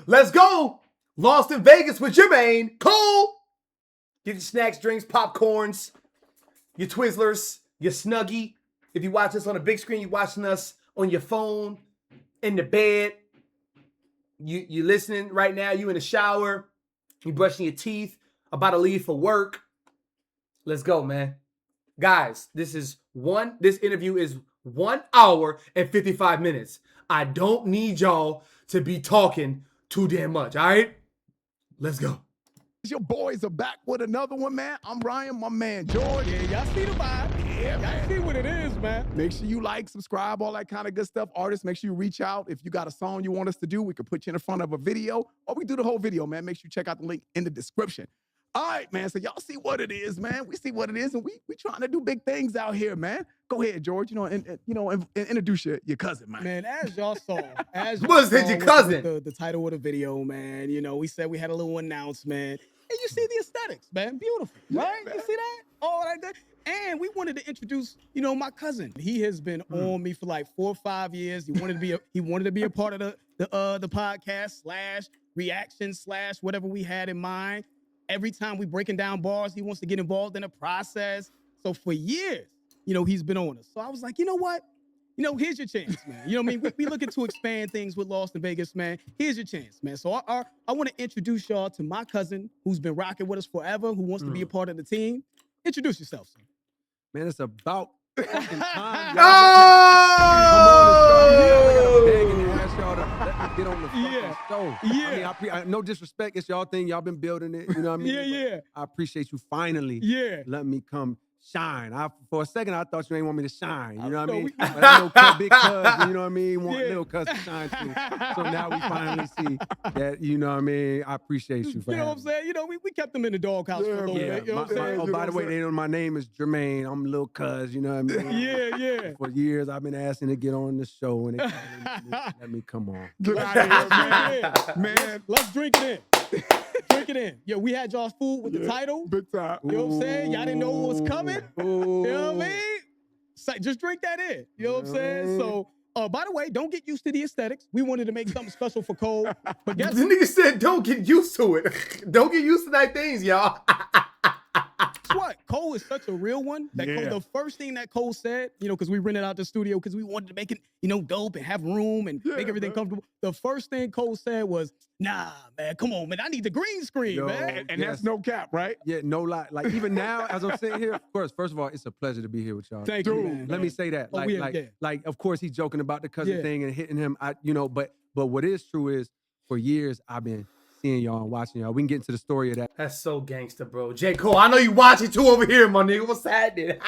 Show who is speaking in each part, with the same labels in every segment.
Speaker 1: Let's go. Lost in Vegas with Jermaine Cole. Get your snacks, drinks, popcorns, your Twizzlers, your Snuggie. If you watch us on a big screen, you're watching us on your phone, in the bed. You listening right now. You in the shower. You brushing your teeth. About to leave for work. Let's go, man. Guys, this interview is 1 hour and 55 minutes. I don't need y'all to be talking too damn much, all right? Let's go.
Speaker 2: Your boys are back with another one, man. I'm Ryan, my man George.
Speaker 3: Yeah, y'all see the vibe.
Speaker 2: Yeah,
Speaker 3: Y'all see what it is, man.
Speaker 2: Make sure you like, subscribe, all that kind of good stuff. Artists, make sure you reach out. If you got a song you want us to do, we can put you in front of a video, or we do the whole video, man. Make sure you check out the link in the description. All right, man. So y'all see what it is, man. We see what it is, and we trying to do big things out here, man. Go ahead, George. And introduce your cousin, man.
Speaker 3: Man, as y'all saw,
Speaker 1: Was it your cousin?
Speaker 3: The title of the video, man. You know, we said we had a little announcement. And you see the aesthetics, man. Beautiful, right?
Speaker 2: Yeah,
Speaker 3: you see that? All like that. And we wanted to introduce, my cousin. He has been on me for like 4 or 5 years. He wanted to be a part of the podcast / reaction / whatever we had in mind. Every time we breaking down bars, he wants to get involved in the process. So for years, he's been on us. So I was like, you know what? Here's your chance, man. You know what I mean? We looking to expand things with Lost in Vegas, man. Here's your chance, man. So I want to introduce y'all to my cousin who's been rocking with us forever, who wants to be a part of the team. Introduce yourself, sir.
Speaker 4: Man, it's about fucking time.
Speaker 1: Oh!
Speaker 4: Begging to ask y'all to let me get on the fucking show.
Speaker 3: Yeah.
Speaker 4: I mean, no disrespect. It's y'all thing. Y'all been building it. You know what I mean?
Speaker 3: Yeah.
Speaker 4: I appreciate you finally letting me come shine. For a second, I thought you ain't want me to shine. You know what I mean? But I know big cuz, you know what I mean? Want little cuz to shine too. So now we finally see that, you know what I mean? I appreciate you for
Speaker 3: You know what I'm saying? We kept them in the doghouse for a little bit. You know what I'm saying?
Speaker 4: Oh, by the way, they know my name is Jermaine. I'm little cuz, you know what I mean?
Speaker 3: Yeah.
Speaker 4: For years, I've been asking to get on the show, and they let me come on.
Speaker 3: Man, let's drink it in. Drink it in. Yo, we had y'all's food with the title.
Speaker 2: Big time.
Speaker 3: You know what I'm saying? Y'all didn't know what was coming.
Speaker 4: Ooh.
Speaker 3: You know what I mean? Just drink that in. You know what I'm saying? So, by the way, don't get used to the aesthetics. We wanted to make something special for Cole. But guess
Speaker 1: The nigga said don't get used to it. Don't get used to that things, y'all.
Speaker 3: what? Cole is such a real one that Cole, the first thing that Cole said, because we rented out the studio because we wanted to make it, dope and have room and make everything comfortable. The first thing Cole said was, nah, man, come on, man. I need the green screen, man.
Speaker 2: And that's no cap, right?
Speaker 4: Yeah, no lie. Like even now, as I'm sitting here, of course, first of all, it's a pleasure to be here with y'all.
Speaker 3: Thank you, man.
Speaker 4: Let me say that. Like, of course, he's joking about the cousin thing and hitting him. But what is true is, for years I've been seeing y'all and watching y'all. We can get into the story of that.
Speaker 1: That's so gangster, bro. J. Cole, I know you watching too over here, my nigga. What's happening?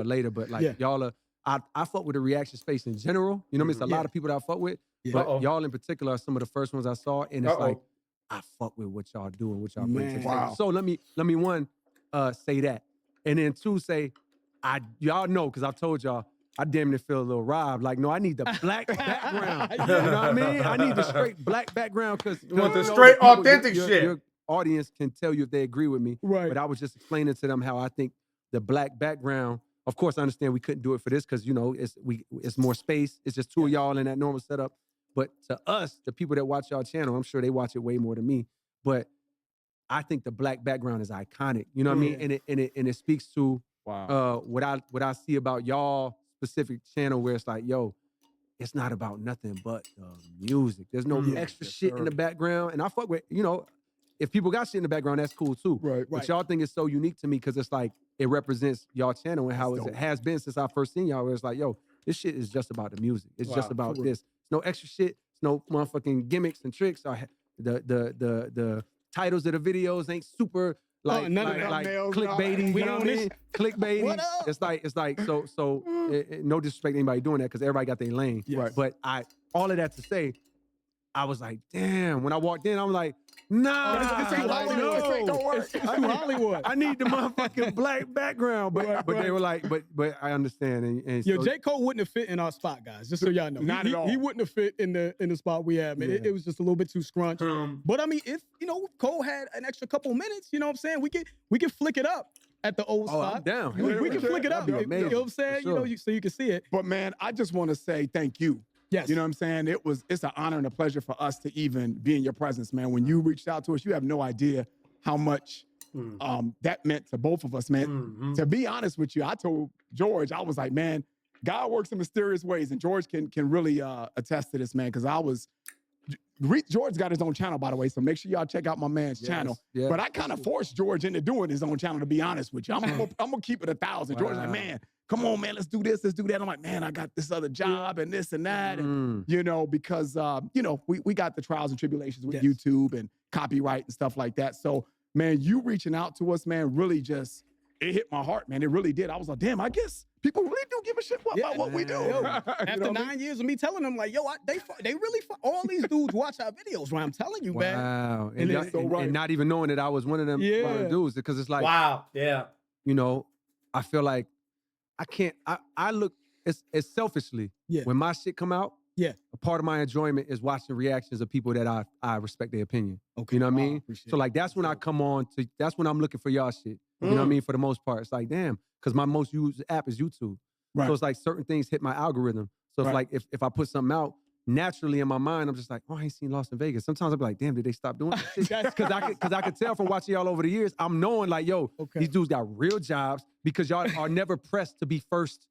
Speaker 4: Later, but y'all are. I fuck with the reaction space in general. You know what I mean? It's a lot of people that I fuck with, but y'all in particular are some of the first ones I saw, and it's like I fuck with what y'all do and what y'all bring to the table. So let me one say that, and then two say y'all know because I've told y'all. I damn near feel a little robbed. Like, no, I need the black background. You know what I mean? I need the straight black background because
Speaker 1: you want the straight authentic shit.
Speaker 4: Your audience can tell you if they agree with me.
Speaker 3: Right.
Speaker 4: But I was just explaining to them how I think the black background. Of course, I understand we couldn't do it for this because it's more space. It's just two of y'all in that normal setup. But to us, the people that watch y'all channel, I'm sure they watch it way more than me. But I think the black background is iconic. You know what I mean? And it speaks to what I see about y'all specific channel where it's like, yo, it's not about nothing but music. There's no extra shit in the background. And I fuck with, if people got shit in the background, that's cool too.
Speaker 2: Right.
Speaker 4: But y'all think it's so unique to me because it's like, it represents y'all channel and how it has been since I first seen y'all, where it's like, yo, this shit is just about the music. It's just about this. It's no extra shit. It's no motherfucking gimmicks and tricks. The titles of the videos ain't super like clickbaity. You know what I mean? Clickbaity. It's like so. No disrespect to anybody doing that because everybody got their lane.
Speaker 3: Yes.
Speaker 4: But all of that to say, I was like, damn. When I walked in, I'm like, nah.
Speaker 3: This ain't Hollywood. It's too Hollywood.
Speaker 4: I need the motherfucking black background. But they were like, but I understand. And
Speaker 3: Yo,
Speaker 4: so,
Speaker 3: J. Cole wouldn't have fit in our spot, guys. Just so y'all know,
Speaker 2: Not at all.
Speaker 3: He wouldn't have fit in the spot we had, man. It was just a little bit too scrunched. But I mean, if Cole had an extra couple minutes, you know what I'm saying? We can flick it up at the old spot.
Speaker 4: I'm down.
Speaker 3: We can flick it up.
Speaker 4: That'd be
Speaker 3: You know what I'm
Speaker 4: amazing,
Speaker 3: saying?
Speaker 4: for sure.
Speaker 3: So you can see it.
Speaker 2: But man, I just want to say thank you.
Speaker 3: Yes.
Speaker 2: You know what I'm saying? It's an honor and a pleasure for us to even be in your presence, man. When you reached out to us, you have no idea how much that meant to both of us, man.
Speaker 1: Mhm.
Speaker 2: To be honest with you, I told George, I was like, man, God works in mysterious ways, and George can really attest to this, man. Because George got his own channel, by the way, so make sure y'all check out my man's channel.
Speaker 4: yes.
Speaker 2: But I kind of forced George into doing his own channel, to be honest with you. I'm gonna keep it 1,000. George's like,
Speaker 4: Wow.
Speaker 2: man, come on, man, let's do this, let's do that. I'm like, man, I got this other job and this and that, and you know, because we got the trials and tribulations with
Speaker 3: Yes.
Speaker 2: YouTube and copyright and stuff like that. So, man, you reaching out to us, man, really just it hit my heart, man. It really did. I was like, damn, I guess people really do give a shit about what we do.
Speaker 3: Yo,
Speaker 2: You know
Speaker 3: after
Speaker 2: what I mean?
Speaker 3: 9 years of me telling them, like, yo, they really, all these dudes watch our videos, man. I'm telling you, man.
Speaker 4: Wow.
Speaker 2: And
Speaker 4: And,
Speaker 2: it's so right.
Speaker 4: and not even knowing that I was one of them dudes, because it's like,
Speaker 1: Wow. Yeah.
Speaker 4: you know, I feel like I look, it's selfishly.
Speaker 3: Yeah.
Speaker 4: When my shit come out,
Speaker 3: Yeah.
Speaker 4: a part of my enjoyment is watching reactions of people that I respect their opinion.
Speaker 3: Okay.
Speaker 4: You know what I
Speaker 3: Wow,
Speaker 4: mean?
Speaker 3: appreciate
Speaker 4: So
Speaker 3: it.
Speaker 4: like that's when I come on to, that's when I'm looking for y'all shit. You know what I mean? For the most part. It's like, damn, because my most used app is YouTube.
Speaker 2: Right.
Speaker 4: So it's like certain things hit my algorithm. So it's
Speaker 2: Right.
Speaker 4: like if I put something out, naturally in my mind, I'm just like, oh, I ain't seen Lost in Vegas. Sometimes I'll be like, damn, did they stop doing that shit? Because I could tell from watching y'all over the years, I'm knowing like, yo,
Speaker 3: Okay.
Speaker 4: these dudes got real jobs because y'all are never pressed to be first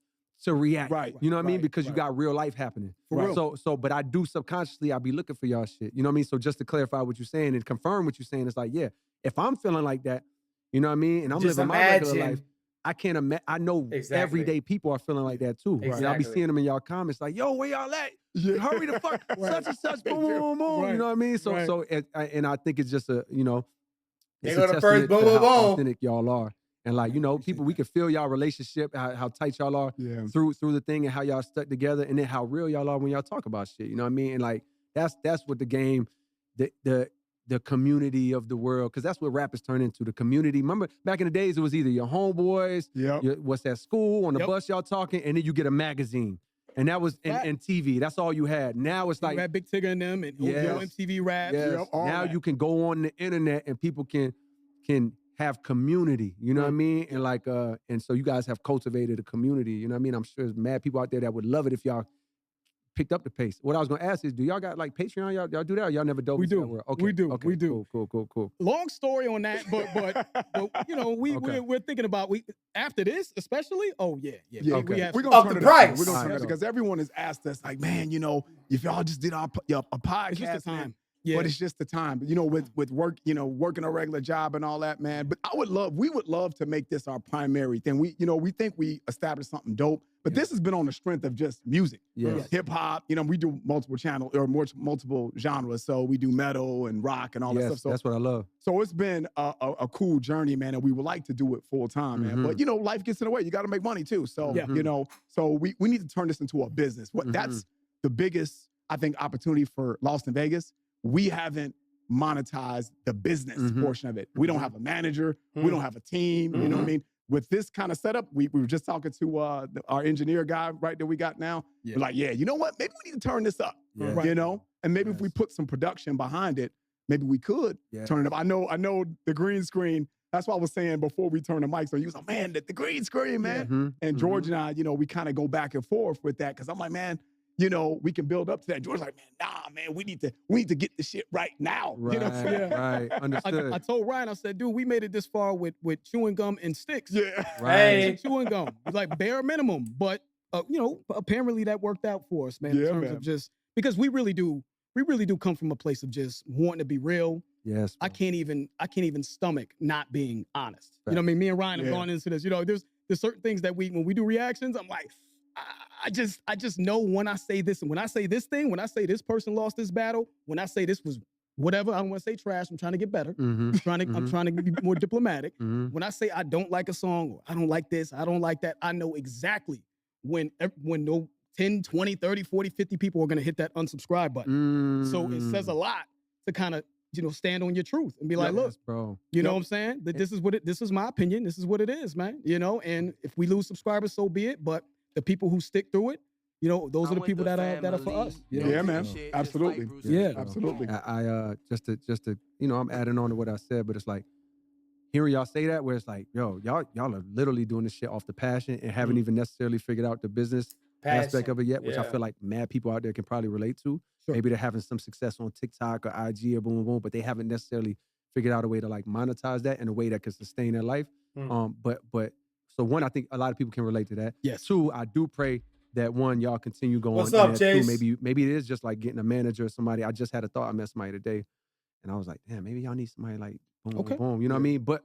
Speaker 4: to react.
Speaker 2: Right,
Speaker 4: You know what I mean?
Speaker 2: right,
Speaker 4: Because you
Speaker 2: right.
Speaker 4: got real life happening.
Speaker 3: For real.
Speaker 4: So, but I do subconsciously, I be looking for y'all shit. You know what I mean? So just to clarify what you're saying and confirm what you're saying, it's like, yeah, if I'm feeling like that, you know what I mean? And I'm
Speaker 1: Just
Speaker 4: living my regular
Speaker 1: imagine.
Speaker 4: life. I can't imagine. I know
Speaker 1: Exactly.
Speaker 4: everyday people are feeling like that too. And I'll be
Speaker 1: Exactly.
Speaker 4: seeing them in y'all comments like, yo, where y'all at?
Speaker 2: Yeah.
Speaker 4: Hurry the fuck, such and such, boom, boom, boom, boom.
Speaker 3: Right.
Speaker 4: You know what I mean? So,
Speaker 3: Right.
Speaker 4: and I think it's just a, you know,
Speaker 1: They
Speaker 4: it's
Speaker 1: go
Speaker 4: a
Speaker 1: to first,
Speaker 4: testament
Speaker 1: boom,
Speaker 4: to
Speaker 1: boom,
Speaker 4: how
Speaker 1: boom.
Speaker 4: authentic y'all are. And like, you know,
Speaker 2: Appreciate
Speaker 4: people, we can feel y'all relationship, how tight y'all are
Speaker 2: Yeah.
Speaker 4: through the thing and how y'all stuck together, and then how real y'all are when y'all talk about shit. You know what I mean? And like that's what the game, the community of the world, because that's what rap has turned into. The community. Remember back in the days, it was either your homeboys,
Speaker 2: Yep.
Speaker 4: what's at school, on the
Speaker 3: Yep.
Speaker 4: bus y'all talking, and then you get a magazine. And that was and TV. That's all you had. Now it's like,
Speaker 3: You had Big Tigger and them and
Speaker 4: Yes.
Speaker 3: MTV Raps.
Speaker 4: yes,
Speaker 2: Yep, all
Speaker 4: now
Speaker 2: that.
Speaker 4: you can go on the internet and people can have community, you know what I mean? And like, and so you guys have cultivated a community, you know what I mean? I'm sure there's mad people out there that would love it if y'all picked up the pace. What I was gonna ask is, do y'all got like Patreon? Y'all do that? Or y'all never dove
Speaker 3: We
Speaker 4: into
Speaker 3: do.
Speaker 4: that world? Okay,
Speaker 3: We do.
Speaker 4: Okay,
Speaker 3: We do.
Speaker 4: Cool.
Speaker 3: Long story on that, but you know,
Speaker 4: Okay.
Speaker 3: we're thinking about after this, especially. Oh yeah.
Speaker 2: Yeah,
Speaker 4: Okay.
Speaker 3: We have
Speaker 2: We're
Speaker 3: some-
Speaker 2: gonna
Speaker 1: Up
Speaker 2: turn
Speaker 1: the
Speaker 2: it up, man.
Speaker 1: price.
Speaker 2: We're gonna
Speaker 4: All
Speaker 2: turn it
Speaker 4: right,
Speaker 2: up because everyone has asked us, like, man, you know, if y'all just did a podcast,
Speaker 3: It's just the
Speaker 2: man,
Speaker 3: time. Yeah.
Speaker 2: but it's just the time. You know, with work, you know, working a regular job and all that, man. But we would love to make this our primary thing. We think we established something dope, but this has been on the strength of just music.
Speaker 4: Yes.
Speaker 2: Hip hop, you know, we do multiple multiple genres. So we do metal and rock and all that
Speaker 4: Yes,
Speaker 2: stuff. So
Speaker 4: that's what I love.
Speaker 2: So it's been a cool journey, man, and we would like to do it full time, man. But you know, life gets in the way. You got to make money too. So
Speaker 3: Yeah.
Speaker 2: you know, so we need to turn this into a business. That's the biggest, I think, opportunity for Lost in Vegas. We haven't monetized the business portion of it. We don't have a manager. We don't have a team. You know what I mean? With this kind of setup, we were just talking to our engineer guy, right, that we got now.
Speaker 3: Yeah.
Speaker 2: We're like, yeah, you know what? Maybe we need to turn this up.
Speaker 4: Yeah.
Speaker 3: Right.
Speaker 2: You know, and maybe if we
Speaker 4: Yes.
Speaker 2: put some production behind it, maybe we could
Speaker 4: Yeah.
Speaker 2: turn it up. I know the green screen. That's what I was saying before we turned the mics on. He was like, man, the green screen, man.
Speaker 4: Mhm,
Speaker 2: And
Speaker 4: mhm.
Speaker 2: George and I, you know, we kind of go back and forth with that because I'm like, man, you know, we can build up to that. George's like, man, nah, man, we need to get the shit right now.
Speaker 4: Right,
Speaker 2: You know what I'm saying?
Speaker 4: right, understood.
Speaker 3: I told Ryan, I said, dude, we made it this far with chewing gum and sticks.
Speaker 2: Yeah.
Speaker 4: right.
Speaker 1: Hey.
Speaker 3: Chewing gum, like bare minimum. But you know, apparently that worked out for us, man. In
Speaker 2: Yeah,
Speaker 3: terms
Speaker 2: man.
Speaker 3: of just because we really do come from a place of just wanting to be real.
Speaker 4: Yes.
Speaker 3: I
Speaker 4: bro.
Speaker 3: can't even stomach not being honest. You know what I mean? Me and Ryan have
Speaker 2: Yeah.
Speaker 3: gone into this. You know, there's certain things that when we do reactions, I'm like, I just know when I say this and when I say this thing, when I say this person lost this battle, when I say this was whatever, I don't want to say trash. I'm trying to get better.
Speaker 4: Mhm,
Speaker 3: I'm trying to be more diplomatic.
Speaker 4: mhm.
Speaker 3: When I say I don't like a song, or I don't like this, I don't like that, I know exactly when no 10, 20, 30, 40, 50 people are going to hit that unsubscribe button. So it says a lot to kind of, you know, stand on your truth and be like, look,
Speaker 4: Yes, bro.
Speaker 3: you know what I'm saying? That this is my opinion. This is what it is, man. You know, and if we lose subscribers, so be it. But the people who stick through it, you know, those are the people that are for us. You know?
Speaker 2: Yeah, man. Absolutely.
Speaker 3: Yeah.
Speaker 2: Absolutely.
Speaker 4: I just to you know, I'm adding on to what I said, but it's like hearing y'all say that, where it's like, yo, y'all are literally doing this shit off the passion and haven't even necessarily figured out the business aspect of it yet, which I
Speaker 1: Yeah.
Speaker 4: feel like mad people out there can probably relate to.
Speaker 3: Sure.
Speaker 4: Maybe they're having some success on TikTok or IG or boom, boom, but they haven't necessarily figured out a way to like monetize that in a way that can sustain their life. But so one, I think a lot of people can relate to that.
Speaker 3: Yes.
Speaker 4: Two, I do pray that one, y'all continue going.
Speaker 1: What's
Speaker 4: in
Speaker 1: up,
Speaker 4: that.
Speaker 1: Chase?
Speaker 4: Two, maybe it is just like getting a manager or somebody. I just had a thought. I met somebody today, and I was like, damn, maybe y'all need somebody like boom,
Speaker 3: Okay.
Speaker 4: boom, boom. You know what I mean? But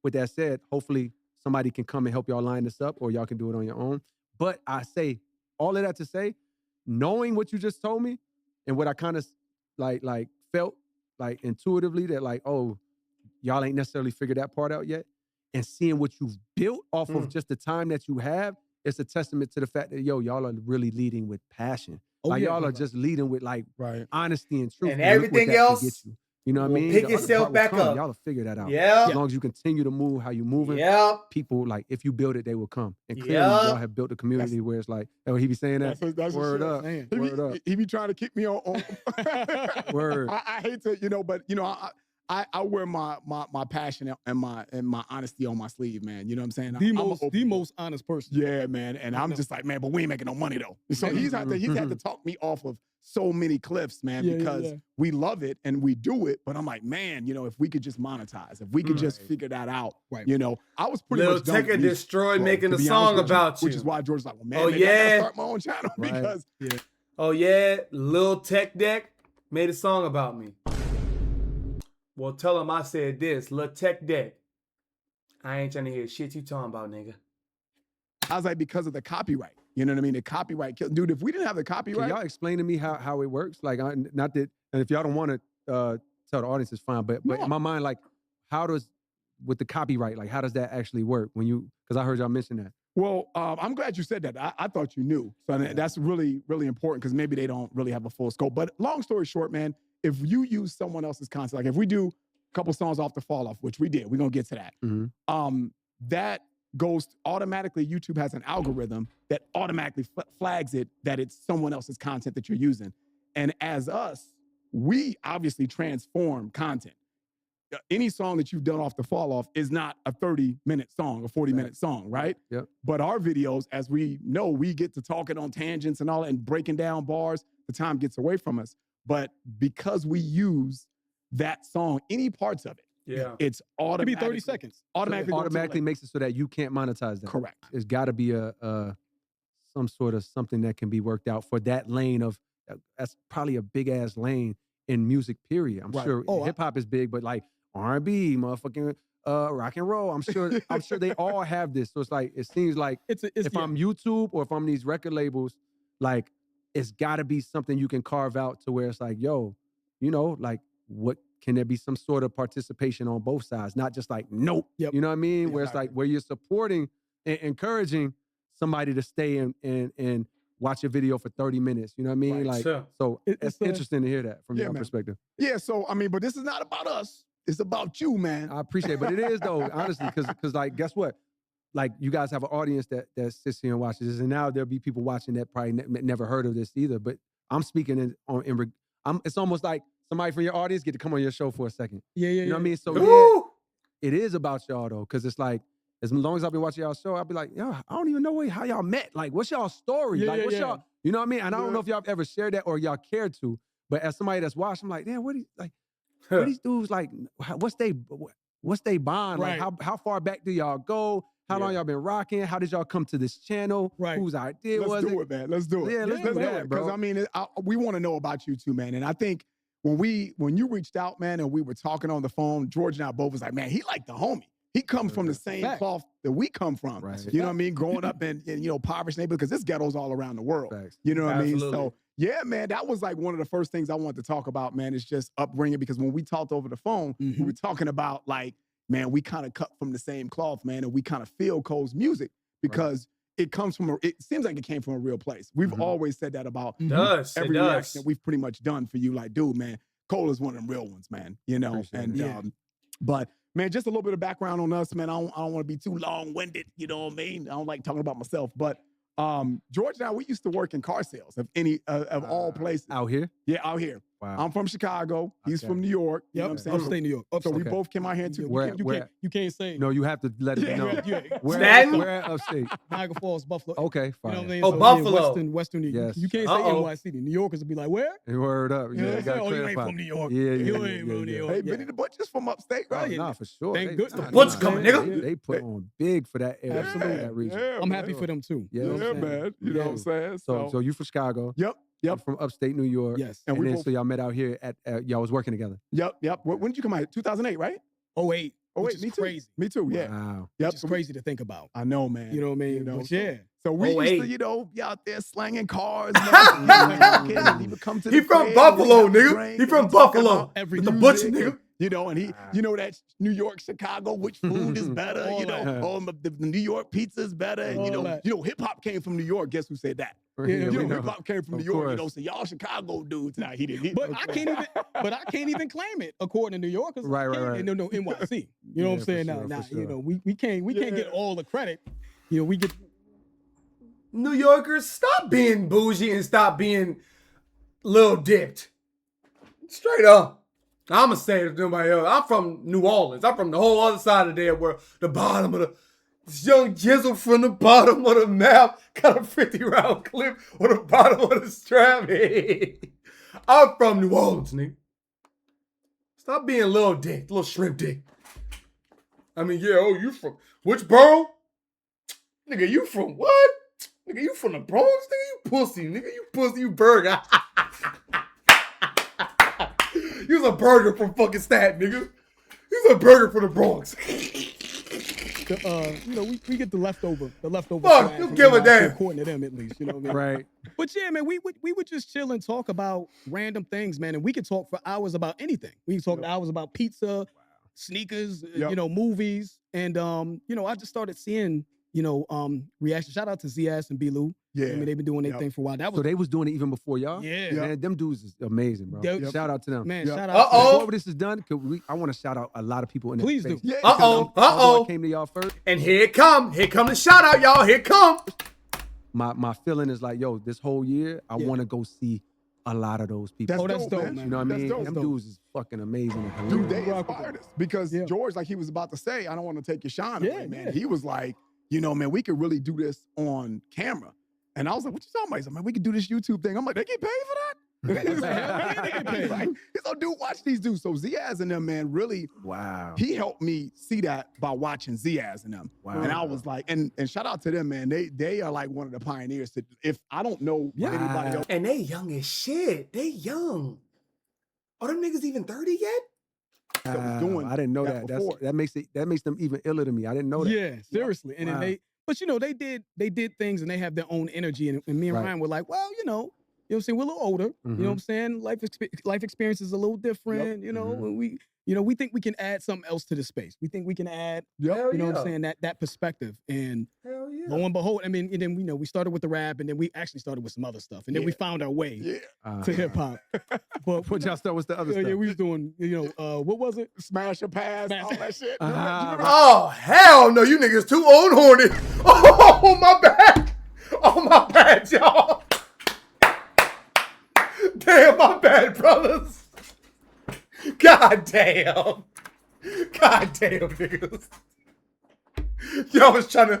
Speaker 4: with that said, hopefully somebody can come and help y'all line this up, or y'all can do it on your own. But I say all of that to say, knowing what you just told me and what I kind of like felt like intuitively that like, oh, y'all ain't necessarily figured that part out yet, and seeing what you've built off of just the time that you have, it's a testament to the fact that y'all are really leading with passion.
Speaker 3: Oh,
Speaker 4: like
Speaker 3: yeah,
Speaker 4: y'all are
Speaker 3: right.
Speaker 4: just leading with like
Speaker 3: Right.
Speaker 4: honesty and truth.
Speaker 1: And
Speaker 4: look what
Speaker 1: everything
Speaker 4: that can
Speaker 1: else
Speaker 4: get you. You know what I
Speaker 1: will
Speaker 4: mean?
Speaker 1: pick
Speaker 4: The other
Speaker 1: itself
Speaker 4: part will
Speaker 1: back
Speaker 4: come.
Speaker 1: up.
Speaker 4: Y'all will figure that out.
Speaker 1: Yeah.
Speaker 4: As long as you continue to move how you moving,
Speaker 1: Yeah.
Speaker 4: people like if you build it, they will come. And clearly,
Speaker 1: Yeah.
Speaker 4: y'all have built a community where it's like, oh, he be saying that.
Speaker 2: That's what
Speaker 4: Word
Speaker 2: shit.
Speaker 4: up.
Speaker 3: Man.
Speaker 4: Word up.
Speaker 2: He be trying to kick me on.
Speaker 4: Word.
Speaker 2: I hate to, but I wear my passion and my honesty on my sleeve, man. You know what I'm saying?
Speaker 3: The
Speaker 2: I'm
Speaker 3: most
Speaker 2: open book.
Speaker 3: honest person.
Speaker 2: Yeah, man. And I'm just like, man, but we ain't making no money though. So he's had to talk me off of so many cliffs, man,
Speaker 3: Yeah, yeah,
Speaker 2: because
Speaker 3: yeah.
Speaker 2: we love it and we do it. But I'm like, man, if we could just monetize, if we could just figure that out,
Speaker 3: Right.
Speaker 2: I was pretty
Speaker 1: Lil
Speaker 2: much done with
Speaker 1: Tecca
Speaker 2: music,
Speaker 1: destroyed
Speaker 2: bro,
Speaker 1: making
Speaker 2: to
Speaker 1: a
Speaker 2: be honest
Speaker 1: song
Speaker 2: with you,
Speaker 1: about
Speaker 2: which
Speaker 1: you.
Speaker 2: is why George's like, well, man,
Speaker 1: Oh,
Speaker 2: maybe I
Speaker 1: yeah.
Speaker 2: gotta start my own channel
Speaker 4: Right.
Speaker 2: because
Speaker 1: Oh yeah, Lil Tech Deck made a song about me. Well, tell him I said this, Lil Tech Deck. I ain't trying to hear shit you talking about, nigga.
Speaker 2: I was like, because of the copyright. You know what I mean? The copyright, dude. If we didn't have the
Speaker 4: Can
Speaker 2: copyright,
Speaker 4: y'all explain to me how it works? Like, not that, and if y'all don't want to tell the audience, it's fine. But
Speaker 2: No.
Speaker 4: in my mind, like, how does with the copyright, like, how does that actually work when you? Because I heard y'all mention that.
Speaker 2: well, I'm glad you said that. I thought you knew. So that's really, really important because maybe they don't really have a full scope. But long story short, man, if you use someone else's content, like if we do a couple songs off the Fall Off, which we did, we're gonna get to that.
Speaker 4: Mhm.
Speaker 2: That goes automatically. YouTube has an algorithm that automatically flags it that it's someone else's content that you're using. And as us, we obviously transform content. Any song that you've done off the Fall Off is not a 30-minute song, a 40-minute song, right?
Speaker 4: Yep.
Speaker 2: But our videos, as we know, we get to talking on tangents and all that and breaking down bars, the time gets away from us. But because we use that song, any parts of it,
Speaker 1: Yeah.
Speaker 2: it's
Speaker 3: It could be
Speaker 2: automatically
Speaker 3: 30 seconds.
Speaker 2: automatically,
Speaker 4: It
Speaker 2: goes to
Speaker 4: automatically
Speaker 2: like-
Speaker 4: makes it so that you can't monetize that.
Speaker 2: correct.
Speaker 4: It's got to be a some sort of something that can be worked out for that lane of. That's probably a big ass lane in music. Period. I'm
Speaker 2: Right.
Speaker 4: sure
Speaker 3: Oh,
Speaker 4: hip hop is big, but like R&B, motherfucking rock and roll. I'm sure they all have this. So it's like it seems like
Speaker 3: It's
Speaker 4: if I'm YouTube or if I'm these record labels, like it's got to be something you can carve out to where it's like, yo, like what can there be some sort of participation on both sides, not just like nope.
Speaker 3: Yep.
Speaker 4: You know what I mean? Where it's
Speaker 2: Exactly.
Speaker 4: like where you're supporting and encouraging somebody to stay and watch a video for 30 minutes. You know what I mean?
Speaker 2: Right,
Speaker 4: Like
Speaker 1: sure.
Speaker 4: so
Speaker 3: It's
Speaker 4: it's
Speaker 3: a-
Speaker 4: interesting to hear that from
Speaker 2: Yeah,
Speaker 4: your
Speaker 2: man.
Speaker 4: perspective.
Speaker 2: Yeah, so I mean, but this is not about us. It's about you, man.
Speaker 4: I appreciate it, but it is though, honestly, because like, guess what? Like, you guys have an audience that sits here and watches this, and now there'll be people watching that probably never heard of this either. But I'm speaking it's almost like somebody from your audience get to come on your show for a second.
Speaker 3: Yeah.
Speaker 4: You know what I mean? So yeah,
Speaker 1: Woo!
Speaker 4: it is about y'all though, because it's like as long as I've been watching y'all show, I'll be like, yo, I don't even know how y'all met. Like, what's y'all story?
Speaker 3: Yeah,
Speaker 4: like,
Speaker 3: yeah,
Speaker 4: what's
Speaker 3: yeah.
Speaker 4: y'all? You know what I mean? And I don't
Speaker 2: Yeah.
Speaker 4: know if y'all have ever shared that or y'all cared to. But as somebody that's watched, I'm like, damn, what these dudes like? What's they bond?
Speaker 3: Right.
Speaker 4: Like, how far back do y'all go? How long
Speaker 1: Yeah.
Speaker 4: y'all been rocking? How did y'all come to this channel?
Speaker 3: Right.
Speaker 4: Whose idea
Speaker 2: Let's
Speaker 4: was
Speaker 2: do
Speaker 4: it?
Speaker 2: it, man. Let's do it.
Speaker 4: Yeah, let's do that,
Speaker 2: Because
Speaker 4: bro.
Speaker 2: I mean, we want to know about you too, man. And I think when you reached out, man, and we were talking on the phone, George and I both was like, man, he like the homie. He comes from the same
Speaker 3: Fact.
Speaker 2: cloth that we come from.
Speaker 4: Right.
Speaker 2: You know what I mean? Growing up in impoverished neighborhoods, because this ghetto's all around the world.
Speaker 4: Facts.
Speaker 2: You know what I mean?
Speaker 1: Absolutely.
Speaker 2: So yeah, man, that was like one of the first things I wanted to talk about, man. Is just upbringing, because when we talked over the phone, we
Speaker 3: Mhm.
Speaker 2: were talking about like, man, we kind of cut from the same cloth, man, and we kind of feel Cole's music because it comes from it seems like it came from a real place. We've
Speaker 4: Mhm.
Speaker 2: always said that about
Speaker 1: Does.
Speaker 2: every
Speaker 1: it
Speaker 2: reaction
Speaker 1: does.
Speaker 2: that we've pretty much done for you. Like, dude, man, Cole is one of them real ones, man.
Speaker 4: Appreciate
Speaker 2: And
Speaker 4: it.
Speaker 3: Yeah.
Speaker 2: but man, just a little bit of background on us, man. I don't want to be too long-winded, you know what I mean? I don't like talking about myself, but George and I, we used to work in car sales of all places.
Speaker 4: Out here?
Speaker 2: Yeah, out here.
Speaker 4: Wow.
Speaker 2: I'm from Chicago. He's
Speaker 4: Okay.
Speaker 2: from New York. You know what I'm saying?
Speaker 3: Upstate New York.
Speaker 2: So
Speaker 3: Upstate.
Speaker 2: we
Speaker 4: Okay.
Speaker 2: both came out here
Speaker 3: You,
Speaker 2: too.
Speaker 4: Where-
Speaker 3: you can't say
Speaker 4: No, you have to let it be
Speaker 2: Yeah,
Speaker 4: known.
Speaker 3: yeah.
Speaker 4: Where,
Speaker 1: Staten?
Speaker 4: where upstate?
Speaker 3: Niagara Falls, Buffalo.
Speaker 4: Okay,
Speaker 3: You
Speaker 4: fine.
Speaker 3: know what I mean?
Speaker 1: Oh,
Speaker 3: So,
Speaker 1: Buffalo.
Speaker 3: Western New York.
Speaker 4: Yes.
Speaker 3: You can't say
Speaker 1: Uh-oh.
Speaker 3: NYC. New Yorkers will be like, where?
Speaker 4: Word up.
Speaker 3: You know what
Speaker 4: Yeah,
Speaker 3: I'm saying?
Speaker 4: gotta
Speaker 3: Oh, you ain't
Speaker 4: clarify.
Speaker 3: from New York.
Speaker 4: Yeah,
Speaker 3: You
Speaker 4: yeah,
Speaker 3: ain't
Speaker 4: yeah,
Speaker 3: from
Speaker 4: yeah,
Speaker 3: New
Speaker 4: yeah.
Speaker 3: York.
Speaker 2: Hey,
Speaker 3: Yeah.
Speaker 2: Benny the Butcher's from upstate,
Speaker 4: Oh,
Speaker 2: right?
Speaker 3: yeah.
Speaker 4: nah, for sure.
Speaker 3: Dang good stuff.
Speaker 1: Butch coming, nigga.
Speaker 4: They put on big for that area,
Speaker 3: Absolutely.
Speaker 4: that region.
Speaker 2: Yeah,
Speaker 3: I'm
Speaker 2: man.
Speaker 3: happy for them too.
Speaker 4: Yeah,
Speaker 3: You know what
Speaker 2: Yeah,
Speaker 3: I'm saying?
Speaker 2: man. You know what I'm saying?
Speaker 4: So you from Chicago?
Speaker 2: Yep.
Speaker 4: I'm from upstate New York.
Speaker 3: Yes.
Speaker 2: And
Speaker 4: And
Speaker 2: we
Speaker 4: then
Speaker 2: both-
Speaker 4: so y'all met out here at y'all was working together.
Speaker 2: Yep. When did you come out? 2008, right?
Speaker 3: 08.
Speaker 2: Oh,
Speaker 3: which
Speaker 2: wait,
Speaker 3: is
Speaker 2: me too.
Speaker 3: crazy.
Speaker 2: Me too. Yeah.
Speaker 4: Wow.
Speaker 2: Yep.
Speaker 3: Which is crazy to think about.
Speaker 2: I know, man.
Speaker 3: You know what I mean?
Speaker 2: You know,
Speaker 3: But
Speaker 2: so-
Speaker 3: yeah.
Speaker 2: So we used
Speaker 1: 08.
Speaker 2: to, be out there slanging cars. And he would come to
Speaker 1: He
Speaker 2: the
Speaker 1: from
Speaker 2: crib,
Speaker 1: Buffalo,
Speaker 2: and we have a
Speaker 1: nigga.
Speaker 2: drink,
Speaker 1: He
Speaker 2: and
Speaker 1: from
Speaker 2: we talk
Speaker 1: Buffalo.
Speaker 2: about
Speaker 3: Every
Speaker 1: With the
Speaker 2: music
Speaker 1: butcher,
Speaker 2: and,
Speaker 1: nigga.
Speaker 2: You know, and that New York, Chicago, which food is better?
Speaker 3: All
Speaker 2: You know,
Speaker 3: that.
Speaker 2: the New York pizza is better. And
Speaker 3: All that.
Speaker 2: hip hop came from New York. Guess who said that?
Speaker 3: Yeah,
Speaker 2: You
Speaker 3: we
Speaker 2: know,
Speaker 3: know.
Speaker 2: hip hop came from
Speaker 4: Of
Speaker 2: New York. You know,
Speaker 4: course.
Speaker 2: so y'all Chicago dudes. Now he didn't.
Speaker 3: But I can't even claim it according to New Yorkers.
Speaker 4: Right, right, right.
Speaker 3: And no, NYC. You know what I'm
Speaker 4: Yeah,
Speaker 3: saying?
Speaker 4: for
Speaker 3: Now,
Speaker 4: sure,
Speaker 3: now,
Speaker 4: for
Speaker 3: you
Speaker 4: sure.
Speaker 3: know, we can't get
Speaker 2: Yeah.
Speaker 3: all the credit. You know, we get
Speaker 1: New Yorkers, stop being bougie and stop being little dipped. Straight up. I'ma say it to nobody else. I'm from New Orleans. I'm from the whole other side of there where the bottom of this young jizzle from the bottom of the map got a 50-round clip on the bottom of the strap. I'm from New Orleans, nigga. Stop being little dick, little shrimp dick. I mean, yeah, oh, you from which borough? Nigga, you from what? Nigga, you from the Bronx? Nigga, you pussy. Nigga, you pussy, you burger. You was a burger from fucking Staten, nigga. You was a burger from the Bronx.
Speaker 3: you know, we get the leftover.
Speaker 1: Fuck,
Speaker 3: swag
Speaker 1: you
Speaker 3: from
Speaker 1: give a
Speaker 3: NYC
Speaker 1: damn.
Speaker 3: According to them, at least. You know what I mean?
Speaker 4: Right.
Speaker 3: But yeah, man, we would just chill and talk about random things, man. And we could talk for hours about anything. We could talk hours about pizza, sneakers,
Speaker 2: Yep.
Speaker 3: you know, movies. And you know, I just started seeing, you know, reaction. Shout out to Z-Ass and B-Lou.
Speaker 2: Yeah.
Speaker 3: I mean, they've been doing their
Speaker 2: Yep.
Speaker 3: thing for a while. That
Speaker 4: So
Speaker 3: was
Speaker 4: they was doing it even before y'all?
Speaker 3: yeah.
Speaker 4: Man, them dudes is amazing, bro.
Speaker 3: Yep.
Speaker 4: Shout out to them.
Speaker 3: Man,
Speaker 2: Yep.
Speaker 3: shout out to
Speaker 1: Uh-oh.
Speaker 4: Before this is done, I want to shout out a lot of people in that
Speaker 3: Please do.
Speaker 4: space.
Speaker 2: Yeah.
Speaker 1: Uh-oh.
Speaker 4: Because although
Speaker 1: Uh-oh.
Speaker 4: I came to y'all first,
Speaker 1: And here it come. Here come the shout out, y'all. Here it come.
Speaker 4: my feeling is like, yo, this whole year, I
Speaker 3: Yeah.
Speaker 4: want to go see a lot of those people.
Speaker 2: That's
Speaker 3: Oh, that's
Speaker 2: dope,
Speaker 3: dope,
Speaker 2: man.
Speaker 3: man.
Speaker 4: You know what I
Speaker 2: That's
Speaker 4: mean?
Speaker 2: dope.
Speaker 4: Them
Speaker 3: dope.
Speaker 4: dudes is fucking amazing. and
Speaker 2: Dude,
Speaker 4: hilarious.
Speaker 2: they
Speaker 3: Rock with
Speaker 2: inspired us because
Speaker 3: Yeah.
Speaker 2: George, like he was about to say, I don't want to take your shine
Speaker 3: Yeah,
Speaker 2: away, man.
Speaker 3: yeah.
Speaker 2: He was like, you know, man, we could really do this on camera. And I was like, what you talking about? He's like, man, we could do this YouTube thing. I'm like, they get paid for that? He's like, hell yeah, they get paid. He's like, dude, watch these dudes. So Z-Az and them, man, really,
Speaker 4: Wow.
Speaker 2: he helped me see that by watching Z-Az and them.
Speaker 4: Wow.
Speaker 2: And I was like, and shout out to them, man. They are like one of the pioneers. If I don't know
Speaker 3: Yeah.
Speaker 2: anybody else.
Speaker 1: And they young as shit. They young. Are them niggas even 30 yet?
Speaker 2: that was doing
Speaker 4: I didn't know
Speaker 2: that
Speaker 4: that.
Speaker 2: before.
Speaker 4: That makes them even iller to me. I didn't know that.
Speaker 3: Yeah, seriously. And
Speaker 4: Wow.
Speaker 3: then but you know, they did things and they have their own energy. And me and
Speaker 4: Right.
Speaker 3: Ryan were like, well, you know what I'm saying? We're a little older. You know what I'm saying? Life experience is a little different, you know,
Speaker 4: Mhm.
Speaker 3: and we think we can add something else to the space. We think we can add,
Speaker 1: Hell
Speaker 3: you know what
Speaker 1: yeah.
Speaker 3: I'm saying, that perspective. And
Speaker 1: Hell yeah.
Speaker 3: lo and behold, I mean, and then we started with the rap and then we actually started with some other stuff. And then we
Speaker 2: Yeah.
Speaker 3: found our way
Speaker 2: Yeah.
Speaker 3: to hip hop. But
Speaker 4: What y'all start? What's the other
Speaker 3: yeah,
Speaker 4: stuff?
Speaker 3: we was doing, you know, what was it?
Speaker 2: Smash or pass,
Speaker 3: Smash.
Speaker 2: all that shit.
Speaker 4: Uh-huh.
Speaker 1: Oh, hell no. You niggas too old horny. Oh, my bad. Oh, my bad, y'all. Damn, my bad, brothers. God damn. God damn, niggas. Y'all was trying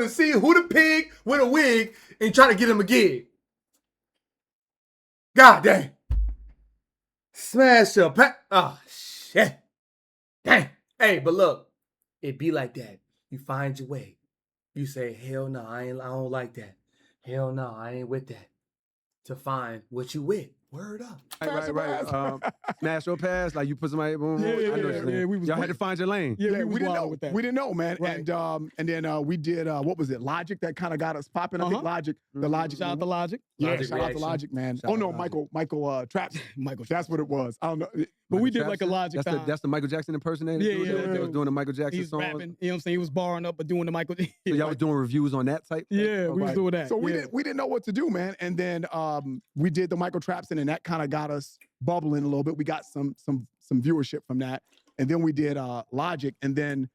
Speaker 1: to see who the pig with a wig and try to get him a gig. God damn. Smash up. Oh, shit. Dang. Hey, but look, it be like that. You find your way. You say, hell no, I don't like that. Hell no, I ain't with that. To find what you with. Word up.
Speaker 4: Right. Smash or pass, like you put somebody. Boom,
Speaker 3: Yeah,
Speaker 4: boom.
Speaker 3: yeah,
Speaker 4: I know what you're
Speaker 3: yeah,
Speaker 4: saying.
Speaker 3: yeah, we was-
Speaker 4: Y'all had to find your lane.
Speaker 3: Yeah, we was
Speaker 2: we didn't
Speaker 3: wild
Speaker 2: know.
Speaker 3: with that.
Speaker 2: We didn't know, man.
Speaker 3: Right.
Speaker 2: And then we did what was it? Logic that kind of got us popping. I think Logic, the
Speaker 4: Mhm.
Speaker 2: Logic.
Speaker 3: Shout out to Logic.
Speaker 2: yeah,
Speaker 1: Logic
Speaker 2: shout out to
Speaker 1: reaction.
Speaker 2: Logic, man.
Speaker 4: Shout
Speaker 2: Oh
Speaker 4: out
Speaker 2: no,
Speaker 4: to Logic.
Speaker 2: Michael Traps.
Speaker 3: Michael.
Speaker 2: That's what it was. I don't know.
Speaker 3: But we
Speaker 4: Michael
Speaker 3: did like a
Speaker 4: Jackson?
Speaker 3: Logic
Speaker 4: That's
Speaker 3: time.
Speaker 4: that's the Michael Jackson impersonator.
Speaker 3: Yeah,
Speaker 4: dude
Speaker 3: yeah,
Speaker 4: that
Speaker 3: yeah.
Speaker 4: was doing the Michael Jackson
Speaker 3: He's
Speaker 4: songs.
Speaker 3: rapping. You know what I'm saying? He was barring up, but doing the Michael.
Speaker 4: So y'all was doing reviews on that type.
Speaker 3: Yeah, we was
Speaker 4: Okay.
Speaker 3: doing that.
Speaker 2: So we
Speaker 3: yeah.
Speaker 2: didn't know what to do, man. And then we did the Michael Traps, and that kind of got us bubbling a little bit. We got some viewership from that. And then we did Logic, and then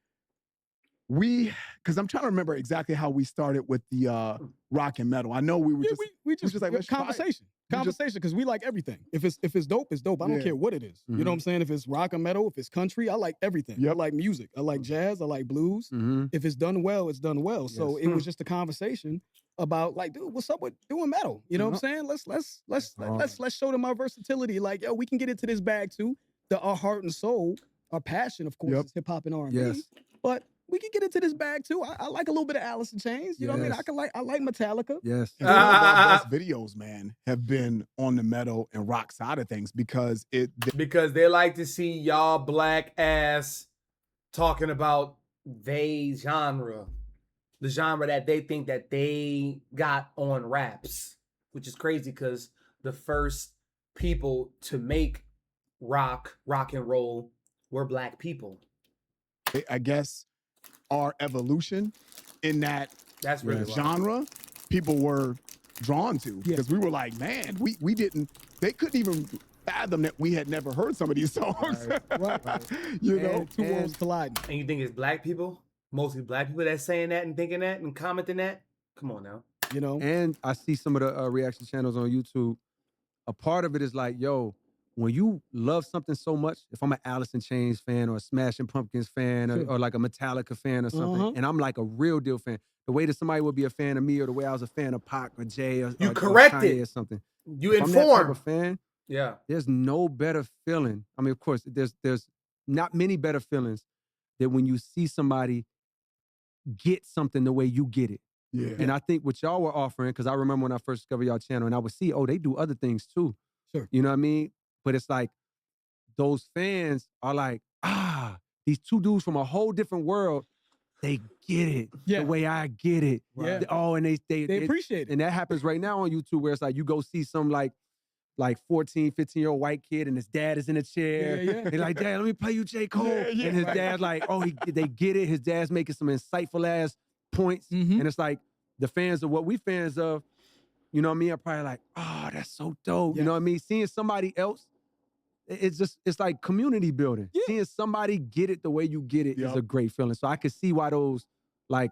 Speaker 2: because I'm trying to remember exactly how we started with the rock and metal. I know we were
Speaker 3: Yeah,
Speaker 2: just
Speaker 3: we just
Speaker 2: like, let's try it.
Speaker 3: conversation. Conversation, because we like everything. If it's dope, it's dope. I don't
Speaker 2: Yeah.
Speaker 3: care what it is. You know what I'm saying? If it's rock or metal, if it's country, I like everything. I
Speaker 2: Yep.
Speaker 3: like music. I like jazz. I like blues.
Speaker 4: Mm-hmm.
Speaker 3: If it's done well, it's done well. So
Speaker 4: Yes.
Speaker 3: it was just a conversation about like, dude, what's up with doing metal? You know what I'm saying? Let's show them our versatility. Like, yo, we can get into this bag too. Our heart and soul, our passion, of course,
Speaker 2: Yep.
Speaker 3: is hip hop and R&B.
Speaker 4: Yes.
Speaker 3: But we can get into this bag too. I like a little bit of Alice in Chains. You know what I mean?
Speaker 4: Yes.
Speaker 3: I like Metallica.
Speaker 4: Yes.
Speaker 2: And some of our best videos, man, have been on the metal and rock side of things because
Speaker 1: Because they like to see y'all black ass talking about they genre. The genre that they think that they got on raps. Which is crazy because the first people to make rock and roll were black people.
Speaker 2: I guess our evolution in that
Speaker 1: That's really
Speaker 4: Yes.
Speaker 1: wild.
Speaker 2: genre, people were drawn to
Speaker 3: Yeah.
Speaker 2: because we were like, man, we didn't. They couldn't even fathom that we had never heard some of these songs.
Speaker 3: Right.
Speaker 2: You
Speaker 4: And-
Speaker 2: know,
Speaker 3: Two worlds colliding.
Speaker 1: And you think it's black people? Mostly black people that's saying that and thinking that and commenting that? Come on now.
Speaker 3: You know?
Speaker 4: And I see some of the reaction channels on YouTube. A part of it is like, yo, when you love something so much, if I'm an Alice in Chains fan or a Smashing Pumpkins fan
Speaker 3: Sure.
Speaker 4: or like a Metallica fan or something,
Speaker 3: Uh-huh.
Speaker 4: and I'm like a real deal fan, the way that somebody would be a fan of me or the way I was a fan of Pac or Jay or,
Speaker 1: You
Speaker 4: or
Speaker 1: corrected.
Speaker 4: Kanye or something.
Speaker 1: You
Speaker 4: If I'm that type
Speaker 1: informed.
Speaker 4: of fan,
Speaker 1: Yeah.
Speaker 4: there's no better feeling. I mean, of course, there's not many better feelings than when you see somebody get something the way you get it.
Speaker 2: yeah.
Speaker 4: And I think what y'all were offering, because I remember when I first discovered y'all channel and I would see, oh, they do other things too.
Speaker 3: Sure.
Speaker 4: You know what I mean? But it's like those fans are like, these two dudes from a whole different world, they get it
Speaker 3: Yeah.
Speaker 4: the way I get it.
Speaker 3: Yeah.
Speaker 4: Oh, and they
Speaker 3: They appreciate it.
Speaker 4: and that happens right now on YouTube where it's like you go see some like 14, 15-year-old white kid and his dad is in a chair.
Speaker 3: Yeah, yeah.
Speaker 4: They're like, Dad, let me play you J. Cole.
Speaker 2: Yeah,
Speaker 4: And his
Speaker 2: right.
Speaker 4: dad's like, oh, they get it. His dad's making some insightful ass points.
Speaker 3: Mhm.
Speaker 4: And it's like the fans of what we fans of, you know what I mean, are probably like, oh, that's so dope. You know what I mean? Seeing somebody else, it's like community building.
Speaker 3: Yeah.
Speaker 4: Seeing somebody get it the way you get it is
Speaker 2: Yup.
Speaker 4: a great feeling. So I could see why those like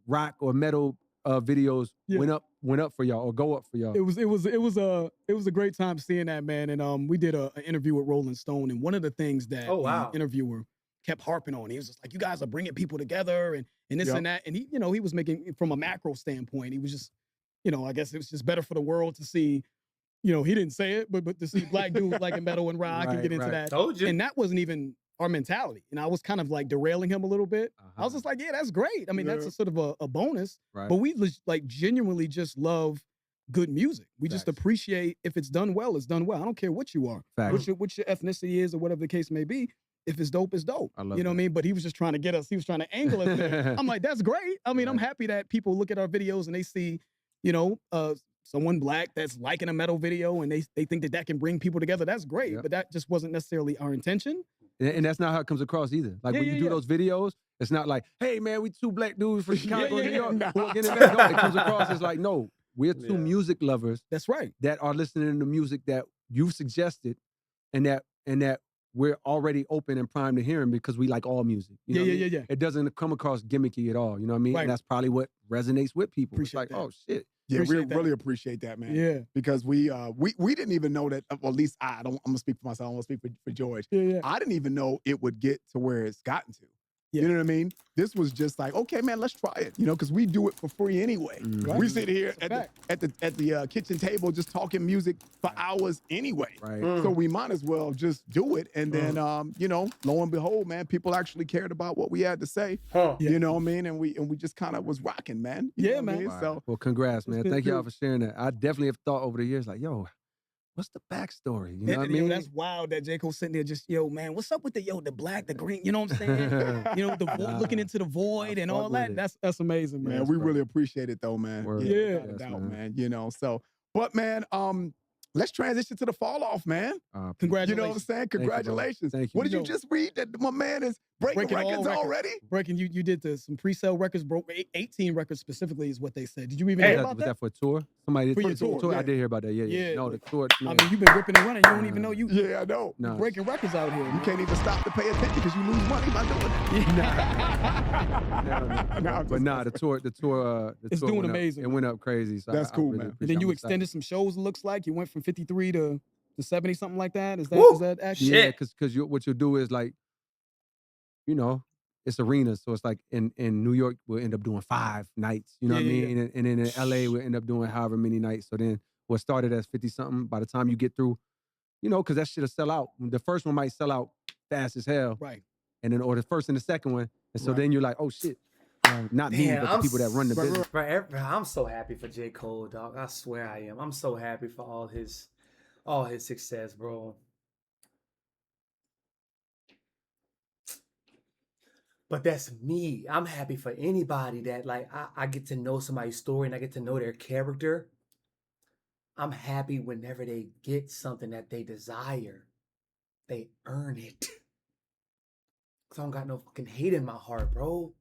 Speaker 4: rock or metal videos
Speaker 3: Yeah.
Speaker 4: went up for y'all or go up for y'all.
Speaker 3: It was a great time seeing that, man. And we did an interview with Rolling Stone, and one of the things that
Speaker 1: Oh, wow.
Speaker 3: the interviewer kept harping on, he was just like, "You guys are bringing people together, and this
Speaker 2: Yep.
Speaker 3: and that." And he was making from a macro standpoint. He was just, I guess it was just better for the world to see. He didn't say it, but to see black dudes like in metal and rock and
Speaker 4: Right,
Speaker 3: get into
Speaker 4: right.
Speaker 3: that.
Speaker 1: Told you.
Speaker 3: And that wasn't even our mentality. And I was kind of like derailing him a little bit. I was
Speaker 4: Uh-huh.
Speaker 3: just like, yeah, that's great. I mean, that's
Speaker 2: Yeah.
Speaker 3: a sort of a bonus.
Speaker 4: Right.
Speaker 3: But we like genuinely just love good music. We just
Speaker 4: Facts.
Speaker 3: appreciate if it's done well, it's done well. I don't care what you are,
Speaker 4: Facts.
Speaker 3: what your ethnicity is, or whatever the case may be. If it's dope, it's dope.
Speaker 4: I love
Speaker 3: You know what I
Speaker 4: that.
Speaker 3: mean? But he was just trying to get us. He was trying to angle us there. I'm like, that's great. I mean, I'm
Speaker 4: Right.
Speaker 3: happy that people look at our videos and they see, someone black that's liking a metal video and they think that can bring people together. That's great.
Speaker 4: Yep.
Speaker 3: But that just wasn't necessarily our intention.
Speaker 4: And that's not how it comes across either. Like
Speaker 3: Yeah,
Speaker 4: when you
Speaker 3: yeah,
Speaker 4: do
Speaker 3: yeah.
Speaker 4: those videos, it's not like, hey man, we two black dudes from Chicago,
Speaker 3: yeah,
Speaker 4: New
Speaker 3: yeah.
Speaker 4: York.
Speaker 2: Nah.
Speaker 4: who are getting back on. It comes across as like, no, we're two
Speaker 1: Yeah.
Speaker 4: music lovers
Speaker 3: That's right.
Speaker 4: that are listening to music that you've suggested and that we're already open and primed to hearing because we like all music. You know what I mean?
Speaker 3: Yeah.
Speaker 4: It doesn't come across gimmicky at all. You know what I mean?
Speaker 3: Right.
Speaker 4: And that's probably what resonates with people.
Speaker 3: Appreciate
Speaker 4: it's like,
Speaker 3: that.
Speaker 4: oh shit.
Speaker 2: Yeah, we
Speaker 3: Appreciate that.
Speaker 2: really appreciate that, man.
Speaker 3: Yeah.
Speaker 2: Because we didn't even know that. Well, at least I'm gonna speak for myself. I'm gonna speak for George.
Speaker 3: Yeah.
Speaker 2: I didn't even know it would get to where it's gotten to.
Speaker 3: Yeah.
Speaker 2: You know what I mean? This was just like, okay, man, let's try it. Because we do it for free anyway.
Speaker 4: Mhm.
Speaker 2: We sit here
Speaker 3: That's a
Speaker 2: at the kitchen table just talking music for hours anyway.
Speaker 4: Right.
Speaker 2: So we might as well just do it. And then, lo and behold, man, people actually cared about what we had to say.
Speaker 1: Huh.
Speaker 3: Yeah.
Speaker 2: You know what I mean? And we just kind of was rocking, man. You
Speaker 3: Yeah,
Speaker 2: know what I
Speaker 3: man.
Speaker 2: mean? So
Speaker 4: Well, congrats, man.
Speaker 3: been
Speaker 4: Thank y'all
Speaker 3: good.
Speaker 4: for sharing that. I definitely have thought over the years, like, yo, what's the backstory? You know what I mean?
Speaker 3: That's wild that J. Cole sitting there just, man, what's up with the black, the green, you know what I'm saying? The void,
Speaker 4: Nah,
Speaker 3: looking into the void
Speaker 4: I
Speaker 3: and
Speaker 4: fuck
Speaker 3: all
Speaker 4: with
Speaker 3: that.
Speaker 4: it.
Speaker 3: That's amazing, man.
Speaker 2: man, we really appreciate it though, man.
Speaker 4: Word.
Speaker 2: Yeah,
Speaker 3: Yeah.
Speaker 2: without a
Speaker 4: Yes,
Speaker 2: doubt,
Speaker 4: man.
Speaker 2: man. So, but man, let's transition to the fall off, man.
Speaker 3: Congratulations.
Speaker 2: You know what I'm saying?
Speaker 4: you, bro.
Speaker 2: Congratulations.
Speaker 4: Thank you.
Speaker 2: What did you
Speaker 3: Yo.
Speaker 2: just read? That my man is breaking
Speaker 3: Breaking all
Speaker 2: records
Speaker 3: records.
Speaker 2: already?
Speaker 3: Breaking, you did some pre-sale records, broke 18 records specifically is what they said. Did you even
Speaker 1: Hey,
Speaker 3: hear
Speaker 4: Was
Speaker 3: about
Speaker 4: that
Speaker 3: that?
Speaker 4: for a tour? Somebody
Speaker 3: For
Speaker 4: did
Speaker 3: your
Speaker 4: for a
Speaker 3: tour,
Speaker 2: yeah.
Speaker 4: I did hear about that. Yeah, yeah.
Speaker 3: Yeah.
Speaker 4: No, the tour. Yeah.
Speaker 3: I mean, you've been ripping and running. You don't even know you
Speaker 2: Yeah, I know.
Speaker 4: Nah.
Speaker 3: breaking records out here.
Speaker 2: You
Speaker 3: man.
Speaker 2: can't even stop to pay attention because you lose money by doing that.
Speaker 4: No, but nah, the tour,
Speaker 3: It's
Speaker 4: tour
Speaker 3: doing
Speaker 4: went up.
Speaker 3: amazing,
Speaker 4: It went up crazy. So
Speaker 2: That's
Speaker 4: I
Speaker 2: cool,
Speaker 4: really
Speaker 2: man.
Speaker 3: And
Speaker 4: appreciate
Speaker 3: then
Speaker 4: it.
Speaker 3: you
Speaker 4: I'm excited.
Speaker 3: extended some shows. It looks like you went from 53 to 70, something like that. Is
Speaker 1: Woo!
Speaker 3: that actually?
Speaker 1: Shit.
Speaker 4: Yeah, because what you'll do is like, you know, it's arenas. So it's like in New York, we'll end up doing 5 nights. You know what I
Speaker 3: Yeah,
Speaker 4: mean? And then in LA, we'll end up doing however many nights. So then what started as 50 something, by the time you get through, you know, because that shit'll sell out. The first one might sell out fast as hell.
Speaker 3: Right.
Speaker 4: And then, or the first and the second one. And so
Speaker 3: Right.
Speaker 4: then you're like, oh shit. Not me,
Speaker 1: Damn,
Speaker 4: but the people that run the business.
Speaker 1: Bro, I'm so happy for J. Cole, dog. I swear I am. I'm so happy for all his success, bro. But that's me. I'm happy for anybody that like I get to know somebody's story and I get to know their character. I'm happy whenever they get something that they desire. They earn it. Cause I don't got no fucking hate in my heart, bro.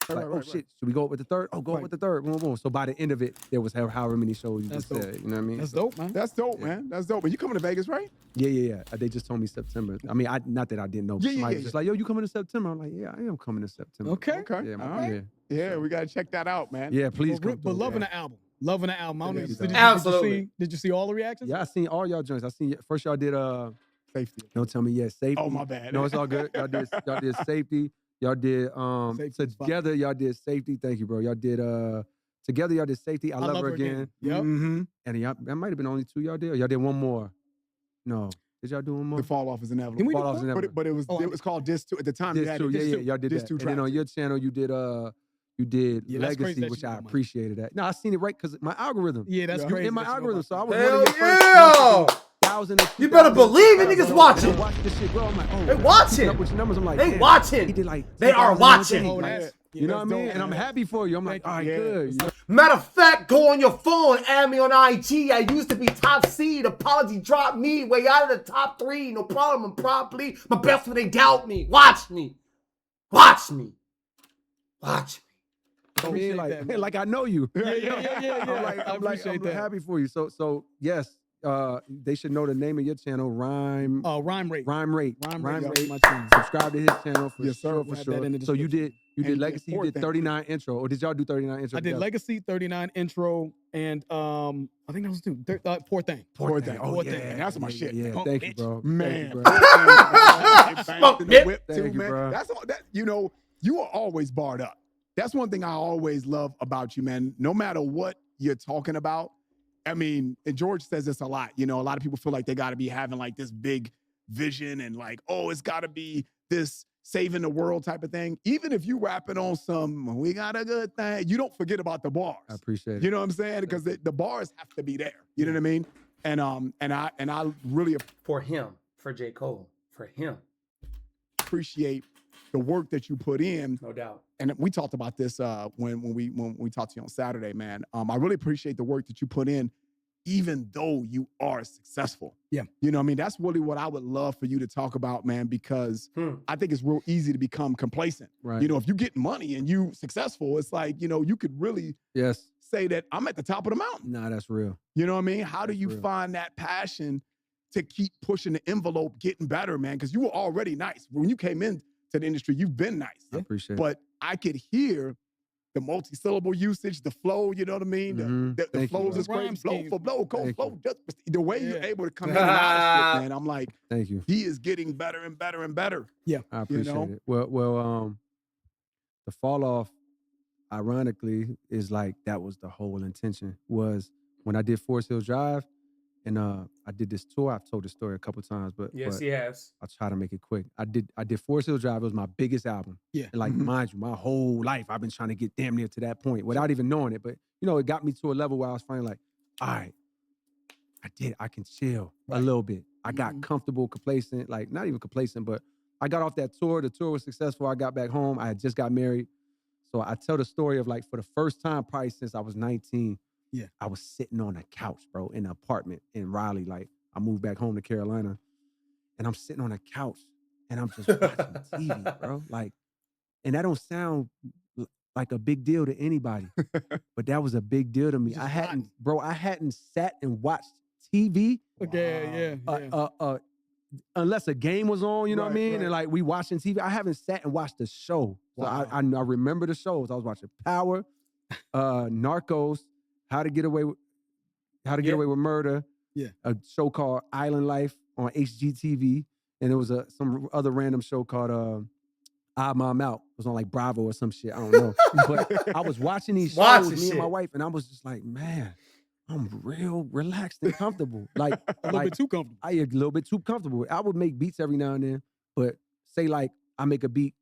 Speaker 4: Like, oh shit, should we go up with the third? Oh, go up
Speaker 3: Right.
Speaker 4: with the third. Boom, boom. So by the end of it, there was however many shows you
Speaker 3: That's
Speaker 4: just
Speaker 3: dope.
Speaker 4: said. You know what I mean?
Speaker 3: That's
Speaker 4: So-
Speaker 3: dope, man.
Speaker 2: That's dope,
Speaker 4: Yeah.
Speaker 2: man. That's dope. But you coming to Vegas, right?
Speaker 4: Yeah. They just told me September. I mean, not that I didn't know.
Speaker 2: Yeah,
Speaker 4: Somebody
Speaker 2: yeah,
Speaker 4: was just like, yo, you coming to September? I'm like, yeah, I am coming to September.
Speaker 3: Okay.
Speaker 2: Okay.
Speaker 4: Yeah,
Speaker 2: All
Speaker 4: man.
Speaker 2: right. Yeah, we gotta check that out, man.
Speaker 4: Yeah, please
Speaker 3: But,
Speaker 4: come.
Speaker 3: but
Speaker 4: through,
Speaker 3: loving
Speaker 4: man.
Speaker 3: the album. Loving the album. I don't know,
Speaker 2: Thank you,
Speaker 3: did you-
Speaker 2: dog.
Speaker 1: Absolutely.
Speaker 3: Did you see all the reactions?
Speaker 4: Yeah, I seen all y'all joints. I seen first y'all did
Speaker 2: Safety.
Speaker 4: don't tell me safety.
Speaker 2: Oh, my bad.
Speaker 4: No, it's all good. Y'all did safety. Y'all did
Speaker 3: Safety was fire.
Speaker 4: together. Y'all did safety. Thank you, bro. Y'all did together. Y'all did safety. I love her again.
Speaker 3: Yep.
Speaker 2: Mm-hmm.
Speaker 4: And y'all, that might have been only 2 y'all did. Or y'all did one more. No, did y'all do one more?
Speaker 2: The fall off is inevitable.
Speaker 3: Can we
Speaker 4: Fall
Speaker 3: do
Speaker 4: Off's
Speaker 3: more?
Speaker 4: inevitable.
Speaker 2: But it was
Speaker 3: Oh,
Speaker 2: it was called Diss 2 at the time.
Speaker 4: Diss 2, yeah, y'all did
Speaker 2: Diss
Speaker 4: that.
Speaker 2: 2
Speaker 4: And then on
Speaker 2: tracks.
Speaker 4: your channel, you did
Speaker 3: Yeah, that's crazy
Speaker 4: Legacy,
Speaker 3: that
Speaker 4: which
Speaker 3: you
Speaker 4: I
Speaker 3: got mine.
Speaker 4: appreciated that. No, I seen it right because my algorithm.
Speaker 3: Yeah, that's
Speaker 2: Yeah.
Speaker 3: crazy.
Speaker 4: In my
Speaker 3: that you know
Speaker 4: algorithm,
Speaker 3: about
Speaker 4: so I
Speaker 3: that.
Speaker 4: was
Speaker 1: Hell
Speaker 4: one of your first
Speaker 1: yeah!
Speaker 4: 1,000 and
Speaker 1: You better
Speaker 4: 2,000
Speaker 1: believe it, niggas
Speaker 4: subscribers.
Speaker 1: watching.
Speaker 4: And I'm watching this shit, bro. I'm like, oh,
Speaker 1: They
Speaker 4: man,
Speaker 1: watching.
Speaker 4: keeping up with your numbers. I'm like,
Speaker 1: They
Speaker 4: damn,
Speaker 1: watching.
Speaker 4: He did like
Speaker 1: They are
Speaker 4: 10,000
Speaker 1: watching.
Speaker 3: Oh,
Speaker 4: Like,
Speaker 3: that's- yeah,
Speaker 4: you know what I
Speaker 3: that's
Speaker 4: mean?
Speaker 3: dope,
Speaker 4: And I'm
Speaker 3: man.
Speaker 4: happy for you. I'm like, all right,
Speaker 2: Yeah.
Speaker 4: good.
Speaker 1: Matter of fact, go on your phone, add me on IG. I used to be top seed. Apology dropped me way out of the top 3. No problem, I'm probably my best when they doubt me. Watch me. Watch me. Watch me.
Speaker 4: I mean,
Speaker 3: Appreciate
Speaker 4: like,
Speaker 3: that, man.
Speaker 4: like I know you.
Speaker 3: Yeah.
Speaker 4: I'm happy for you. So yes, they should know the name of your channel, Rhyme
Speaker 3: Rhyme rate.
Speaker 4: Rate.
Speaker 3: Rhyme
Speaker 4: Rhyme
Speaker 3: rate.
Speaker 4: Rate.
Speaker 3: My channel.
Speaker 4: Subscribe to his channel for
Speaker 2: Yes, sir.
Speaker 4: sure,
Speaker 3: We'll
Speaker 4: for
Speaker 3: have that
Speaker 4: sure.
Speaker 3: in the
Speaker 4: So you did
Speaker 2: And
Speaker 4: Legacy, you
Speaker 2: fourth
Speaker 4: did
Speaker 2: thing.
Speaker 4: 39 intro, or did y'all do 39 intro?
Speaker 3: I did
Speaker 4: together?
Speaker 3: Legacy 39 intro and I think that was 2. Poor thing.
Speaker 2: Poor thing.
Speaker 4: Oh,
Speaker 3: Poor
Speaker 4: yeah,
Speaker 3: thing.
Speaker 2: That's my
Speaker 4: yeah,
Speaker 2: shit.
Speaker 4: Yeah,
Speaker 3: Punk
Speaker 4: thank you,
Speaker 3: bitch.
Speaker 4: bro.
Speaker 2: Man,
Speaker 4: Thank you, bro.
Speaker 1: Smoke
Speaker 2: the
Speaker 1: it.
Speaker 2: whip too,
Speaker 4: Thank you,
Speaker 2: man.
Speaker 4: bro.
Speaker 2: That's all that you know. You are always barred up. That's one thing I always love about you, man. No matter what you're talking about, I mean, and George says this a lot. You know, a lot of people feel like they got to be having like this big vision and like, oh, it's got to be this saving the world type of thing. Even if you rapping on some, we got a good thing, you don't forget about the bars.
Speaker 4: I appreciate it.
Speaker 2: You know what I'm saying? Because the bars have to be there. You know what I mean? And I really
Speaker 1: For him. For J. Cole. For him.
Speaker 2: appreciate the work that you put in.
Speaker 1: No doubt.
Speaker 2: And we talked about this when we talked to you on Saturday, man. I really appreciate the work that you put in, even though you are successful.
Speaker 3: Yeah.
Speaker 2: You know what I mean? That's really what I would love for you to talk about, man, because I think it's real easy to become complacent.
Speaker 4: Right.
Speaker 2: You know, if you get money and you successful, it's like, you know, you could really
Speaker 4: Yes.
Speaker 2: say that I'm at the top of the mountain.
Speaker 4: Nah, that's real.
Speaker 2: You know what I mean? How do
Speaker 4: That's
Speaker 2: you
Speaker 4: real.
Speaker 2: find that passion to keep pushing the envelope, getting better, man? Because you were already nice. When you came into the industry, you've been nice.
Speaker 4: I appreciate it.
Speaker 2: But I could hear the multi-syllable usage, the flow, you know what I mean?
Speaker 4: Mhm.
Speaker 2: The
Speaker 4: Thank you,
Speaker 2: flows
Speaker 4: bro.
Speaker 2: is great.
Speaker 3: Rhyme
Speaker 2: Blow
Speaker 3: scheme.
Speaker 2: for blow, cold
Speaker 4: Thank
Speaker 2: flow. Just the way you're
Speaker 3: Yeah.
Speaker 2: able to come in and out of shit, man. I'm like,
Speaker 4: Thank you.
Speaker 2: he is getting better and better and better.
Speaker 4: I appreciate
Speaker 2: know?
Speaker 4: it. Well, the fall off, ironically, is like that was the whole intention. Was when I did Forest Hills Drive, and I did this tour. I've told the story a couple times, but
Speaker 1: Yes, he has.
Speaker 4: I'll try to make it quick. I did Forest Hills Drive. It was my biggest album.
Speaker 3: Yeah.
Speaker 4: And like,
Speaker 2: Mhm.
Speaker 4: mind you, my whole life I've been trying to get damn near to that point without even knowing it. But you know, it got me to a level where I was finally like, all right, I can chill a little bit. I got
Speaker 3: Mhm.
Speaker 4: comfortable, complacent, like not even complacent, but I got off that tour. The tour was successful. I got back home. I had just got married. So I tell the story of like for the first time, probably since I was 19,
Speaker 3: Yeah.
Speaker 4: I was sitting on a couch, bro, in an apartment in Raleigh. Like, I moved back home to Carolina, and I'm sitting on a couch, and I'm just watching TV, bro. Like, and that don't sound like a big deal to anybody, but that was a big deal to me.
Speaker 3: Just
Speaker 4: I hadn't sat and watched TV
Speaker 3: Okay, yeah.
Speaker 4: unless a game was on, you know what I
Speaker 3: Right,
Speaker 4: mean?
Speaker 3: right.
Speaker 4: And like we watching TV. I haven't sat and watched a show. So
Speaker 3: Wow.
Speaker 4: I remember the shows. I was watching Power, Narcos, How to Get Away with Murder.
Speaker 3: Yeah.
Speaker 4: A show called Island Life on HGTV. And there was some other random show called Odd Mom Out. It was on like Bravo or some shit. I don't know. But I was watching these shows, me and my wife, and I was just like, man, I'm real relaxed and comfortable. Like
Speaker 3: A little bit too comfortable.
Speaker 4: I a little bit too comfortable. I would make beats every now and then, but say like I make a beat,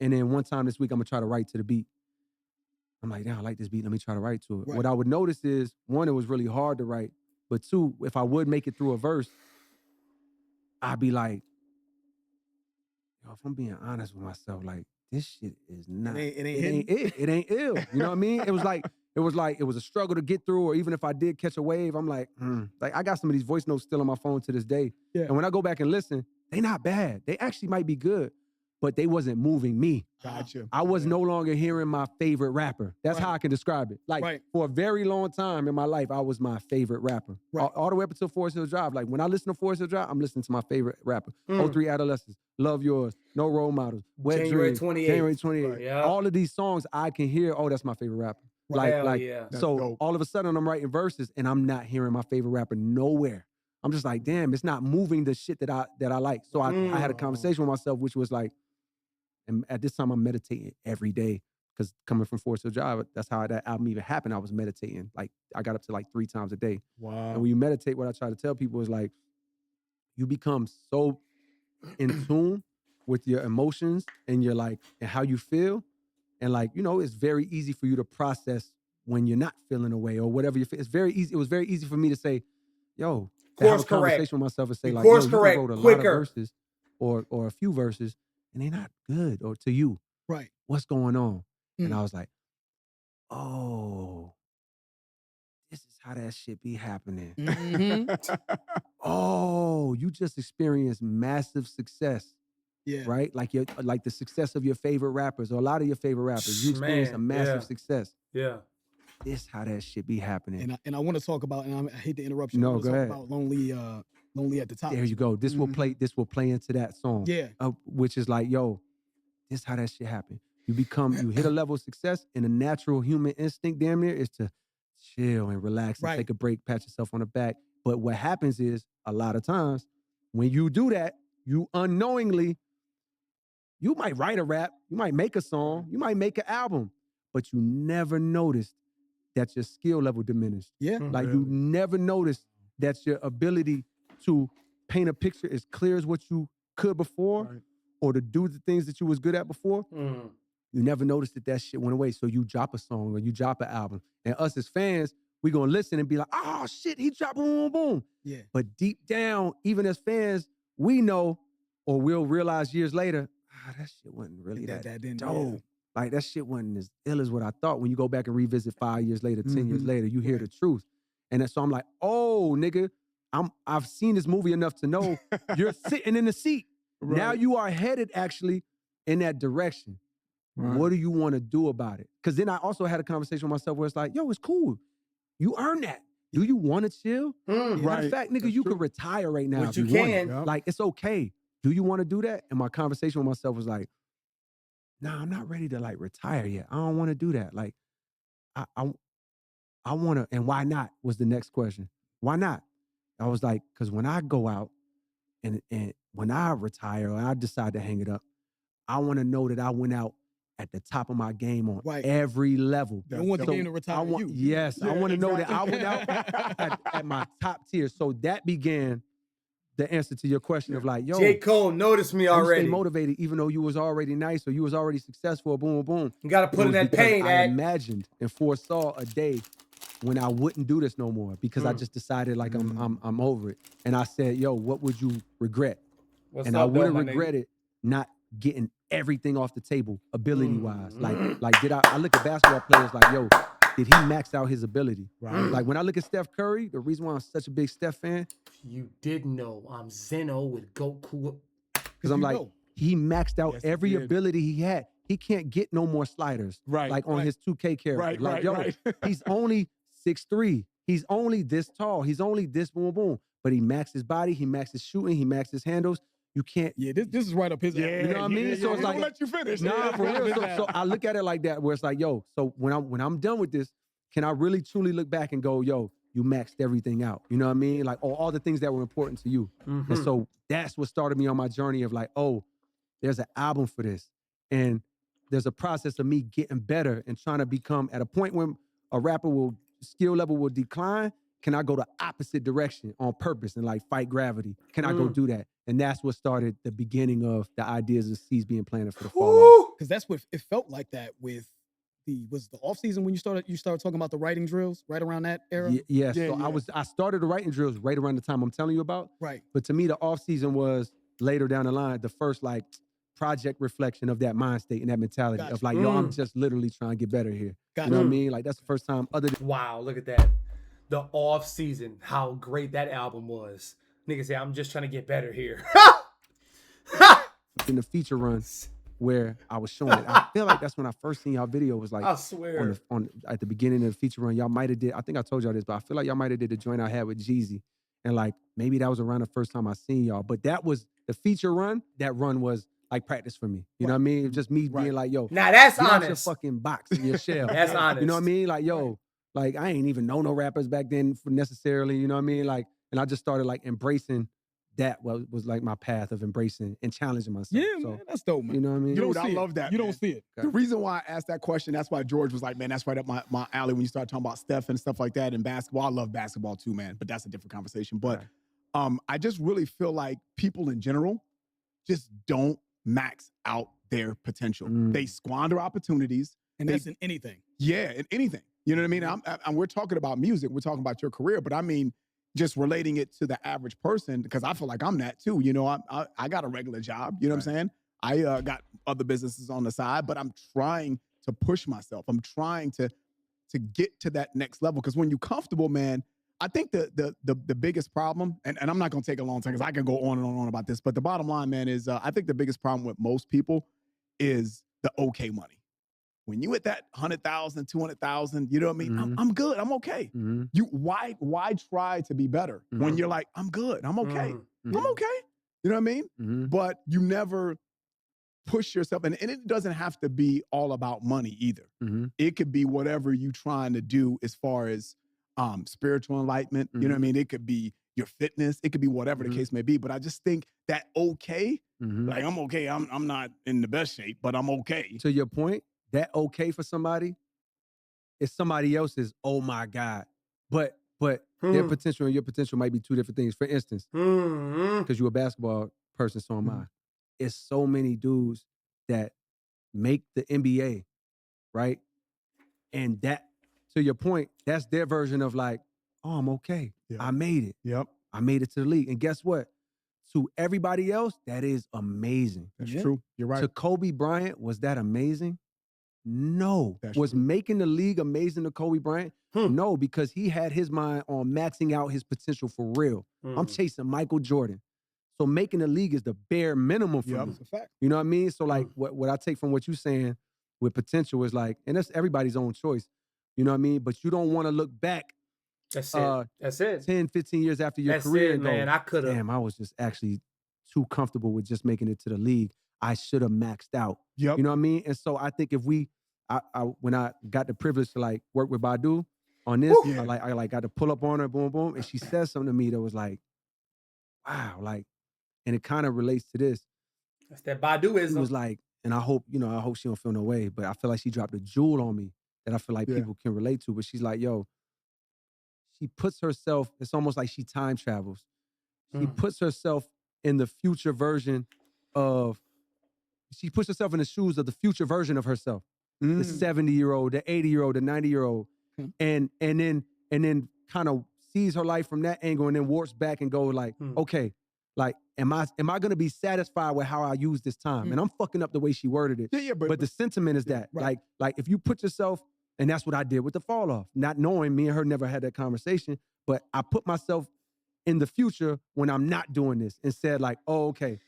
Speaker 4: and then one time this week I'm gonna try to write to the beat. I'm like, yeah, I like this beat. Let me try to write to it.
Speaker 3: Right.
Speaker 4: What I would notice is, one, it was really hard to write, but two, if I would make it through a verse, I'd be like, yo, if I'm being honest with myself, like this shit is not.
Speaker 3: It ain't
Speaker 4: It ain't ill. You know what I mean? It was a struggle to get through, or even if I did catch a wave, I'm like, like I got some of these voice notes still on my phone to this day.
Speaker 3: Yeah.
Speaker 4: And when I go back and listen, they not bad. They actually might be good, but they wasn't moving me.
Speaker 2: Gotcha.
Speaker 4: I was no longer hearing my favorite rapper. That's
Speaker 3: Right.
Speaker 4: how I can describe it. Like
Speaker 3: Right.
Speaker 4: for a very long time in my life, I was my favorite rapper.
Speaker 3: Right.
Speaker 4: All the way up until Forest Hill Drive. Like when I listen to Forest Hill Drive, I'm listening to my favorite rapper.
Speaker 1: Mm.
Speaker 4: 03 Adolescents, Love Yours, No Role Models, Wet
Speaker 1: January
Speaker 4: Dreams,
Speaker 1: 28th.
Speaker 4: January 28th.
Speaker 3: Right.
Speaker 1: Yeah.
Speaker 4: All of these songs I can hear, oh, that's my favorite rapper. Like,
Speaker 1: Hell
Speaker 4: like
Speaker 1: yeah.
Speaker 2: That's
Speaker 4: so
Speaker 2: dope.
Speaker 4: all of a sudden I'm writing verses and I'm not hearing my favorite rapper nowhere. I'm just like, damn, it's not moving the shit that I like. So I had a conversation with myself, which was like, and at this time I'm meditating every day, because coming from Forest Hill Drive, that's how that album even happened. I was meditating. Like I got up to like 3 times a day.
Speaker 2: Wow.
Speaker 4: And when you meditate, what I try to tell people is like, you become so in tune with your emotions and your like, and how you feel. And like, you know, it's very easy for you to process when you're not feeling a way or whatever you feel. It's very easy. It was very easy for me to say, yo, to have a
Speaker 1: Course correct.
Speaker 4: conversation with myself and say like,
Speaker 1: Course
Speaker 4: yo, you
Speaker 1: correct.
Speaker 4: wrote a lot
Speaker 1: Quicker.
Speaker 4: of verses or a few verses and they're not good or to you.
Speaker 3: Right.
Speaker 4: What's going on? And
Speaker 3: Mm.
Speaker 4: I was like, oh, this is how that shit be happening.
Speaker 3: Mhm.
Speaker 4: Oh, you just experienced massive success,
Speaker 3: Yeah.
Speaker 4: right? Like the success of your favorite rappers or a lot of your favorite rappers. You experienced a
Speaker 1: Man,
Speaker 4: massive
Speaker 1: yeah.
Speaker 4: success.
Speaker 1: Yeah.
Speaker 4: This how that shit be happening.
Speaker 3: And I want to talk about, and I hate to interrupt you. I
Speaker 4: No,
Speaker 3: wanna
Speaker 4: go
Speaker 3: talk
Speaker 4: ahead.
Speaker 3: about lonely at the top.
Speaker 4: There you go. This will
Speaker 3: Mhm.
Speaker 4: play. This will play into that song.
Speaker 3: Yeah.
Speaker 4: Which is like, yo, this how that shit happen. You hit a level of success, and a natural human instinct, damn near, is to chill and relax and
Speaker 3: Right.
Speaker 4: take a break, pat yourself on the back. But what happens is, a lot of times, when you do that, you unknowingly, you might write a rap, you might make a song, you might make an album, but you never noticed that your skill level diminished.
Speaker 3: Yeah.
Speaker 4: Like you never noticed that your ability to paint a picture as clear as what you could before,
Speaker 2: Right.
Speaker 4: or to do the things that you was good at before.
Speaker 1: Mm.
Speaker 4: You never noticed that shit went away. So you drop a song or you drop an album. And us as fans, we gonna listen and be like, oh shit, he dropped boom, boom, boom.
Speaker 3: Yeah.
Speaker 4: But deep down, even as fans, we know, or we'll realize years later, that shit wasn't really that
Speaker 3: didn't.
Speaker 4: dope.
Speaker 3: Yeah.
Speaker 4: Like that shit wasn't as ill as what I thought. When you go back and revisit 5 years later, 10 years
Speaker 2: Mhm.
Speaker 4: later, you hear the truth. And so I'm like, oh, nigga, I've seen this movie enough to know you're sitting in the seat. Now
Speaker 2: Right.
Speaker 4: you are headed actually in that direction.
Speaker 2: Right.
Speaker 4: What do you want to do about it? Because then I also had a conversation with myself where it's like, yo, it's cool. You earned that. Do you want to chill?
Speaker 1: Mm.
Speaker 4: Matter
Speaker 2: Right.
Speaker 4: of fact, nigga,
Speaker 2: That's
Speaker 4: you
Speaker 2: true.
Speaker 4: could retire right now
Speaker 1: Which
Speaker 4: if
Speaker 1: you
Speaker 4: you wanted.
Speaker 1: can.
Speaker 2: Yup.
Speaker 4: Like, it's okay. Do you want to do that? And my conversation with myself was like, nah, I'm not ready to like retire yet. I don't want to do that. Like, I want to, and why not was the next question. Why not? I was like, because when I go out and when I retire or I decide to hang it up, I want to know that I went out at the top of my game on
Speaker 3: Right.
Speaker 4: every level.
Speaker 3: You don't want the
Speaker 2: So
Speaker 3: game to retire
Speaker 4: I want,
Speaker 3: you.
Speaker 4: yes, I
Speaker 2: Yeah,
Speaker 4: want to know that I
Speaker 2: exactly.
Speaker 4: went out at my top tier. So that began the answer to your question of like, yo,
Speaker 1: J. Cole noticed me
Speaker 4: you
Speaker 1: already.
Speaker 4: stay motivated even though you was already nice or you was already successful, boom, boom.
Speaker 1: You gotta
Speaker 4: It
Speaker 1: put in
Speaker 4: was
Speaker 1: that
Speaker 4: because
Speaker 1: pain,
Speaker 4: I
Speaker 1: Ad.
Speaker 4: imagined and foresaw a day when I wouldn't do this no more because I just decided like I'm over it. And I said, yo, what would you regret?
Speaker 1: What's
Speaker 4: And
Speaker 1: up,
Speaker 4: I would
Speaker 1: though,
Speaker 4: have
Speaker 1: my nigga?
Speaker 4: regretted not getting everything off the table ability wise. Like I look at basketball players like, yo, did he max out his ability?
Speaker 2: Right.
Speaker 4: Like when I look at Steph Curry, the reason why I'm such a big Steph fan,
Speaker 1: You didn't know I'm Zeno with Goku.
Speaker 4: because I'm
Speaker 3: you
Speaker 4: like,
Speaker 3: know.
Speaker 4: he maxed out
Speaker 2: Yes, he
Speaker 4: every
Speaker 2: did.
Speaker 4: ability he had. He can't get no more sliders.
Speaker 2: Right,
Speaker 4: Like on
Speaker 2: right.
Speaker 4: his 2K character.
Speaker 2: Right,
Speaker 4: like,
Speaker 2: right,
Speaker 4: yo,
Speaker 2: right.
Speaker 4: he's only 6'3". He's only this tall. He's only this boom boom. But he maxed his body, he maxed his shooting, he maxed his handles. You can't.
Speaker 3: Yeah, this is right up his alley.
Speaker 4: You know what I mean? So it's
Speaker 2: he
Speaker 4: like-
Speaker 2: don't let you finish.
Speaker 4: Nah,
Speaker 2: Yeah,
Speaker 4: for
Speaker 2: right up
Speaker 4: real.
Speaker 2: his
Speaker 4: So
Speaker 2: alley.
Speaker 4: I look at it like that, where it's like, yo, so when I'm done with this, can I really truly look back and go, yo, you maxed everything out? You know what I mean? Like all the things that were important to you.
Speaker 1: Mm-hmm.
Speaker 4: And so that's what started me on my journey of like, oh, there's an album for this. And there's a process of me getting better and trying to become at a point when a rapper skill level will decline. Can I go the opposite direction on purpose and like fight gravity? Can I go do that? And that's what started the beginning of the ideas of seeds being planted for the fall off.
Speaker 1: Woo!
Speaker 3: Because that's what it felt like that with the off season when you started talking about the writing drills right around that era.
Speaker 4: Yeah,
Speaker 2: Yeah,
Speaker 4: so
Speaker 2: yeah.
Speaker 4: I started the writing drills right around the time I'm telling you about.
Speaker 3: Right.
Speaker 4: But to me, the off season was later down the line, the first like project reflection of that mind state and that mentality
Speaker 3: Gotcha.
Speaker 4: of like, yo, I'm just literally trying to get better here.
Speaker 3: Gotcha.
Speaker 4: You know what I mean? Like that's the first time other than
Speaker 1: Wow, look at that. The off season, how great that album was. Niggas say, I'm just trying to get better here.
Speaker 4: in the feature runs where I was showing it. I feel like that's when I first seen y'all video was like
Speaker 1: I swear.
Speaker 4: at the beginning of the feature run. Y'all might have did, I think I told y'all this, but I feel like y'all might have did the joint I had with Jeezy. And like maybe that was around the first time I seen y'all. But that was the feature run. That run was like practice for me. You know what I mean? Just me being like, yo,
Speaker 1: Now that's
Speaker 4: get out your
Speaker 1: honest.
Speaker 4: fucking box in your shell.
Speaker 1: That's honest.
Speaker 4: You know what I mean? Like, yo, like I ain't even know no rappers back then necessarily, you know what I mean? Like, and I just started like embracing that was like my path of embracing and challenging myself.
Speaker 3: Yeah,
Speaker 4: So,
Speaker 3: man, that's dope, man.
Speaker 4: you know what I mean?
Speaker 3: You don't
Speaker 2: Dude, I
Speaker 3: see it.
Speaker 2: love that,
Speaker 3: You don't
Speaker 2: man.
Speaker 3: see it.
Speaker 2: The reason why I asked that question, that's why George was like, man, that's right up my alley when you start talking about Steph and stuff like that and basketball. I love basketball too, man, but that's a different conversation. But I just really feel like people in general just don't max out their potential.
Speaker 4: Mm.
Speaker 2: They squander opportunities.
Speaker 3: And
Speaker 2: They-
Speaker 3: that's in anything.
Speaker 2: Yeah, in anything. You know what I mean? And we're talking about music. We're talking about your career, but I mean, just relating it to the average person, because I feel like I'm that too. You know, I got a regular job. You know what I'm saying? I got other businesses on the side, but I'm trying to push myself. I'm trying to get to that next level. Because when you're comfortable, man, I think the biggest problem, and I'm not gonna take a long time because I can go on and on about this, but the bottom line, man, is I think the biggest problem with most people is the okay money. When you at that 100,000, 200,000, you know what I mean?
Speaker 4: Mhm.
Speaker 2: I'm good. I'm okay.
Speaker 4: Mhm.
Speaker 2: You why try to be better when
Speaker 4: Mhm.
Speaker 2: you're like, I'm good. I'm okay.
Speaker 1: Mm.
Speaker 2: I'm okay. You know what I mean?
Speaker 4: Mhm.
Speaker 2: But you never push yourself, and it doesn't have to be all about money either.
Speaker 4: Mhm.
Speaker 2: It could be whatever you trying to do as far as spiritual enlightenment. You know what I mean? It could be your fitness. It could be whatever the
Speaker 4: Mhm.
Speaker 2: case may be. But I just think that okay,
Speaker 4: Mhm.
Speaker 2: like I'm okay. I'm not in the best shape, but I'm okay.
Speaker 4: To your point, that okay for somebody is somebody else's, oh my God. But their potential and your potential might be two different things. For instance,
Speaker 1: Mm-hmm.
Speaker 4: because you're a basketball person, so am I. It's so many dudes that make the NBA, right? And that, to your point, that's their version of like, oh, I'm okay.
Speaker 2: Yeah.
Speaker 4: I made it.
Speaker 2: Yep,
Speaker 4: I made it to the league. And guess what? To everybody else, that is amazing.
Speaker 2: that's
Speaker 3: Yeah.
Speaker 2: true. You're right.
Speaker 4: To Kobe Bryant, was that amazing? No.
Speaker 2: That's
Speaker 4: Was
Speaker 2: true.
Speaker 4: making the league amazing to Kobe Bryant?
Speaker 1: Hmm.
Speaker 4: No, because he had his mind on maxing out his potential for real. I'm chasing Michael Jordan. So making the league is the bare minimum for
Speaker 2: Yep.
Speaker 4: me.
Speaker 3: It's a fact.
Speaker 4: You know what I mean? So like what I take from what you're saying with potential is like, and that's everybody's own choice. You know what I mean? But you don't want to look back
Speaker 1: That's it. That's it.
Speaker 4: 10, 15 years after your
Speaker 1: That's
Speaker 4: career
Speaker 1: it,
Speaker 4: and go,
Speaker 1: man. I could have.
Speaker 4: damn, I was just actually too comfortable with just making it to the league. I should have maxed out.
Speaker 2: Yep.
Speaker 4: You know what I mean? And so I think if when I got the privilege to like work with Badu on this,
Speaker 2: Woo. Yeah.
Speaker 4: I got to pull up on her, boom, boom, and she said something to me that was like, wow, like, and it kind of relates to this.
Speaker 1: That's that
Speaker 4: It
Speaker 1: Baduism.
Speaker 4: was like, and I hope she don't feel no way, but I feel like she dropped a jewel on me that I feel like
Speaker 2: Yeah.
Speaker 4: people can relate to. But she's like, yo, she puts herself, it's almost like she time travels. She puts herself in the future version she puts herself in the shoes of the future version of herself. The
Speaker 2: Mm.
Speaker 4: 70-year-old, the 80-year-old, the 90-year-old. And then kind of sees her life from that angle and then warps back and go like, okay, like, am I gonna be satisfied with how I use this time? And I'm fucking up the way she worded it.
Speaker 2: Yeah,
Speaker 4: But the sentiment is
Speaker 2: yeah,
Speaker 4: that,
Speaker 2: right.
Speaker 4: like if you put yourself And that's what I did with the fall off. Not knowing, me and her never had that conversation, but I put myself in the future when I'm not doing this and said like, oh, okay,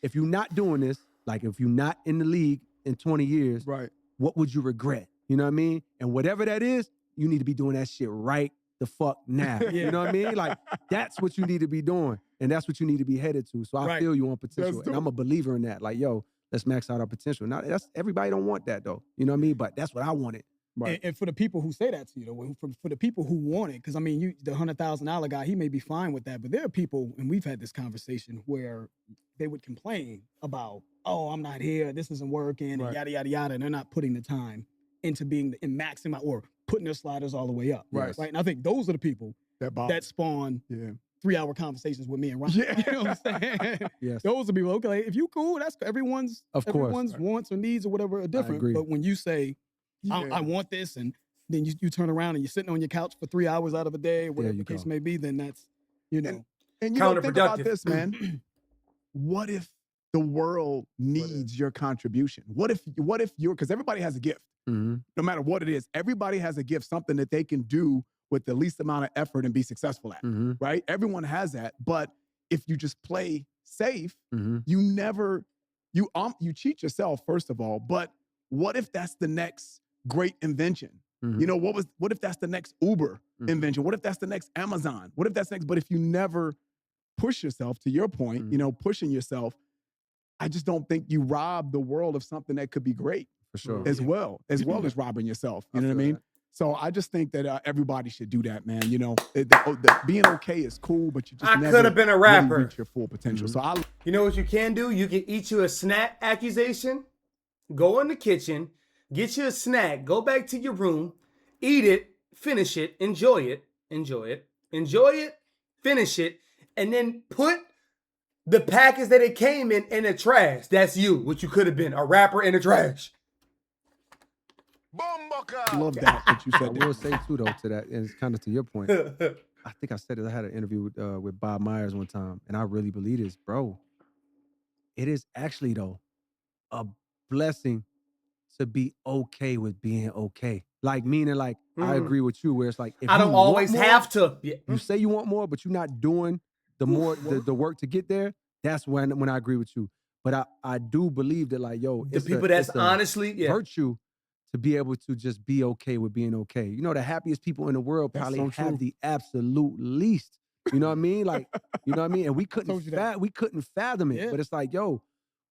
Speaker 4: if you're not doing this, like if you're not in the league in 20 years,
Speaker 2: Right.
Speaker 4: what would you regret? You know what I mean? And whatever that is, you need to be doing that shit right the fuck now. You know what I mean? Like that's what you need to be doing. And that's what you need to be headed to. So I
Speaker 3: Right.
Speaker 4: feel you on potential.
Speaker 2: Let's
Speaker 4: And
Speaker 2: do
Speaker 4: I'm a believer in that. Like, yo, let's max out our potential. Now that's everybody don't want that though. You know what I mean? But that's what I wanted.
Speaker 2: Right.
Speaker 3: And for the people who say that to you, though, for the people who want it, because I mean, the $100,000 guy, he may be fine with that, but there are people, and we've had this conversation where they would complain about, oh, I'm not here, this isn't working, and
Speaker 2: Right.
Speaker 3: yada yada yada, and they're not putting the time into being in maxing out or putting their sliders all the way up.
Speaker 2: Right.
Speaker 3: Right. And I think those are the people
Speaker 2: That Bob.
Speaker 3: that spawn
Speaker 2: yeah.
Speaker 3: 3-hour conversations with me and Ron.
Speaker 2: Yeah.
Speaker 3: You know what I'm saying?
Speaker 4: Yes.
Speaker 3: Those are people. Okay, if you cool, that's everyone's.
Speaker 4: Of course.
Speaker 3: Everyone's wants or needs or whatever are different.
Speaker 4: agree.
Speaker 3: But when you say, I want this, and then you turn around and you're sitting on your couch for 3 hours out of a day, whatever
Speaker 4: you
Speaker 3: the case
Speaker 4: go.
Speaker 3: may be, then that's, you know.
Speaker 2: And you know, think about
Speaker 1: Counterproductive.
Speaker 2: this, man. What if the world needs your contribution? What if you're, because everybody has a gift,
Speaker 4: Mhm.
Speaker 2: no matter what it is. Everybody has a gift, something that they can do with the least amount of effort and be successful at,
Speaker 4: Mhm.
Speaker 2: right? Everyone has that. But if you just play safe,
Speaker 4: Mhm.
Speaker 2: you never, you cheat yourself, first of all. But what if that's the next great invention?
Speaker 4: Mhm.
Speaker 2: You know, what if that's the next Uber
Speaker 4: Mhm.
Speaker 2: invention? What if that's the next Amazon? What if that's next? But if you never push yourself, to your point, you know, pushing yourself, I just don't think you rob the world of something that could be great
Speaker 4: For sure.
Speaker 2: as well as robbing yourself. You know what I
Speaker 4: feel
Speaker 2: mean?
Speaker 4: that.
Speaker 2: So I just think that everybody should do that, man. You know, being okay is cool, but you just
Speaker 1: I
Speaker 2: never
Speaker 1: could have been a
Speaker 2: really
Speaker 1: rapper.
Speaker 2: reach your full potential. So I
Speaker 1: You know what you can do? You can eat you a snack accusation, go in the kitchen, get you a snack, go back to your room, eat it, finish it, enjoy it, finish it, and then put the package that it came in the trash. That's you, what you could have been, a rapper in the trash.
Speaker 2: love that you
Speaker 4: I
Speaker 2: said
Speaker 4: will
Speaker 2: that.
Speaker 4: say too though to that, and it's kind of to your point. I think I said it. I had an interview with Bob Myers one time, and I really believe this, bro. It is actually though a blessing to be okay with being okay. Like meaning, like I agree with you, where it's like if
Speaker 1: I
Speaker 4: you
Speaker 1: don't
Speaker 4: want
Speaker 1: always
Speaker 4: more,
Speaker 1: have to. Yeah.
Speaker 4: You say you want more, but you're not doing the work to get there. That's when I agree with you. But I do believe that like yo,
Speaker 1: The
Speaker 4: it's
Speaker 1: people that's
Speaker 4: it's a
Speaker 1: honestly, yeah.
Speaker 4: virtue to be able to just be okay with being okay. You know, the happiest people in the world
Speaker 2: That's
Speaker 4: probably
Speaker 2: so
Speaker 4: have
Speaker 2: true.
Speaker 4: the absolute least. You know what I mean? Like, you know what I mean? And we couldn't
Speaker 3: Told you that.
Speaker 4: we couldn't fathom it.
Speaker 3: Yeah.
Speaker 4: But it's like, yo,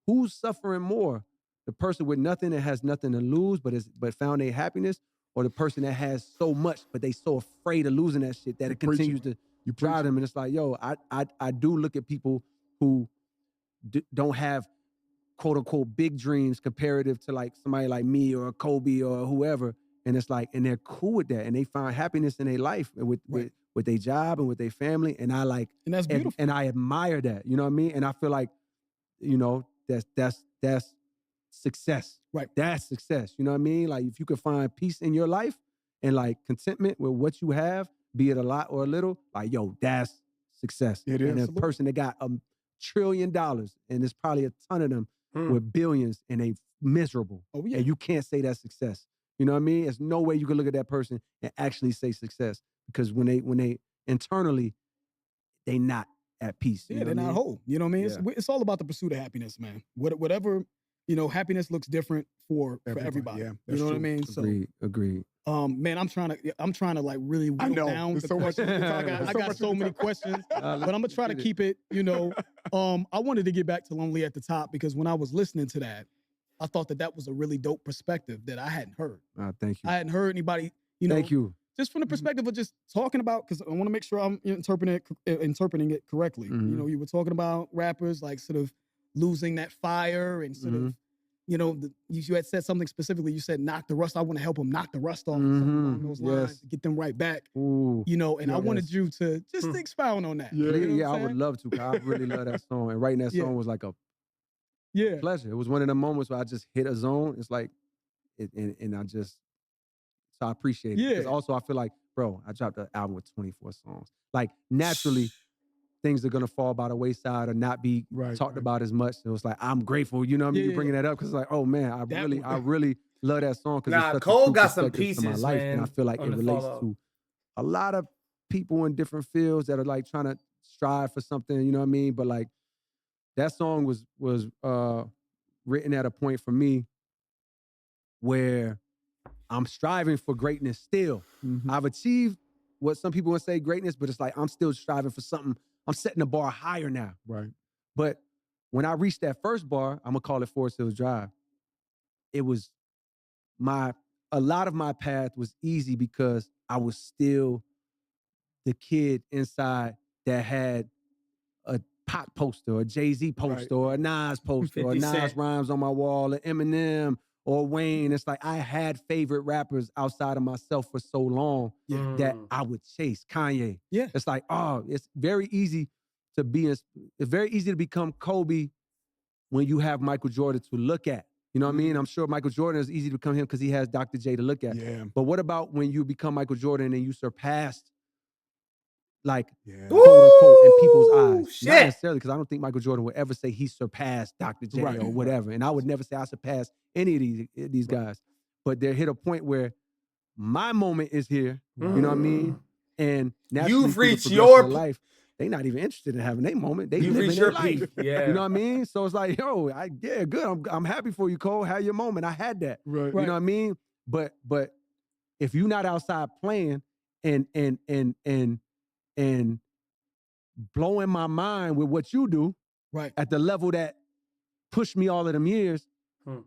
Speaker 4: who's suffering more? The person with nothing that has nothing to lose, but found their happiness, or the person that has so much, but they so afraid of losing that shit that
Speaker 2: You
Speaker 4: it continues
Speaker 2: preaching.
Speaker 4: to
Speaker 2: You
Speaker 4: drive
Speaker 2: preaching.
Speaker 4: them. And it's like, yo, I do look at people who don't have quote unquote big dreams comparative to like somebody like me or Kobe or whoever. And it's like, and they're cool with that. And they find happiness in their life and with their job and with their family. And I like,
Speaker 3: And that's beautiful.
Speaker 4: and I admire that, you know what I mean? And I feel like, you know, that's success.
Speaker 3: Right.
Speaker 4: That's success. You know what I mean? Like if you can find peace in your life and like contentment with what you have, be it a lot or a little, like, yo, that's success.
Speaker 2: It
Speaker 4: And
Speaker 2: is.
Speaker 4: a person that got $1 trillion, and there's probably a ton of them with billions, and they miserable.
Speaker 3: Oh, yeah.
Speaker 4: And you can't say that's success. You know what I mean? There's no way you can look at that person and actually say success, because when they internally, they not at peace. You
Speaker 3: Yeah,
Speaker 4: know
Speaker 3: they're
Speaker 4: what I
Speaker 3: not
Speaker 4: mean?
Speaker 3: whole. You know what I mean?
Speaker 4: Yeah.
Speaker 3: It's all about the pursuit of happiness, man. Whatever, you know, happiness looks different for
Speaker 2: Everybody,
Speaker 3: everybody.
Speaker 2: yeah,
Speaker 3: You
Speaker 2: that's
Speaker 3: know what I
Speaker 2: true.
Speaker 3: mean? So,
Speaker 4: Agreed.
Speaker 3: man, I'm trying to like really
Speaker 2: I
Speaker 3: whittle
Speaker 2: know.
Speaker 3: down
Speaker 2: There's
Speaker 3: the
Speaker 2: so much-
Speaker 3: questions. because I
Speaker 2: there's so
Speaker 3: got
Speaker 2: much
Speaker 3: so
Speaker 2: to
Speaker 3: many
Speaker 2: talk-
Speaker 3: questions, but I'm gonna try to keep it, you know. I wanted to get back to Lonely at the Top because when I was listening to that, I thought that was a really dope perspective that I hadn't heard.
Speaker 4: Thank you.
Speaker 3: I hadn't heard anybody, you know,
Speaker 4: Thank you.
Speaker 3: just from the perspective of just talking about, because I want to make sure I'm interpreting it correctly. You
Speaker 4: Mhm.
Speaker 3: know, you were talking about rappers like sort of losing that fire and sort of, you know, you had said something specifically. You said knock the rust. I want to help them knock the rust off, or something along those lines,
Speaker 4: Yes.
Speaker 3: to get them right back.
Speaker 4: Ooh.
Speaker 3: You know, and I wanted
Speaker 4: Yes.
Speaker 3: you to just expound on that.
Speaker 2: Yeah.
Speaker 3: You know what
Speaker 4: Yeah,
Speaker 3: I'm
Speaker 4: I would
Speaker 3: saying?
Speaker 4: love to, 'cause I really love that song. And writing that
Speaker 3: Yeah.
Speaker 4: song was like a
Speaker 3: Yeah.
Speaker 4: pleasure. It was one of the moments where I just hit a zone. It's like, and I just, so I appreciate it. Because
Speaker 3: Yeah.
Speaker 4: also I feel like, bro, I dropped an album with 24 songs. Like naturally, things are gonna fall by the wayside or not be
Speaker 2: Right,
Speaker 4: talked
Speaker 2: right.
Speaker 4: about as much. So it's like I'm grateful, you know what I mean?
Speaker 3: Yeah,
Speaker 4: You bringing that up because it's like, oh man, I
Speaker 3: That
Speaker 4: really,
Speaker 3: one.
Speaker 4: I really love that song because
Speaker 1: Nah,
Speaker 4: it's such
Speaker 1: Cole
Speaker 4: a true
Speaker 1: got some
Speaker 4: perspective to my
Speaker 1: pieces,
Speaker 4: life, and I
Speaker 1: man,
Speaker 4: feel like
Speaker 1: on
Speaker 4: it
Speaker 1: the
Speaker 4: relates
Speaker 1: follow.
Speaker 4: to a lot of people in different fields that are like trying to strive for something, you know what I mean? But like that song was written at a point for me where I'm striving for greatness still.
Speaker 2: Mhm.
Speaker 4: I've achieved what some people would say greatness, but it's like I'm still striving for something. I'm setting the bar higher now.
Speaker 2: Right.
Speaker 4: But when I reached that first bar, I'm gonna call it Forest Hills Drive. It was a lot of my path was easy because I was still the kid inside that had a Pac poster, a Jay-Z poster, or a Nas poster, or
Speaker 1: 50
Speaker 4: Nas
Speaker 1: Cent.
Speaker 4: rhymes on my wall, or Eminem, or Wayne. It's like I had favorite rappers outside of myself for so long that I would chase. Kanye.
Speaker 3: Yeah.
Speaker 4: It's like, oh, it's very easy to it's very easy to become Kobe when you have Michael Jordan to look at. You know what I mean? I'm sure Michael Jordan is easy to become him because he has Dr. J to look at.
Speaker 2: Yeah.
Speaker 4: But what about when you become Michael Jordan and you surpassed like
Speaker 2: Yeah.
Speaker 4: quote unquote in people's eyes? Not
Speaker 1: Shit.
Speaker 4: necessarily, because I don't think Michael Jordan would ever say he surpassed Dr. J
Speaker 2: Right,
Speaker 4: or whatever. And I would never say I surpassed any of these guys. But they hit a point where my moment is here. You know what I mean? And naturally,
Speaker 1: You've
Speaker 4: through the
Speaker 1: reached
Speaker 4: progression
Speaker 1: your
Speaker 4: of life, they not even interested in having their moment. They
Speaker 1: You've
Speaker 4: living
Speaker 1: reached
Speaker 4: their
Speaker 1: your
Speaker 4: life.
Speaker 1: peak. Yeah.
Speaker 4: You know what I mean? So it's like, yo, yeah, good. I'm happy for you, Cole. Have your moment. I had that.
Speaker 2: Right.
Speaker 4: You know what I mean? But if you're not outside playing and blowing my mind with what you do,
Speaker 3: Right.
Speaker 4: at the level that pushed me all of them years,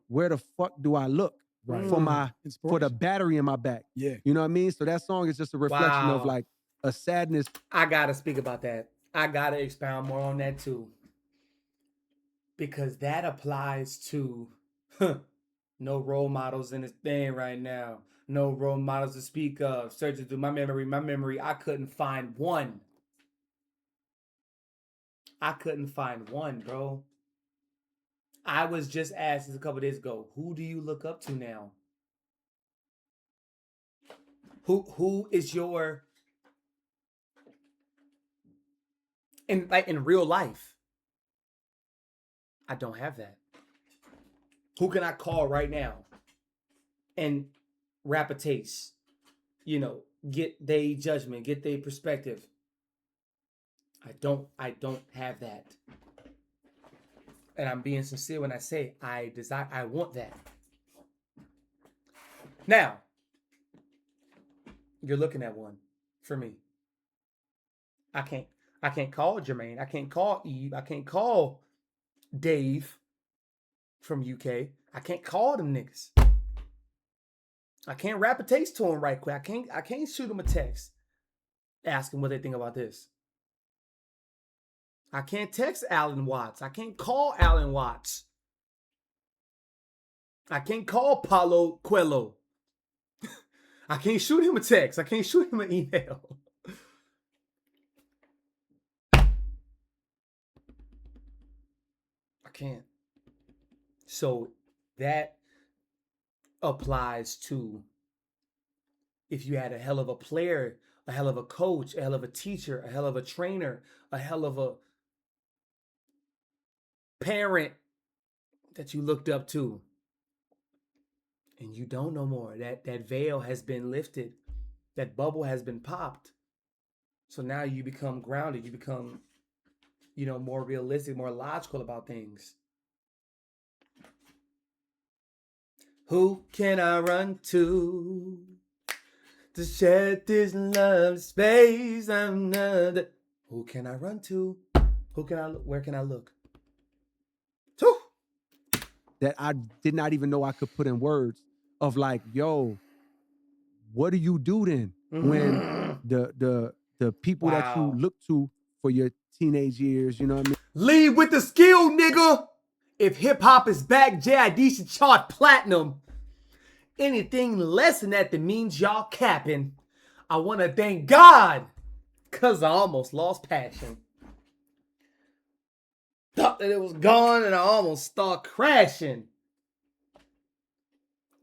Speaker 4: where the fuck do I look
Speaker 2: Right.
Speaker 4: for the
Speaker 3: Inspiration.
Speaker 4: battery in my back?
Speaker 3: Yeah.
Speaker 4: You know what I mean? So that song is just a reflection of
Speaker 1: Wow.
Speaker 4: like a sadness.
Speaker 1: I gotta speak about that. I gotta expound more on that too. Because that applies to no role models in this thing right now. No role models to speak of. Searching through my memory, I couldn't find one. Bro. I was just asked this a couple days ago, who do you look up to now? Who is your in real life? I don't have that. Who can I call right now and rap a taste? You know, get their judgment, get their perspective. I don't have that. And I'm being sincere when I say I want that. Now, you're looking at one for me. I can't call Jermaine. I can't call Eve. I can't call Dave from UK. I can't call them niggas. I can't rap a taste to them right quick. I can't shoot them a text. Ask them what they think about this. I can't text Alan Watts. I can't call Alan Watts. I can't call Paulo Coelho. I can't shoot him a text. I can't shoot him an email. I can't. So that applies to if you had a hell of a player, a hell of a coach, a hell of a teacher, a hell of a trainer, a hell of a parent that you looked up to, and you don't no more. That veil has been lifted. That bubble has been popped. So now you become grounded. You become, more realistic, more logical about things. Who can I run to shed this love space? Who can I run to? Where can I look? Whew.
Speaker 4: That I did not even know I could put in words of like, yo, what do you do then when the people that you
Speaker 1: Wow.
Speaker 4: look to for your teenage years, you know what I mean?
Speaker 1: Lead with the skill, nigga. If hip hop is back, JID should chart platinum. Anything less than that means y'all capping. I want to thank God, because I almost lost passion. Thought that it was gone and I almost start crashing.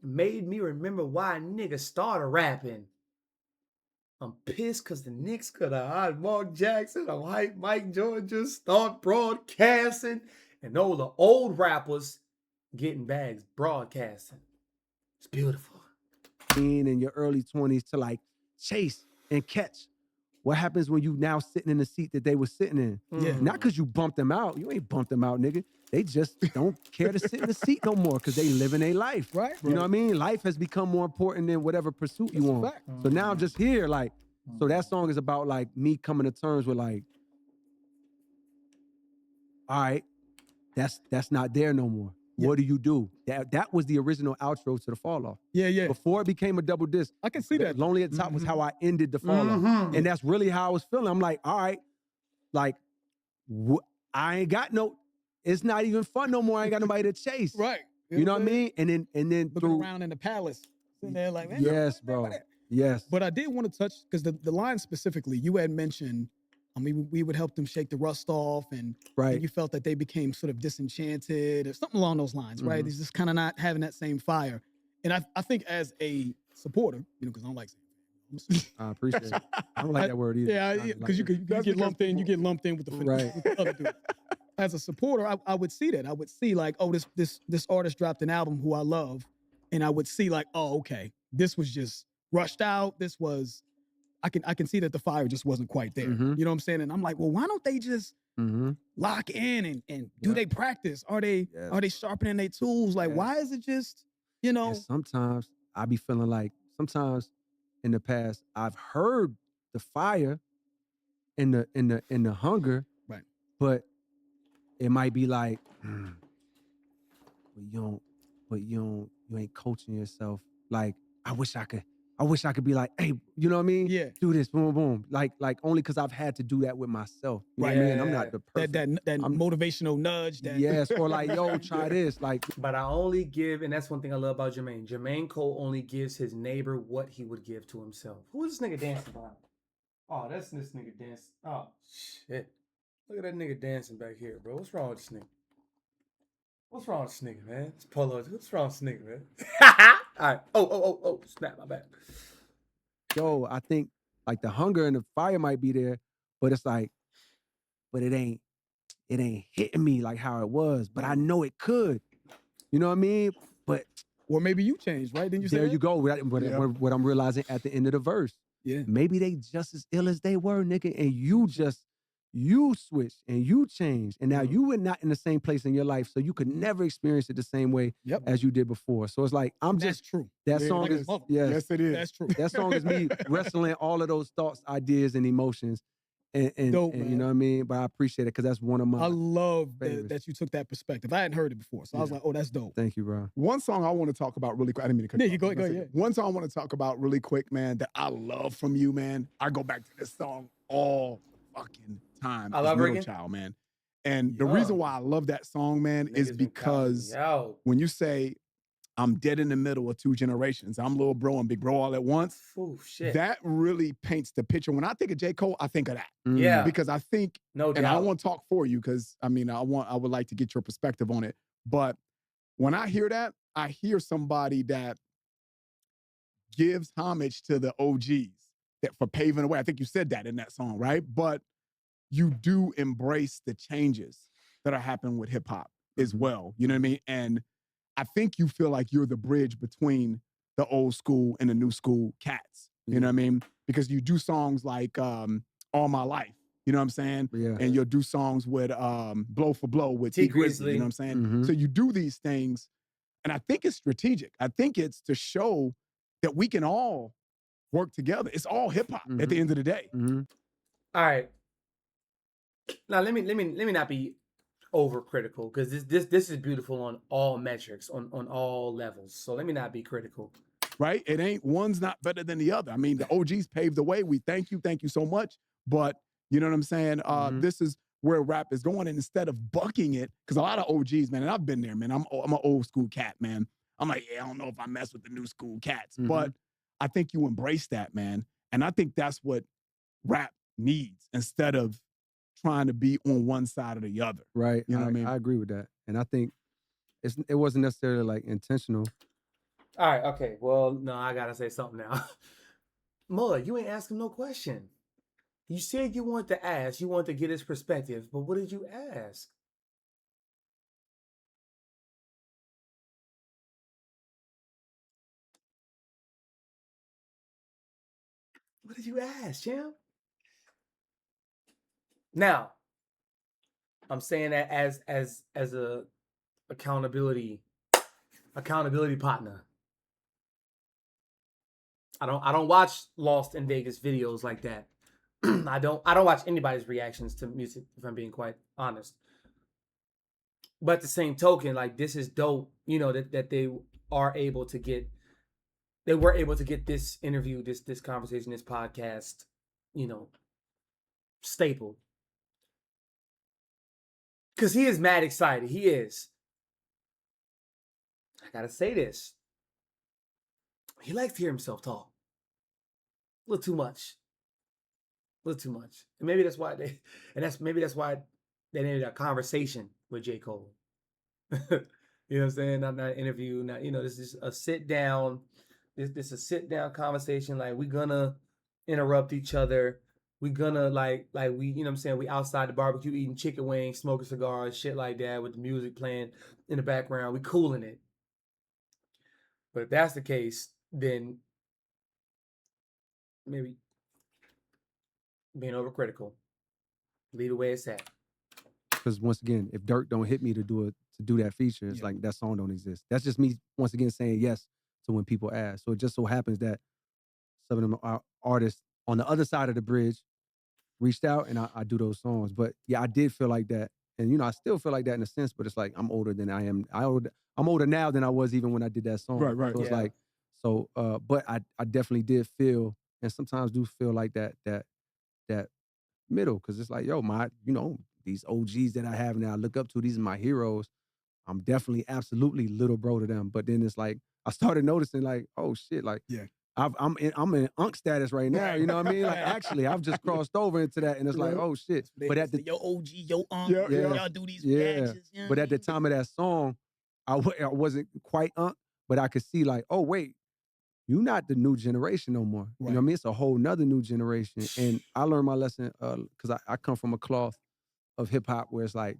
Speaker 1: Made me remember why niggas started rapping. I'm pissed because the Knicks could have hired Mark Jackson. I'm hyped Mike Jordan just start broadcasting. And all the old rappers getting bags broadcasting. It's beautiful.
Speaker 4: In your early 20s to like chase and catch. What happens when you now sitting in the seat that they were sitting in?
Speaker 3: Yeah.
Speaker 4: Not because you bumped them out. You ain't bumped them out, nigga. They just don't care to sit in the seat no more because they living their life.
Speaker 3: Right.
Speaker 4: You know what I mean? Life has become more important than whatever pursuit you
Speaker 3: That's a
Speaker 4: want.
Speaker 3: fact.
Speaker 4: So now I'm just here, like, so that song is about like me coming to terms with like, all right, that's not there no more.
Speaker 3: Yeah.
Speaker 4: What do you do? That was the original outro to the Fall Off.
Speaker 3: Yeah.
Speaker 4: Before it became a double disc,
Speaker 3: I can see that.
Speaker 4: Lonely at the Top was how I ended the Fall Off.
Speaker 1: Mhm.
Speaker 4: And that's really how I was feeling. I'm like, all right, like, I ain't got no, it's not even fun no more. I ain't got nobody to chase.
Speaker 3: Right.
Speaker 4: You know what I mean? And then
Speaker 3: Looking
Speaker 4: through,
Speaker 3: around in the palace, sitting there like, man,
Speaker 4: yes, bro. Yes.
Speaker 3: But I did want to touch because the line specifically, you had mentioned, I mean, we would help them shake the rust off, and
Speaker 4: Right.
Speaker 3: you felt that they became sort of disenchanted or something along those lines, right?
Speaker 4: Mhm.
Speaker 3: It's just kind of not having that same fire. And I think as a supporter, you know, because I don't like saying
Speaker 4: I appreciate it. I don't like that word either.
Speaker 3: yeah,
Speaker 4: I don't
Speaker 3: because
Speaker 4: like
Speaker 3: you
Speaker 4: it.
Speaker 3: get lumped in, you get lumped in with the
Speaker 4: Right.
Speaker 3: with the other dude. As a supporter, I would see that. I would see like, oh, this artist dropped an album who I love, and I would see like, oh, okay, this was just rushed out. This was, I can see that the fire just wasn't quite there.
Speaker 4: Mhm.
Speaker 3: You know what I'm saying? And I'm like, well, why don't they just
Speaker 4: Mhm.
Speaker 3: lock in and do
Speaker 4: Yeah.
Speaker 3: they practice? Are they
Speaker 4: Yes.
Speaker 3: sharpening their tools? Like,
Speaker 4: Yes.
Speaker 3: why is it just, you know?
Speaker 4: And sometimes I be feeling like sometimes in the past I've heard the fire and the hunger,
Speaker 3: Right.
Speaker 4: but it might be like, but you ain't coaching yourself. Like I wish I could be like, hey, you know what I mean?
Speaker 3: Yeah.
Speaker 4: Do this, boom, boom. Like only because I've had to do that with myself. You know what I mean? I'm not the
Speaker 3: That
Speaker 4: perfect.
Speaker 3: that
Speaker 4: I'm-
Speaker 3: motivational nudge. That
Speaker 4: Yes, or like, yo, try this. Like,
Speaker 1: But I only give, and that's one thing I love about Jermaine. Jermaine Cole only gives his neighbor what he would give to himself. Who is this nigga dancing behind? Oh, that's this nigga dancing. Oh, shit. Look at that nigga dancing back here, bro. What's wrong with this nigga? What's wrong with this nigga, man? It's Polo. What's wrong with this nigga, man? All right. Oh. Snap, my bad.
Speaker 4: yo, I think like the hunger and the fire might be there, but it's like, but it ain't hitting me like how it was. But I know it could. You know what I mean? But
Speaker 3: or maybe you changed, right? Didn't you say
Speaker 4: there
Speaker 3: that?
Speaker 4: you go. What I'm realizing at the end of the verse.
Speaker 3: Yeah.
Speaker 4: Maybe they just as ill as they were, nigga, and you switched and you changed, and now you were not in the same place in your life, so you could never experience it the same way
Speaker 3: Yep.
Speaker 4: as you did before. So it's like
Speaker 3: That's
Speaker 4: just
Speaker 3: true.
Speaker 4: that
Speaker 2: Yeah,
Speaker 4: song
Speaker 3: like
Speaker 4: is
Speaker 3: his mother.
Speaker 4: yes,
Speaker 2: Yes, it is.
Speaker 3: That's true.
Speaker 4: that song is me wrestling all of those thoughts, ideas, and emotions, and
Speaker 3: Dope,
Speaker 4: you
Speaker 3: man.
Speaker 4: know what I mean. But I appreciate it because that's one of my.
Speaker 3: I love
Speaker 4: favorites.
Speaker 3: that you took that perspective. I hadn't heard it before, so I was
Speaker 4: Yeah.
Speaker 3: like, oh, that's dope.
Speaker 4: Thank you, bro.
Speaker 2: One song I want to talk about really quick. I didn't mean to cut
Speaker 3: Yeah,
Speaker 2: you
Speaker 3: you
Speaker 2: off.
Speaker 3: go
Speaker 2: I was
Speaker 3: ahead,
Speaker 2: gonna say, One song I want to talk about really quick, man, that I love from you, man. I go back to this song all fucking time.
Speaker 1: I
Speaker 2: is
Speaker 1: Love Her
Speaker 2: Middle
Speaker 1: Again?
Speaker 2: Child, man. And the
Speaker 1: Yo.
Speaker 2: reason why I love that song, man, is
Speaker 1: Niggas been counting
Speaker 2: because
Speaker 1: me out.
Speaker 2: when you say I'm dead in the middle of two generations, I'm little bro and big bro all at once,
Speaker 1: Ooh, shit.
Speaker 2: that really paints the picture. When I think of J. Cole, I think of that.
Speaker 1: Yeah.
Speaker 2: Because I think
Speaker 1: No
Speaker 2: and I don't
Speaker 1: doubt.
Speaker 2: want to talk for you because I mean I would like to get your perspective on it. But when I hear that, I hear somebody that gives homage to the OGs that for paving the way. I think you said that in that song, right? But you do embrace the changes that are happening with hip hop as well. You know what I mean? And I think you feel like you're the bridge between the old school and the new school cats. You know what I mean? Because you do songs like All My Life. You know what I'm saying?
Speaker 4: Yeah.
Speaker 2: And you'll do songs with Blow for Blow with T
Speaker 1: T
Speaker 2: Grizzly. You know what I'm saying?
Speaker 4: Mhm.
Speaker 2: So you do these things, and I think it's strategic. I think it's to show that we can all work together. It's all hip hop at the end of the day.
Speaker 4: Mhm.
Speaker 1: All right. Now let me not be overcritical because this is beautiful on all metrics, on all levels. So let me not be critical.
Speaker 2: Right? It ain't one's not better than the other. I mean, the OGs paved the way. We thank you so much. But you know what I'm saying? This is where rap is going. And instead of bucking it, because a lot of OGs, man, and I've been there, man. I'm an old school cat, man. I'm like, yeah, I don't know if I mess with the new school cats, but I think you embrace that, man. And I think that's what rap needs instead of trying to be on one side or the other.
Speaker 4: Right.
Speaker 2: You know what I mean?
Speaker 4: I agree with that, and I think it wasn't necessarily like intentional.
Speaker 1: All right, okay. Well, no, I gotta say something now. Mud, you ain't asking no question. You said you wanted to ask, you wanted to get his perspective, but what did you ask? What did you ask, champ? Now, I'm saying that as a accountability partner. I don't watch Lost in Vegas videos like that. I don't watch anybody's reactions to music, if I'm being quite honest. But at the same token, like, this is dope, you know, that they were able to get this interview, this conversation, this podcast, you know, stapled. Because he is mad excited. He is. I gotta say this. He likes to hear himself talk. A little too much. And maybe that's why they needed a conversation with J. Cole. You know what I'm saying? Not an interview. Not, you know, this is a sit down. This is a sit down conversation. Like, we're gonna interrupt each other. We're gonna like we, you know what I'm saying, we outside the barbecue eating chicken wings, smoking cigars, shit like that, with the music playing in the background. We cooling it. But if that's the case, then maybe being overcritical. Leave it where it's at.
Speaker 4: Because once again, if Dirk don't hit me to do that feature, it's like that song don't exist. That's just me once again saying yes to when people ask. So it just so happens that some of them artists on the other side of the bridge reached out, and I do those songs. But yeah, I did feel like that, and you know, I still feel like that in a sense. But it's like I'm older than I am. I'm older now than I was even when I did that song.
Speaker 2: Right.
Speaker 4: So it's like, but I definitely did feel, and sometimes do feel like that middle, because it's like, yo, you know, these OGs that I have now, I look up to, these are my heroes. I'm definitely absolutely little bro to them. But then it's like I started noticing, like, oh shit, like,
Speaker 2: yeah,
Speaker 4: I'm in unk status right now. You know what I mean? Like, actually, I've just crossed over into that, and it's like, oh shit. But at the
Speaker 3: yo OG, yo y'all do these reactions. You know
Speaker 4: but
Speaker 3: what I
Speaker 4: at the
Speaker 3: mean?
Speaker 4: time of that song, I wasn't quite unk, but I could see, like, oh wait, you're not the new generation no more. You know what I mean? It's a whole nother new generation. And I learned my lesson because I come from a cloth of hip hop where it's like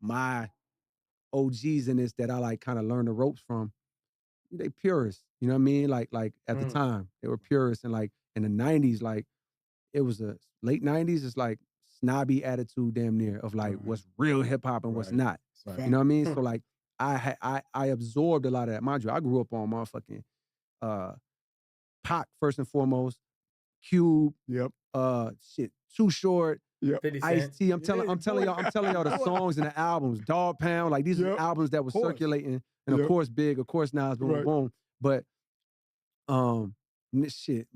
Speaker 4: my OGs in this that I like kind of learn the ropes from. They purists, you know what I mean? Like at the time, they were purists, and like in the 90s, like it was a late 90s, it's like snobby attitude damn near of like what's real hip hop and what's not. You know what I mean? So like I absorbed a lot of that. Mind you, I grew up on motherfucking Pac first and foremost, Cube, shit, Too Short, Ice-T. I'm telling y'all the songs and the albums, Dog Pound, like these are albums that were circulating, and of course Big, of course Nas, boom, boom. But shit,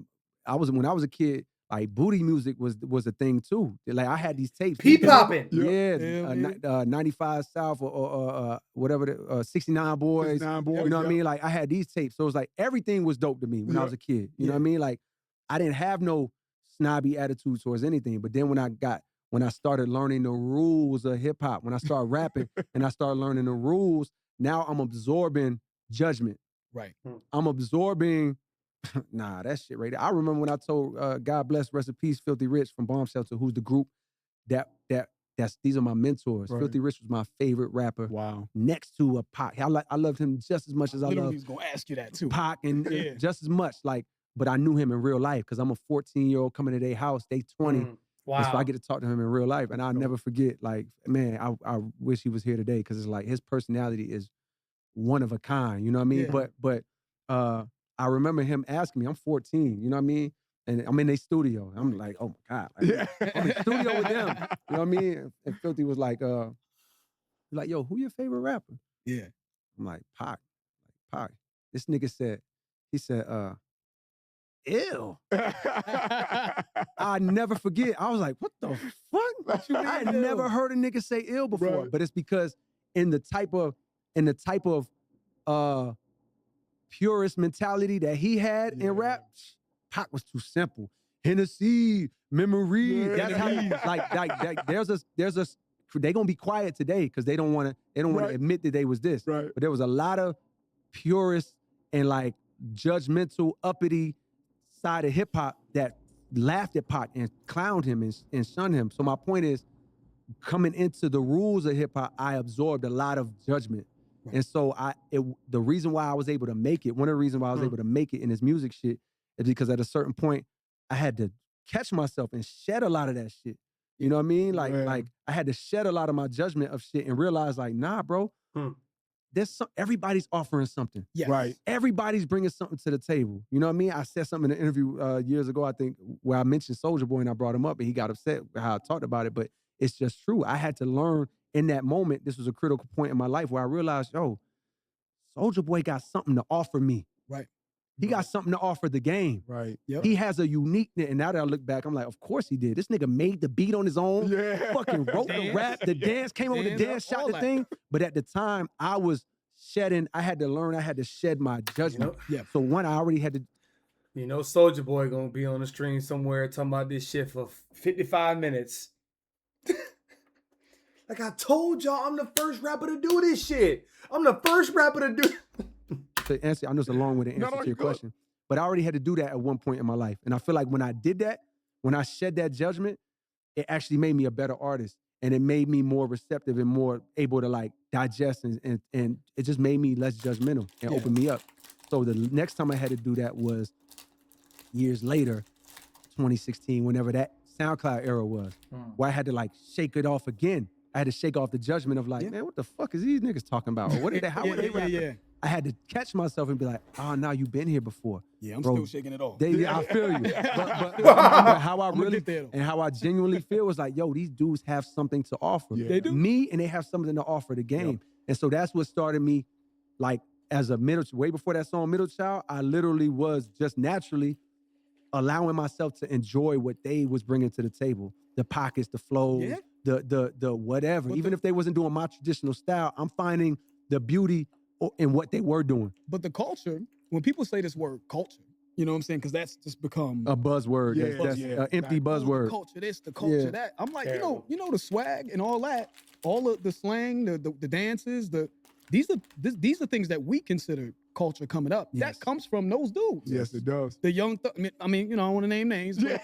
Speaker 4: when I was a kid, like booty music was a thing too. Like I had these tapes.
Speaker 1: P-popping.
Speaker 4: 95 South or whatever, the 69 Boys.
Speaker 2: 69 Boys,
Speaker 4: you know what I mean? Like I had these tapes. So it was like everything was dope to me when I was a kid. You know what I mean? Like I didn't have no snobby attitude towards anything. But then when I started learning the rules of hip hop, when I started rapping and I started learning the rules, now I'm absorbing judgment.
Speaker 3: Right.
Speaker 4: I'm absorbing, nah, that shit right there. I remember when I told God bless, rest in peace, Filthy Rich from Bomb Shelter, who's the group these are my mentors. Right. Filthy Rich was my favorite rapper.
Speaker 2: Wow.
Speaker 4: Next to a Pac. I loved him just as much as I love.
Speaker 3: I was gonna ask you that too.
Speaker 4: Pac and just as much. Like, but I knew him in real life because I'm a 14-year-old coming to their house. They 20.
Speaker 1: Wow.
Speaker 4: And so I get to talk to him in real life. And I'll never forget, like, man, I wish he was here today because it's like his personality is one of a kind. You know what I mean? Yeah. But I remember him asking me, I'm 14, you know what I mean? And I'm in their studio. I'm like, oh my God. Like, I'm in the studio with them. You know what I mean? And Filthy was like, yo, who your favorite rapper?
Speaker 2: Yeah.
Speaker 4: I'm like, Pac. This nigga said, ew. I never forget. I was like, what the fuck? I had never heard a nigga say ill before. Right. But it's because in the type of purist mentality that he had in rap, Pac was too simple. Hennessy, memory. That's how like there's a they gonna be quiet today because they don't want to admit that they was this.
Speaker 2: Right.
Speaker 4: But there was a lot of purists and like judgmental, uppity, side of hip hop that laughed at Pac and clowned him and shunned him. So my point is, coming into the rules of hip hop, I absorbed a lot of judgment.
Speaker 3: Right.
Speaker 4: And so the reason why I was able to make it, one of the reasons why I was able to make it in this music shit is because at a certain point, I had to catch myself and shed a lot of that shit. You know what I mean? Like I had to shed a lot of my judgment of shit and realize like, nah, bro, everybody's offering something.
Speaker 3: Yes.
Speaker 2: Right.
Speaker 4: Everybody's bringing something to the table. You know what I mean? I said something in an interview years ago, I think, where I mentioned Soulja Boy and I brought him up and he got upset with how I talked about it, but it's just true. I had to learn in that moment, this was a critical point in my life where I realized, yo, Soulja Boy got something to offer me.
Speaker 3: Right.
Speaker 4: He got something to offer the game.
Speaker 2: Right.
Speaker 3: Yep.
Speaker 4: He has a uniqueness, and now that I look back, I'm like, of course he did. This nigga made the beat on his own,
Speaker 2: Yeah.
Speaker 4: fucking wrote the
Speaker 3: Dance.
Speaker 4: rap, the dance, came over the
Speaker 3: Dance,
Speaker 4: dance,
Speaker 3: all
Speaker 4: shot the
Speaker 3: that.
Speaker 4: thing. But at the time, I was shedding, I had to learn, I had to shed my judgment.
Speaker 3: Yeah.
Speaker 4: So one, I already had to,
Speaker 1: You know, Soulja Boy gonna be on the stream somewhere talking about this shit for 55 minutes. Like I told y'all, I'm the first rapper to do this shit. I'm the first rapper to do.
Speaker 4: to answer, I know it's a long way to answer
Speaker 2: no,
Speaker 4: to
Speaker 2: you
Speaker 4: your
Speaker 2: good.
Speaker 4: question, but I already had to do that at one point in my life. And I feel like when I did that, when I shed that judgment, it actually made me a better artist. And it made me more receptive and more able to like digest and it just made me less judgmental and open me up. So the next time I had to do that was years later, 2016, whenever that SoundCloud era was, where I had to like shake it off again. I had to shake off the judgment of like, man, what the fuck is these niggas talking about? Or what did they, how were they rapping?
Speaker 3: Yeah.
Speaker 4: I had to catch myself and be like, oh, now you've been here before.
Speaker 3: Yeah, I'm
Speaker 4: Bro,
Speaker 3: still shaking it off.
Speaker 4: I feel you. But how I
Speaker 3: I'ma
Speaker 4: really
Speaker 3: get there, though.
Speaker 4: and how I genuinely feel was like, yo, these dudes have something to offer.
Speaker 2: Yeah. They
Speaker 3: do.
Speaker 4: Me, and they have something to offer the game. And so that's what started me, like, as a way before that song, Middle Child, I literally was just naturally allowing myself to enjoy what they was bringing to the table. The pockets, the flows,
Speaker 3: Yeah.
Speaker 4: the whatever.
Speaker 3: But
Speaker 4: Even if they wasn't doing my traditional style, I'm finding the beauty in what they were doing.
Speaker 3: But the culture, when people say this word culture, you know what I'm saying? Because that's just become
Speaker 4: A buzzword.
Speaker 2: Yeah,
Speaker 4: That's
Speaker 2: yeah.
Speaker 4: an empty
Speaker 3: oh, the
Speaker 4: buzzword.
Speaker 3: culture this, the culture
Speaker 4: Yeah.
Speaker 3: that. I'm like,
Speaker 1: Terrible.
Speaker 3: you know the swag and all that, all of the slang, the dances, these are things that we consider culture coming up.
Speaker 4: Yes.
Speaker 3: That comes from those dudes.
Speaker 2: Yes, it does.
Speaker 3: The young, I mean, you know, I don't want to name names, but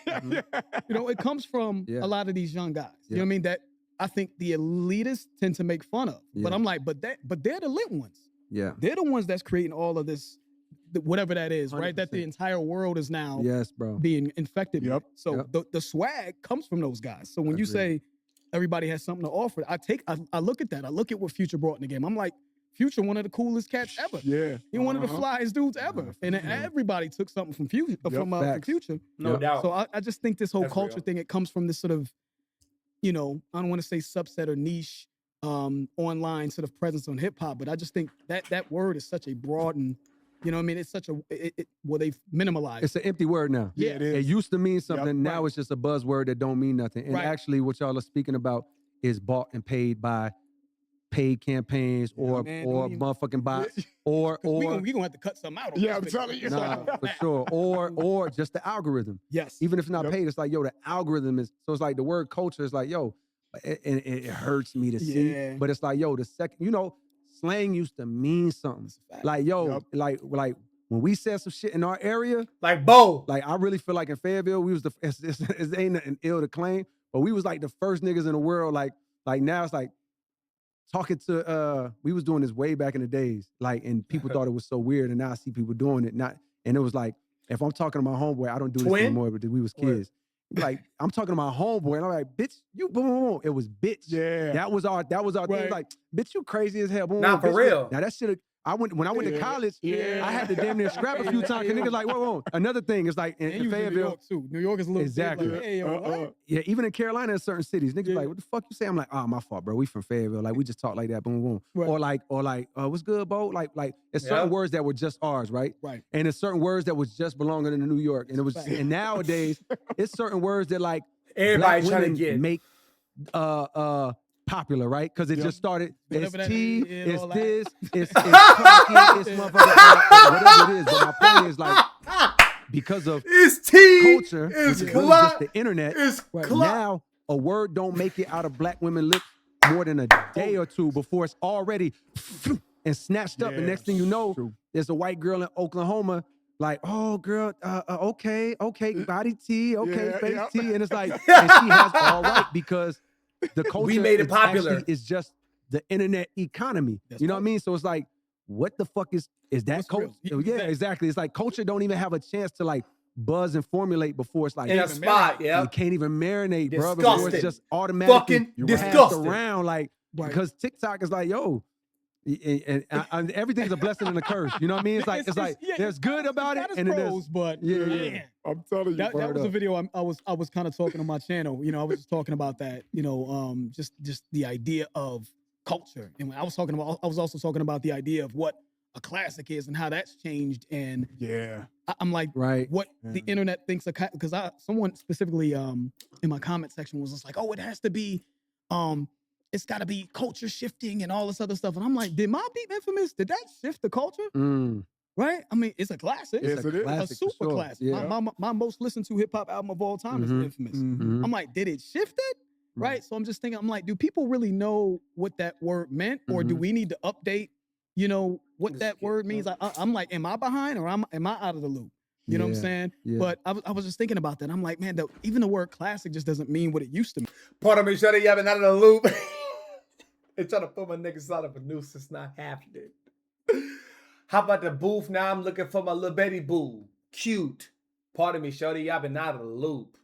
Speaker 3: you know, it comes from
Speaker 4: Yeah.
Speaker 3: a lot of these young guys. You know
Speaker 4: Yeah.
Speaker 3: what I mean? That I think the elitists tend to make fun of. But
Speaker 4: Yeah.
Speaker 3: I'm like, but they're the lit ones.
Speaker 4: Yeah.
Speaker 3: They're the ones that's creating all of this, whatever that is, right? That the
Speaker 4: 100%.
Speaker 3: entire world is now
Speaker 4: Yes, bro.
Speaker 3: being infected.
Speaker 2: Yep.
Speaker 3: with. So
Speaker 4: Yep.
Speaker 3: the swag comes from those guys. So when you
Speaker 4: Agreed.
Speaker 3: say everybody has something to offer, I look at that. I look at what Future brought in the game. I'm like, Future, one of the coolest cats ever.
Speaker 2: Yeah.
Speaker 3: He one of the
Speaker 2: Uh-huh.
Speaker 3: flyest dudes ever. And everybody took something from Future. From
Speaker 4: Facts.
Speaker 3: Future.
Speaker 1: No
Speaker 4: Yep.
Speaker 1: doubt.
Speaker 3: So I just think this whole
Speaker 1: That's
Speaker 3: culture
Speaker 1: real.
Speaker 3: thing, it comes from this sort of, you know, I don't want to say subset or niche online sort of presence on hip hop, but I just think that word is such a broad and, you know what I mean? It's such a, well, they've minimalized.
Speaker 4: It's an empty word now.
Speaker 2: Yeah, it is.
Speaker 4: It used to mean something. Now
Speaker 3: right.
Speaker 4: it's just a buzzword that don't mean nothing. And
Speaker 3: Right.
Speaker 4: actually, what y'all are speaking about is bought and paid by paid campaigns or
Speaker 3: man,
Speaker 4: or
Speaker 3: don't even-
Speaker 4: motherfucking bots or
Speaker 3: we gonna have to cut something out. on
Speaker 2: Yeah,
Speaker 3: this
Speaker 2: I'm
Speaker 3: thing.
Speaker 2: telling you.
Speaker 4: nah, for sure. Or just the algorithm.
Speaker 3: Yes.
Speaker 4: Even if it's not
Speaker 2: Yep.
Speaker 4: paid, it's like, yo, the algorithm is, so it's like the word culture is like, yo, and it hurts me to see.
Speaker 3: Yeah.
Speaker 4: But it's like, yo, the second, you know, slang used to mean something.
Speaker 3: That's a fact.
Speaker 4: Like, yo,
Speaker 2: Yep.
Speaker 4: like when we said some shit in our area,
Speaker 1: Like Bo.
Speaker 4: like I really feel like in Fayetteville, we was it ain't nothing ill to claim, but we was like the first niggas in the world. Like now it's like talking to we was doing this way back in the days, like, and people thought it was so weird, and now I see people doing it. And it was like, if I'm talking to my homeboy, I don't do this
Speaker 1: Twin?
Speaker 4: anymore, but we was
Speaker 1: Word.
Speaker 4: kids. Like I'm talking to my homeboy, and I'm like, bitch, you boom, boom, boom. It was bitch.
Speaker 2: Yeah.
Speaker 4: That was our thing.
Speaker 3: Right.
Speaker 4: Like, bitch, you crazy as hell. Boom,
Speaker 1: Nah,
Speaker 4: boom,
Speaker 1: for
Speaker 4: bitch,
Speaker 1: real.
Speaker 4: Now that shit. When I went to
Speaker 2: Yeah.
Speaker 4: college,
Speaker 2: Yeah.
Speaker 4: I had to damn near scrap a few times. Cause niggas like, whoa. Another thing is like
Speaker 3: And
Speaker 4: in
Speaker 3: you was in New
Speaker 4: Fayetteville,
Speaker 3: York too. New York is a little
Speaker 4: Exactly.
Speaker 3: Like, hey, yo, what?
Speaker 4: yeah, even in Carolina, in certain cities, niggas
Speaker 3: Yeah.
Speaker 4: like, what the fuck you say? I'm like, oh, my fault, bro. We from Fayetteville. Like, we just talk like that, boom, boom.
Speaker 3: Right.
Speaker 4: Or like, what's good, Bo? Like, it's certain
Speaker 1: Yeah.
Speaker 4: words that were just ours, right?
Speaker 3: Right.
Speaker 4: And it's certain words that was just belonging in New York. And it was,
Speaker 3: Fact.
Speaker 4: and nowadays, it's certain words that like
Speaker 1: Everybody
Speaker 4: black
Speaker 1: trying to
Speaker 4: women
Speaker 1: get.
Speaker 4: make popular, right? Because it
Speaker 2: Yep.
Speaker 4: just started. It's
Speaker 3: Whatever that
Speaker 4: tea,
Speaker 3: is, yeah,
Speaker 4: it's
Speaker 3: all that.
Speaker 4: this, it's cocky, it's motherfucking whatever it is. But my point is like, because of
Speaker 1: It's tea.
Speaker 4: culture,
Speaker 1: It's
Speaker 4: it's really
Speaker 1: clock.
Speaker 4: just the internet.
Speaker 1: It's
Speaker 3: Right.
Speaker 1: clock.
Speaker 4: Now a word don't make it out of black women lips more than a day or two before it's already and snatched up. And
Speaker 2: Yeah,
Speaker 4: next thing you know,
Speaker 2: true.
Speaker 4: there's a white girl in Oklahoma like, oh girl, okay, body T, okay,
Speaker 2: Yeah,
Speaker 4: face
Speaker 2: yeah.
Speaker 4: T, and it's like, and she has all right because the culture
Speaker 1: made it
Speaker 4: is
Speaker 1: popular.
Speaker 4: actually is just the internet economy.
Speaker 3: That's
Speaker 4: You know what I
Speaker 3: right.
Speaker 4: mean? So it's like, what the fuck is that
Speaker 3: What's
Speaker 4: culture?
Speaker 3: real?
Speaker 4: Yeah,
Speaker 3: Exactly.
Speaker 4: exactly. It's like culture don't even have a chance to like buzz and formulate before it's like
Speaker 1: In a
Speaker 3: even
Speaker 1: spot,
Speaker 3: marinate.
Speaker 1: yeah.
Speaker 4: you can't even marinate, bro. Before it's
Speaker 1: Disgusting.
Speaker 4: just automatically
Speaker 1: Fucking
Speaker 4: passed
Speaker 1: disgusting.
Speaker 4: around, like
Speaker 3: Right.
Speaker 4: because TikTok is like, yo. And everything's a blessing and a curse. You know what I mean? It's like
Speaker 3: yeah,
Speaker 4: there's good about it,
Speaker 3: got its
Speaker 4: and then there's
Speaker 3: pros, but
Speaker 4: yeah, yeah.
Speaker 3: man.
Speaker 2: I'm telling you.
Speaker 3: That
Speaker 4: Word
Speaker 3: was a
Speaker 4: up.
Speaker 3: video I was kind of talking on my channel. You know, I was just talking about that. You know, just the idea of culture, and when I was also talking about the idea of what a classic is and how that's changed. And
Speaker 2: Yeah.
Speaker 3: I'm like,
Speaker 4: Right.
Speaker 3: what the
Speaker 2: Yeah.
Speaker 3: internet thinks because someone specifically in my comment section was just like, oh, it has to be it's got to be culture shifting and all this other stuff. And I'm like, did Mobb Deep Infamous, did that shift the culture? Right? I mean, it's a classic.
Speaker 2: Yes,
Speaker 4: It's a
Speaker 2: it is.
Speaker 3: A
Speaker 4: classic for
Speaker 3: super
Speaker 4: sure.
Speaker 3: classic.
Speaker 4: Yeah.
Speaker 3: My most listened to hip hop album of all time is
Speaker 4: Mhm.
Speaker 3: Infamous.
Speaker 2: Mhm.
Speaker 3: I'm like, did it shift it? Right? So I'm just thinking, I'm like, do people really know what that word meant? Or do
Speaker 4: Mhm.
Speaker 3: we need to update, you know, what
Speaker 1: Just
Speaker 3: that
Speaker 1: get
Speaker 3: word means? I'm like, am I behind or am I out of the loop? You know what I'm
Speaker 4: Yeah,
Speaker 3: saying?
Speaker 4: yeah.
Speaker 3: But I was just thinking about that. I'm like, man, even the word classic just doesn't mean what it used to mean.
Speaker 1: Part of me shut it, yeah, but not in the loop. They trying to put my niggas out of a noose. It's not happening. How about the booth? Now I'm looking for my little Betty Boo. Cute. Pardon me, shorty. Y'all been out of the loop.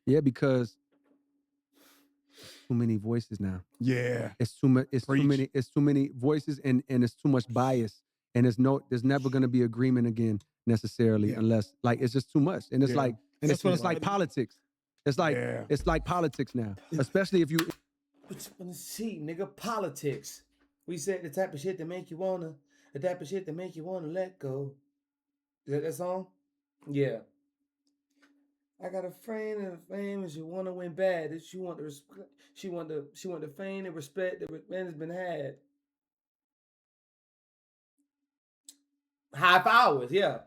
Speaker 4: Yeah, because too many voices now.
Speaker 2: Yeah.
Speaker 4: It's too much. It's
Speaker 2: Preach.
Speaker 4: too many. It's too many voices, and it's too much bias. And there's never going to be agreement again necessarily
Speaker 3: Yeah.
Speaker 4: unless like it's just too much. And it's
Speaker 2: Yeah.
Speaker 4: like
Speaker 3: And
Speaker 4: it's,
Speaker 3: that's what
Speaker 4: it's
Speaker 3: I
Speaker 4: like
Speaker 3: said.
Speaker 4: politics. It's like
Speaker 2: Yeah.
Speaker 4: it's like politics now, especially if you.
Speaker 1: What you wanna see, nigga? Politics. We said the type of shit that make you wanna, let go. Is that song? Yeah. I got a friend and a fame, and she wanna win bad. That she want the respect. She want the fame and respect that man has been had. High hours, yeah.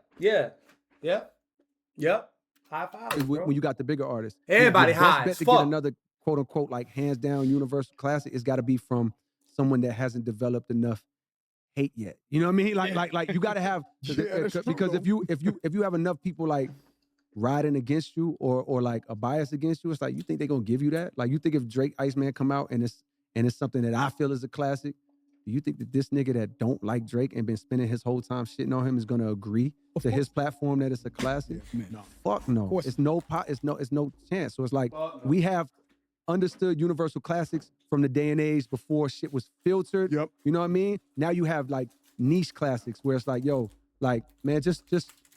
Speaker 1: High hours, bro.
Speaker 4: When you got the bigger artists.
Speaker 1: Everybody
Speaker 4: your best
Speaker 1: high
Speaker 4: bet
Speaker 1: as
Speaker 4: to
Speaker 1: fuck.
Speaker 4: get another quote unquote like hands down universal classic, it's got to be from someone that hasn't developed enough hate yet. You know what I mean? Like you got to have
Speaker 2: Yeah, that's true,
Speaker 4: because
Speaker 2: though.
Speaker 4: if you have enough people like riding against you or like a bias against you, it's like you think they're gonna give you that? Like you think if Drake Iceman come out and it's something that I feel is a classic, do you think that this nigga that don't like Drake and been spending his whole time shitting on him is gonna agree
Speaker 3: Of
Speaker 4: to his
Speaker 3: course.
Speaker 4: platform that it's a classic?
Speaker 3: No.
Speaker 4: Fuck no.
Speaker 3: course.
Speaker 4: It's no it's no chance. So it's like
Speaker 1: Fuck no.
Speaker 4: we have understood universal classics from the day and age before shit was filtered.
Speaker 2: Yep.
Speaker 4: You know what I mean? Now you have like niche classics where it's like, yo, like, man, just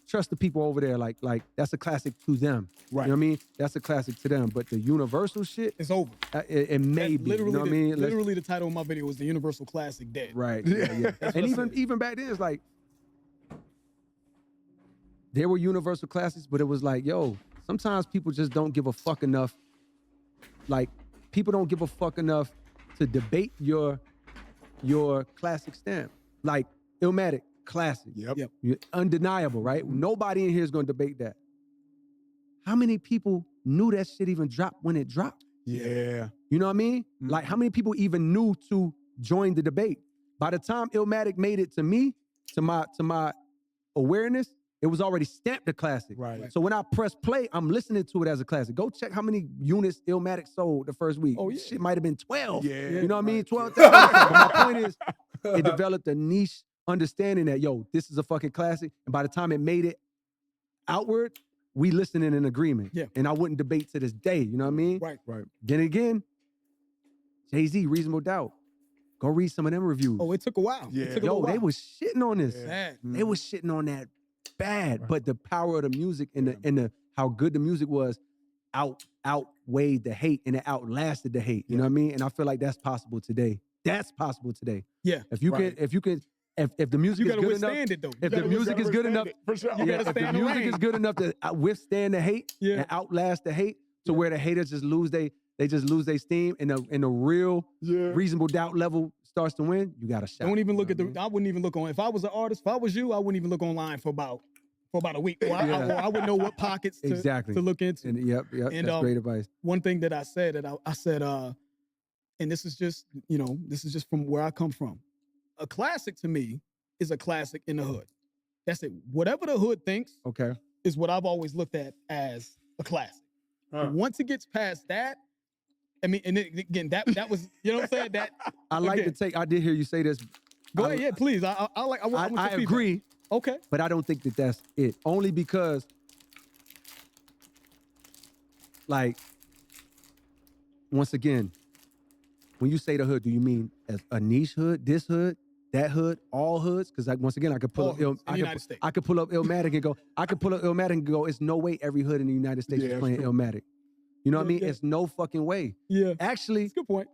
Speaker 4: trust the people over there. Like that's a classic to them.
Speaker 2: Right.
Speaker 4: You know what I mean? That's a classic to them. But the universal shit,
Speaker 3: It's over.
Speaker 4: it may
Speaker 3: That's
Speaker 4: be. You know what I mean? Let's-
Speaker 3: literally the title of my video was the Universal Classic Dead.
Speaker 4: Right.
Speaker 2: Yeah.
Speaker 4: Yeah.
Speaker 3: That's
Speaker 4: And
Speaker 3: what I
Speaker 4: even back then, it's like there were universal classics, but it was like, yo, sometimes people just don't give a fuck enough. Like, people don't give a fuck enough to debate your classic stamp. Like, Illmatic, classic.
Speaker 2: Yep.
Speaker 4: Undeniable, right? Nobody in here is gonna debate that. How many people knew that shit even dropped when it dropped?
Speaker 2: Yeah.
Speaker 4: You know what I mean? Like, how many people even knew to join the debate? By the time Illmatic made it to me, to my awareness, it was already stamped a classic.
Speaker 2: Right.
Speaker 4: So when I press play, I'm listening to it as a classic. Go check how many units Illmatic sold the first week.
Speaker 3: Oh, yeah.
Speaker 4: Shit might have been 12.
Speaker 2: Yeah.
Speaker 4: You know what I mean?
Speaker 2: Right.
Speaker 4: 12,000. But my point is, it developed a niche understanding that, yo, this is a fucking classic. And by the time it made it outward, we listening in agreement.
Speaker 3: Yeah.
Speaker 4: And I wouldn't debate to this day. You know what I mean?
Speaker 3: Right.
Speaker 2: Right.
Speaker 4: Then again, Jay-Z, Reasonable Doubt. Go read some of them reviews.
Speaker 3: Oh, it took a while.
Speaker 2: Yeah.
Speaker 3: It took a
Speaker 4: Yo,
Speaker 3: little
Speaker 4: they
Speaker 3: while.
Speaker 4: was shitting on this.
Speaker 2: Yeah.
Speaker 3: Sad.
Speaker 4: They was shitting on that bad.
Speaker 2: Right.
Speaker 4: But the power of the music and the how good the music was outweighed the hate and it outlasted the hate. You know what I mean? And I feel like that's possible today. That's possible today.
Speaker 3: Yeah.
Speaker 4: If you
Speaker 2: Right.
Speaker 4: can, if the music
Speaker 3: You
Speaker 4: is
Speaker 3: gotta
Speaker 4: good enough,
Speaker 3: withstand it though.
Speaker 4: if the music is good enough,
Speaker 2: for sure.
Speaker 3: You
Speaker 4: yeah,
Speaker 3: gotta
Speaker 4: if the
Speaker 3: stand the
Speaker 4: music
Speaker 3: rain.
Speaker 4: is good enough to withstand the hate
Speaker 3: Yeah.
Speaker 4: and outlast the hate, to where the haters just lose their steam and the real
Speaker 2: Yeah.
Speaker 4: Reasonable Doubt level starts to win, you got a shot.
Speaker 3: Don't even look
Speaker 4: You
Speaker 3: at
Speaker 4: know
Speaker 3: the.
Speaker 4: what I mean?
Speaker 3: I wouldn't even look on. If I was an artist, if I was you, I wouldn't even look online for about a week. Or I would know what pockets to,
Speaker 4: Exactly.
Speaker 3: to look into.
Speaker 4: And yep,
Speaker 3: And,
Speaker 4: that's great advice.
Speaker 3: One thing that I said I said, and this is just from where I come from. A classic to me is a classic in the hood. That's it. Whatever the hood thinks
Speaker 4: Okay.
Speaker 3: is what I've always looked at as a classic.
Speaker 1: Huh.
Speaker 3: Once it gets past that, I mean, and then, again, that was, you know what I'm saying? That
Speaker 4: I like
Speaker 3: again,
Speaker 4: to take. I did hear you say this.
Speaker 3: Go
Speaker 4: I-
Speaker 3: ahead, yeah, please. I want your
Speaker 4: I
Speaker 3: feedback.
Speaker 4: agree,
Speaker 3: Okay.
Speaker 4: but I don't think that that's it. Only because, like, once again, when you say the hood, do you mean as a niche hood, this hood, that hood, all hoods? Because like once again, I could pull
Speaker 3: All
Speaker 4: up,
Speaker 3: hoods in the United States.
Speaker 4: I could pull up Illmatic and go. I could pull up Illmatic and go. It's no way every hood in the United States
Speaker 2: Yeah,
Speaker 4: is
Speaker 2: that's
Speaker 4: playing
Speaker 2: true.
Speaker 4: Illmatic. You know what I mean?
Speaker 3: Yeah.
Speaker 4: It's no fucking way.
Speaker 3: Yeah.
Speaker 4: Actually,
Speaker 3: That's a good point.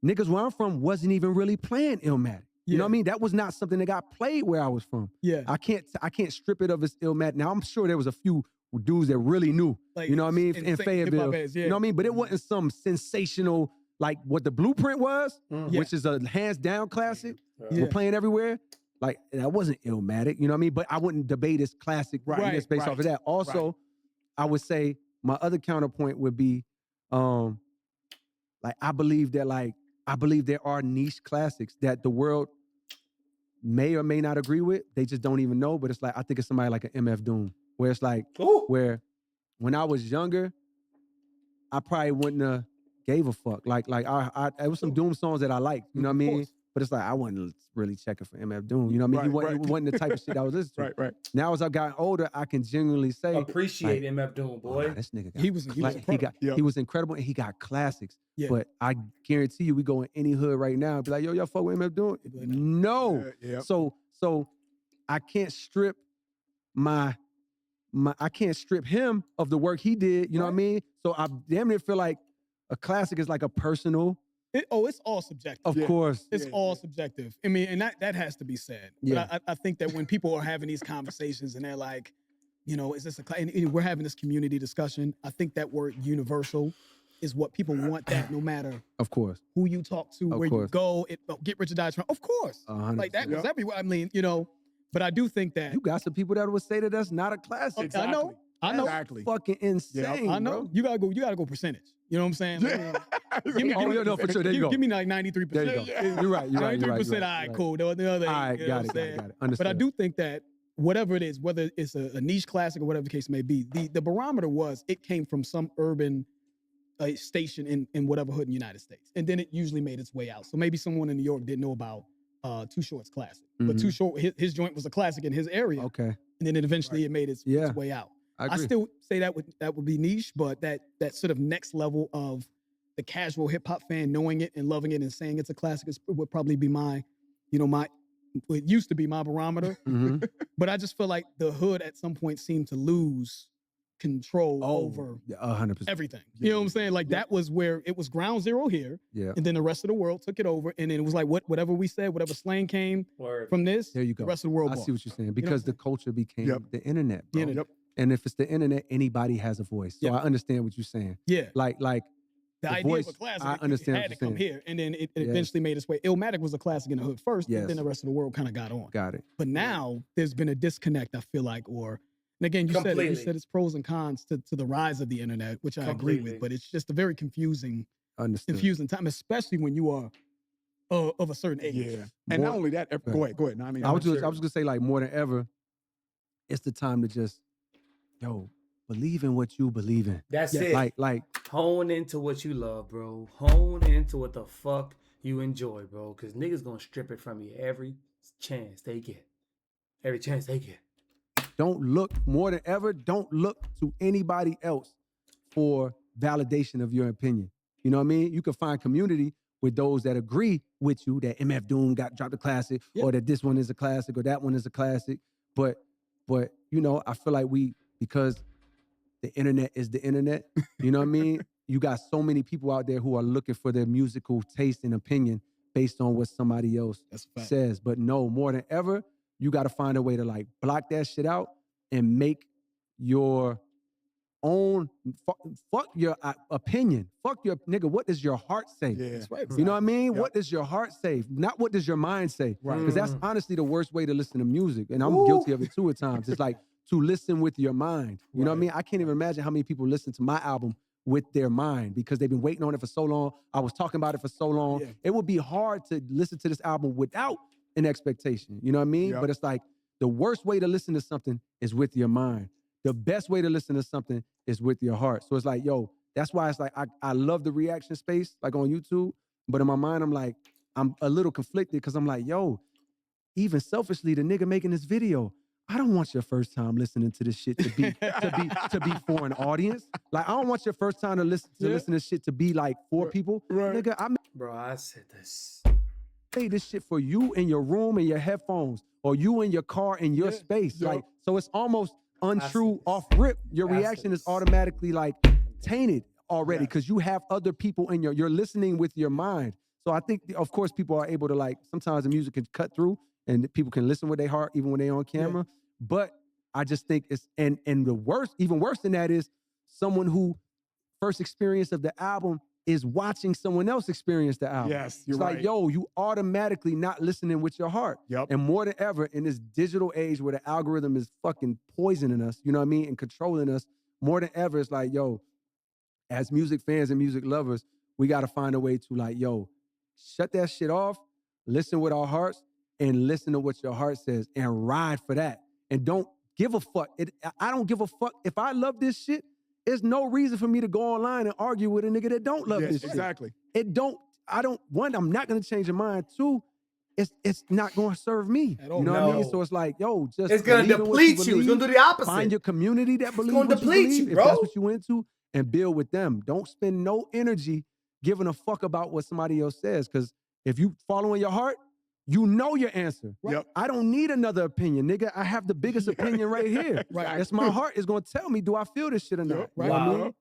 Speaker 4: niggas where I'm from wasn't even really playing Illmatic. You know
Speaker 3: Yeah.
Speaker 4: what I mean? That was not something that got played where I was from.
Speaker 3: Yeah.
Speaker 4: I can't strip it of its Illmatic. Now I'm sure there was a few dudes that really knew.
Speaker 3: Like,
Speaker 4: You know what I mean? In
Speaker 3: insane
Speaker 4: Fayetteville.
Speaker 3: hip-hop heads, yeah.
Speaker 4: You know what I mean? But it wasn't some sensational like what the Blueprint was,
Speaker 3: Yeah.
Speaker 4: which is a hands down classic.
Speaker 3: Yeah.
Speaker 4: We're playing everywhere. Like that wasn't Illmatic. You know what I mean? But I wouldn't debate its classic
Speaker 2: Right,
Speaker 4: just based
Speaker 2: right,
Speaker 4: off of that. Also, I would say my other counterpoint would be, like I believe there are niche classics that the world may or may not agree with. They just don't even know. But it's like I think it's somebody like an MF Doom, where it's like
Speaker 1: Ooh.
Speaker 4: where when I was younger, I probably wouldn't have gave a fuck. Like I there was some Doom songs that I liked. You know what I
Speaker 3: Of
Speaker 4: mean?
Speaker 3: course.
Speaker 4: But it's like I wasn't really checking for MF Doom. You know what I mean?
Speaker 2: Right,
Speaker 4: It wasn't the type of shit I was listening to.
Speaker 2: Right.
Speaker 4: Now as I've gotten older, I can genuinely say,
Speaker 1: Appreciate
Speaker 4: like,
Speaker 1: MF Doom,
Speaker 4: oh,
Speaker 1: boy.
Speaker 4: nah, this nigga got
Speaker 3: He was
Speaker 4: like,
Speaker 3: incredible.
Speaker 2: Yep.
Speaker 4: he was incredible and he got classics.
Speaker 3: Yeah.
Speaker 4: But I guarantee you, we go in any hood right now and be like, yo, y'all fuck with MF Doom?
Speaker 3: They'd be like,
Speaker 4: No.
Speaker 2: Yeah.
Speaker 4: So I can't strip I can't strip him of the work he did. You know what I mean? So I damn near feel like a classic is like a personal,
Speaker 3: It's all subjective.
Speaker 4: of
Speaker 2: Yeah.
Speaker 4: course.
Speaker 3: It's
Speaker 2: Yeah,
Speaker 3: all subjective. I mean, and that has to be said.
Speaker 4: Yeah.
Speaker 3: But I think that when people are having these conversations and they're like, you know, is this and we're having this community discussion, I think that word universal is what people want, that no matter
Speaker 4: Of course.
Speaker 3: who you talk to,
Speaker 4: Of
Speaker 3: where
Speaker 4: course.
Speaker 3: you go, Get Rich or Die Trying. Of course.
Speaker 4: 100%.
Speaker 3: Like that was
Speaker 2: Yep.
Speaker 3: everywhere. I mean, you know, but I do think that
Speaker 4: You got some people that would say that that's not a classic.
Speaker 3: I know. I know.
Speaker 2: Exactly.
Speaker 4: Fucking insane,
Speaker 3: I know.
Speaker 4: bro.
Speaker 3: You gotta go percentage. You know what I'm saying? Like,
Speaker 2: Yeah.
Speaker 3: give me,
Speaker 4: Oh, yeah, no, for sure. There you go.
Speaker 3: Give me like 93%.
Speaker 4: There you go. You're right. You're right. You're right.
Speaker 3: 93%, all right, cool. The other,
Speaker 4: All right,
Speaker 3: you know
Speaker 4: got
Speaker 3: what
Speaker 4: it.
Speaker 3: I'm saying?
Speaker 4: Got it.
Speaker 3: But I
Speaker 4: Understood.
Speaker 3: do think that whatever it is, whether it's a niche classic or whatever the case may be, the barometer was it came from some urban station in whatever hood in the United States. And then it usually made its way out. So maybe someone in New York didn't know about Too Short's classic. But
Speaker 4: Mhm.
Speaker 3: Too Short, his joint was a classic in his area.
Speaker 4: Okay.
Speaker 3: And then it eventually it made its
Speaker 4: Yeah.
Speaker 3: way out.
Speaker 4: I
Speaker 3: I
Speaker 4: agree.
Speaker 3: still say that would be niche, but that sort of next level of the casual hip hop fan knowing it and loving it and saying it's a classic would probably be it used to be my barometer.
Speaker 4: Mhm.
Speaker 3: But I just feel like the hood at some point seemed to lose control over
Speaker 4: 100%.
Speaker 3: everything. You know what I'm saying? Like that was where it was ground zero here,
Speaker 4: Yeah.
Speaker 3: and then the rest of the world took it over, and then it was like whatever we said, whatever slang came
Speaker 1: Word.
Speaker 3: from this,
Speaker 4: There you
Speaker 3: the
Speaker 4: go.
Speaker 3: rest of the world
Speaker 4: I
Speaker 3: bought.
Speaker 4: see what you're saying because the culture became
Speaker 2: Yep.
Speaker 4: the internet.
Speaker 3: The
Speaker 4: Bro.
Speaker 3: internet.
Speaker 2: Yep.
Speaker 4: And if it's the internet, anybody has a voice. So
Speaker 3: Yeah.
Speaker 4: I understand what you're saying.
Speaker 3: Yeah.
Speaker 4: Like
Speaker 3: The
Speaker 4: the
Speaker 3: idea
Speaker 4: voice,
Speaker 3: of a classic,
Speaker 4: I understand
Speaker 3: it
Speaker 4: what
Speaker 3: had to
Speaker 4: you're
Speaker 3: come
Speaker 4: saying.
Speaker 3: here, and then it
Speaker 4: Yes.
Speaker 3: eventually made its way. Illmatic was a classic in the hood first,
Speaker 4: Yes.
Speaker 3: and then the rest of the world kind of got on.
Speaker 4: got it.
Speaker 3: But now there's been a disconnect, I feel like, and again, you said it, you
Speaker 1: Completely.
Speaker 3: said it's pros and cons to the rise of the internet, which I agree
Speaker 1: Completely.
Speaker 3: with, but it's just a very confusing
Speaker 4: Understood.
Speaker 3: time, especially when you are of a certain age.
Speaker 2: Yeah. And not
Speaker 4: More-
Speaker 2: only that, go ahead. No, I mean,
Speaker 4: I was
Speaker 1: sure.
Speaker 4: gonna say like more than ever, it's the time to just, believe in what you believe in.
Speaker 1: That's
Speaker 3: Yeah,
Speaker 1: it.
Speaker 4: Like
Speaker 1: Hone into what you love, bro. Hone into what the fuck you enjoy, bro. Cause niggas gonna strip it from you every chance they get. Every chance they get.
Speaker 4: don't look more than ever. Don't look to anybody else for validation of your opinion. You know what I mean? You can find community with those that agree with you that MF Doom dropped a classic,
Speaker 3: Yeah.
Speaker 4: or that this one is a classic, or that one is a classic. But I feel like because the internet is the internet. You know what I mean? You got so many people out there who are looking for their musical taste and opinion based on what somebody else
Speaker 3: That's a fact.
Speaker 4: says. But no, more than ever, you got to find a way to like block that shit out and make your own fuck your opinion. Fuck your nigga. What does your heart say?
Speaker 2: Yeah.
Speaker 3: That's right.
Speaker 4: You know what I mean?
Speaker 2: Yep.
Speaker 4: What does your heart say? Not what does your mind say?
Speaker 2: Right.
Speaker 4: Because that's honestly the worst way to listen to music. And I'm guilty of it too at times. It's like to listen with your mind. You know what I mean? I can't even imagine how many people listen to my album with their mind because they've been waiting on it for so long. I was talking about it for so long.
Speaker 3: Yeah.
Speaker 4: It would be hard to listen to this album without an expectation. You know what I mean?
Speaker 2: Yep.
Speaker 4: But it's like the worst way to listen to something is with your mind. The best way to listen to something is with your heart. So it's like, yo, that's why it's like I love the reaction space, like on YouTube. But in my mind, I'm a little conflicted because I'm like, yo, even selfishly, the nigga making this video, I don't want your first time listening to this shit to be for an audience. Like, I don't want your first time to listen to this shit to be like for people.
Speaker 3: Right.
Speaker 4: Nigga, I
Speaker 1: Bro, I said this.
Speaker 4: made this shit for you in your room and your headphones, or you in your car in your space.
Speaker 3: Yo.
Speaker 4: Like, so it's almost untrue
Speaker 1: this.
Speaker 4: off rip. Your
Speaker 1: I said
Speaker 4: reaction is
Speaker 1: this.
Speaker 4: automatically like tainted already
Speaker 3: Yes.
Speaker 4: because you have other people in you're listening with your mind. So I think, of course, people are able to, like, sometimes the music can cut through and people can listen with their heart even when they're on camera. But I just think it's, and the worst, even worse than that is someone who first experience of the album is watching someone else experience the album.
Speaker 3: Yes, you're
Speaker 4: It's
Speaker 3: right.
Speaker 4: like, yo, you automatically not listening with your heart.
Speaker 3: Yep.
Speaker 4: And more than ever in this digital age where the algorithm is fucking poisoning us, you know what I mean, and controlling us, more than ever, it's like, yo, as music fans and music lovers, we got to find a way to, like, yo, shut that shit off, listen with our hearts, and listen to what your heart says and ride for that. And don't give a fuck. I don't give a fuck. If I love this shit, there's no reason for me to go online and argue with a nigga that don't love
Speaker 3: Yes,
Speaker 4: this shit.
Speaker 3: exactly.
Speaker 4: One, I'm not gonna change your mind. Two, it's not gonna serve me.
Speaker 3: At all.
Speaker 4: You know what I mean?
Speaker 1: No.
Speaker 4: So it's like, yo, just
Speaker 1: It's gonna
Speaker 4: believe in what
Speaker 1: deplete you. It's
Speaker 4: believe.
Speaker 1: gonna do the opposite.
Speaker 4: Find your community that believes
Speaker 1: gonna
Speaker 4: what
Speaker 1: deplete
Speaker 4: you
Speaker 1: you,
Speaker 4: believe,
Speaker 1: bro.
Speaker 4: if that's what you into, and build with them. Don't spend no energy giving a fuck about what somebody else says. Because if you following your heart, you know your answer.
Speaker 3: Yep.
Speaker 4: I don't need another opinion, nigga. I have the biggest opinion right here.
Speaker 3: Right.
Speaker 4: It's my heart is gonna tell me, do I feel this shit or not?
Speaker 3: Yep,
Speaker 4: You know what I
Speaker 1: right.
Speaker 4: mean?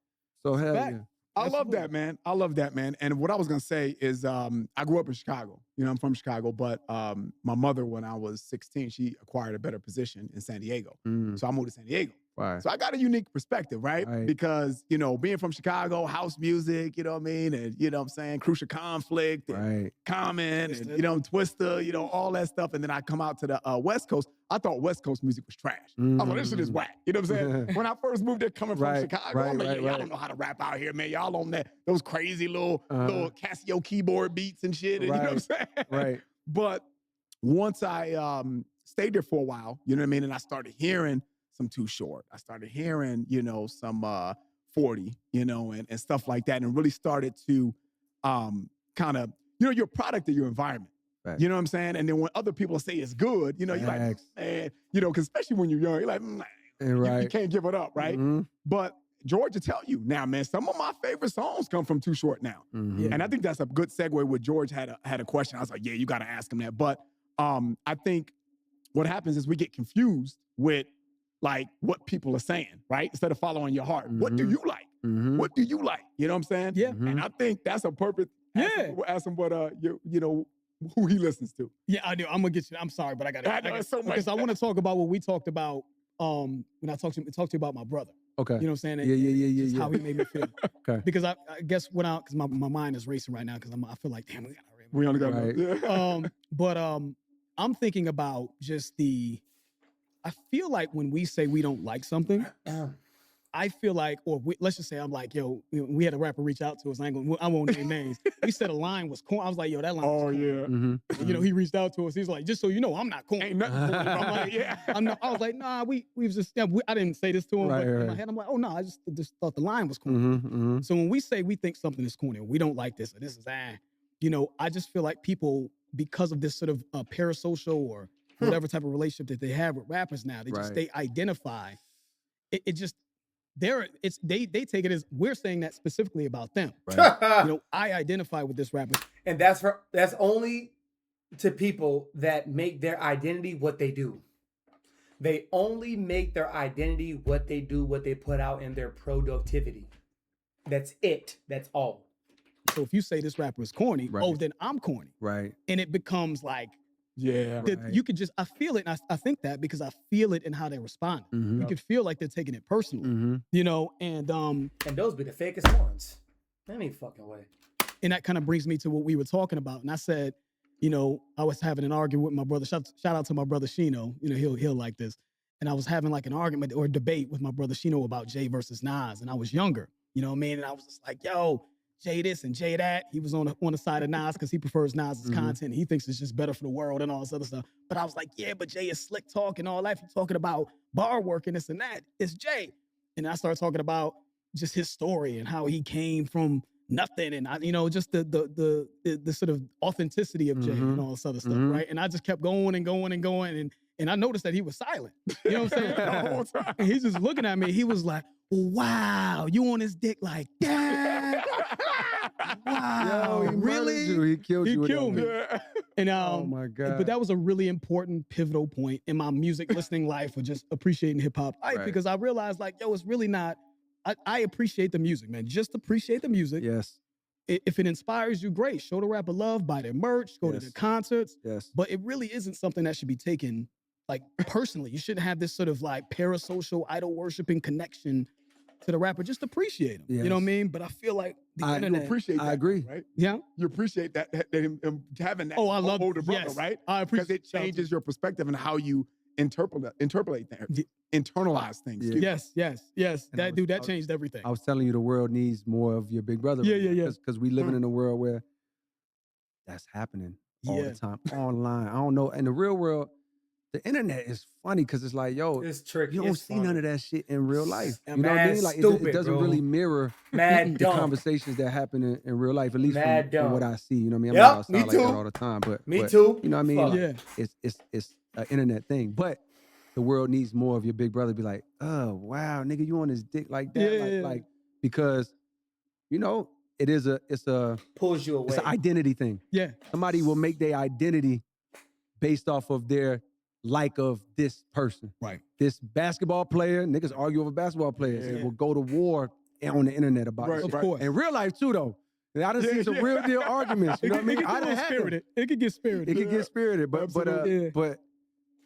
Speaker 4: So hell
Speaker 3: Fact.
Speaker 4: yeah.
Speaker 3: I love
Speaker 1: Absolutely.
Speaker 3: that, man. I love that, man. And what I was gonna say is, I grew up in Chicago. You know, I'm from Chicago, but my mother, when I was 16, she acquired a better position in San Diego.
Speaker 4: Mm,
Speaker 3: So I moved to San Diego.
Speaker 4: right.
Speaker 3: So I got a unique perspective, right?
Speaker 4: Right.
Speaker 3: Because, you know, being from Chicago, house music, you know what I mean? And, you know what I'm saying? Crucial Conflict, and
Speaker 4: Right.
Speaker 3: Common, and, Twisted. you know, Twister, you know, all that stuff. And then I come out to the West Coast. I thought West Coast music was trash. I was like, this shit is
Speaker 4: Mm.
Speaker 3: whack. You know what I'm saying? When I first moved there coming from
Speaker 4: Right,
Speaker 3: Chicago,
Speaker 4: right,
Speaker 3: I'm like,
Speaker 4: right,
Speaker 3: yeah, y'all
Speaker 4: right.
Speaker 3: don't know how to rap out here, man. Y'all on those crazy little
Speaker 4: Uh-huh.
Speaker 3: Casio keyboard beats and shit. And, you know what I'm saying?
Speaker 4: Right.
Speaker 3: But once I stayed there for a while, you know what I mean? And I started hearing some Too Short. I started hearing, you know, some 40, you know, and stuff like that. And really started to kind of, you know, you're a product of your environment.
Speaker 4: Right.
Speaker 3: You know what I'm saying? And then when other people say it's good, you know, you're like,
Speaker 4: Facts.
Speaker 3: man, you know, because especially when you're young, you're like,
Speaker 4: And
Speaker 3: you
Speaker 4: right.
Speaker 3: can't give it up, right?
Speaker 4: Mhm,
Speaker 3: But George will tell you now, man, some of my favorite songs come from Too Short now.
Speaker 4: mhm.
Speaker 3: And I think that's a good segue where George had a question. I was like, yeah, you got to ask him that. But I think what happens is we get confused with like what people are saying, right? Instead of following your heart. What do
Speaker 4: Mhm.
Speaker 3: you like?
Speaker 4: Mhm.
Speaker 3: What do you like? You know what I'm saying?
Speaker 1: Yeah.
Speaker 3: And I think that's a perfect.
Speaker 1: Yeah.
Speaker 3: Ask him what you know who he listens to.
Speaker 1: Yeah, I do. I'm gonna get you. I'm sorry, but I got
Speaker 3: I know, it's so much.
Speaker 1: because I want to talk about what we talked about. When I talked to you about my brother.
Speaker 4: Okay.
Speaker 1: You know what I'm saying?
Speaker 4: Yeah.
Speaker 1: Just how he made me feel.
Speaker 4: Okay.
Speaker 1: Because I guess because my mind is racing right now because I feel like damn we gotta hurry up.
Speaker 3: We only got
Speaker 4: Right.
Speaker 1: But I'm thinking about just I feel like when we say we don't like something, I feel like, let's just say I'm like, yo, we had a rapper reach out to us. I won't name names. We said a line was corny. I was like, yo, that line was
Speaker 3: Oh
Speaker 1: corny.
Speaker 3: yeah.
Speaker 4: Mhm.
Speaker 1: You know, he reached out to us. He's like, just so you know, I'm not corny.
Speaker 3: Ain't nothing. For I'm like, yeah.
Speaker 1: I was like, nah, we was just, I didn't say this to him,
Speaker 4: Right,
Speaker 1: but in my
Speaker 4: right.
Speaker 1: head, I'm like, oh no, I just thought the line was corny.
Speaker 4: Mhm, mhm.
Speaker 1: So when we say we think something is corny, or we don't like this, or this is you know, I just feel like people, because of this sort of parasocial or whatever type of relationship that they have with rappers now,
Speaker 4: Right.
Speaker 1: they identify. It just they take it as we're saying that specifically about them.
Speaker 4: Right.
Speaker 1: You know, I identify with this rapper.
Speaker 5: And that's only to people that make their identity what they do. They only make their identity what they do, what they put out in their productivity. That's it. That's all.
Speaker 1: So if you say this rapper is corny,
Speaker 4: Right.
Speaker 1: oh, then I'm corny,
Speaker 4: Right.
Speaker 1: and it becomes like
Speaker 3: Yeah.
Speaker 1: that
Speaker 4: Right.
Speaker 1: you could just I feel it, and I think that because I feel it in how they respond.
Speaker 4: Mhm.
Speaker 1: You could feel like they're taking it personally,
Speaker 4: Mhm.
Speaker 1: you know, and
Speaker 5: And those be the fakest ones. Any fucking way.
Speaker 1: that kind of brings me to what we were talking about. And I said, you know, I was having an argument with my brother. Shout out to my brother Shino. You know, he'll like this. And I was having like an argument or debate with my brother Shino about Jay versus Nas. And I was younger, you know what I mean? And I was just like, yo,
Speaker 3: Jay this and Jay that. He was on the side of Nas because he prefers Nas's content. He thinks it's just better for the world and all this other stuff. But I was like, yeah, but Jay is slick talk and all that. If you're talking about bar work and this and that, it's Jay. And I started talking about just his story and how he came from nothing, and just the sort of authenticity of Jay and all this other stuff, right? And I just kept going and going and going, and I noticed that he was silent. You know what I'm saying? The whole time. And he's just looking at me. He was like, "Wow, you on his dick like that? Wow,
Speaker 4: Yo, he
Speaker 3: really?
Speaker 4: murdered you. He killed
Speaker 3: He
Speaker 4: you. with
Speaker 3: killed
Speaker 4: that
Speaker 3: me."
Speaker 4: one.
Speaker 3: And
Speaker 4: Oh my God.
Speaker 3: but that was a really important pivotal point in my music listening life, of just appreciating hip hop,
Speaker 4: Right.
Speaker 3: because I realized, like, yo, it's really not. I appreciate the music, man. Just appreciate the music.
Speaker 4: Yes.
Speaker 3: If it inspires you, great. Show the rapper love, buy their merch, go to
Speaker 4: Yes.
Speaker 3: the concerts.
Speaker 4: Yes.
Speaker 3: But it really isn't something that should be taken like personally. You shouldn't have this sort of like parasocial, idol worshiping connection to the rapper. Just appreciate him. You know what I
Speaker 4: Yes.
Speaker 3: mean? But I feel like the
Speaker 4: I- you
Speaker 2: You
Speaker 3: internet.
Speaker 2: appreciate that,
Speaker 4: I agree.
Speaker 2: right?
Speaker 3: Yeah.
Speaker 2: You appreciate that him having that
Speaker 3: Oh, I love
Speaker 2: older brother,
Speaker 3: yes,
Speaker 2: right?
Speaker 3: I
Speaker 2: Because
Speaker 3: appreciate
Speaker 2: it changes your perspective and how you interpolate things, internalize things.
Speaker 4: Yeah.
Speaker 2: Excuse me.
Speaker 3: Yes.
Speaker 4: And I
Speaker 3: That
Speaker 4: was-
Speaker 3: dude,
Speaker 4: I
Speaker 3: that
Speaker 4: was-
Speaker 3: changed everything.
Speaker 4: I was telling you the world needs more of your big brother.
Speaker 3: Yeah, yeah.
Speaker 4: Because we living in a world where that's happening all
Speaker 3: Yeah.
Speaker 4: the time online. I don't know. In the real world, the internet is funny because it's like, yo,
Speaker 5: It's tricky.
Speaker 4: you don't
Speaker 5: It's
Speaker 4: see none
Speaker 5: funny.
Speaker 4: of that shit in real life.
Speaker 5: And
Speaker 4: You know what I
Speaker 5: mad
Speaker 4: mean? Like
Speaker 5: stupid,
Speaker 4: it doesn't
Speaker 5: bro.
Speaker 4: really mirror
Speaker 5: Mad
Speaker 4: the
Speaker 5: dumb.
Speaker 4: conversations that happen in real life, at least
Speaker 5: Mad
Speaker 4: from what
Speaker 5: dumb.
Speaker 4: I see. You know what I mean? I'm
Speaker 5: Yep,
Speaker 4: not outside
Speaker 5: me
Speaker 4: like that
Speaker 5: too.
Speaker 4: all the time, but
Speaker 5: Me
Speaker 4: but,
Speaker 5: too.
Speaker 4: You know what I mean?
Speaker 5: Fuck.
Speaker 4: Like,
Speaker 3: Yeah.
Speaker 4: it's an internet thing, but the world needs more of your big brother. Be like, oh wow, nigga, you on his dick like that,
Speaker 3: Yeah.
Speaker 4: like because it's a
Speaker 5: Pulls you away.
Speaker 4: it's an identity thing.
Speaker 3: Yeah.
Speaker 4: Somebody will make their identity based off of their like of this person.
Speaker 2: Right.
Speaker 4: This basketball player, niggas argue over basketball players.
Speaker 2: Yeah.
Speaker 4: Will go to war on the internet about
Speaker 2: Right,
Speaker 4: it.
Speaker 3: Of
Speaker 2: right.
Speaker 3: course.
Speaker 4: In real life too, though. And I done
Speaker 2: Yeah,
Speaker 4: seen some
Speaker 2: yeah.
Speaker 4: real deal arguments. You know what I mean?
Speaker 3: It
Speaker 4: I
Speaker 3: could
Speaker 4: done
Speaker 3: get
Speaker 4: had them.
Speaker 3: spirited. It could get spirited.
Speaker 4: It could
Speaker 2: Yeah.
Speaker 4: get spirited,
Speaker 2: Absolutely.
Speaker 3: Yeah.
Speaker 4: but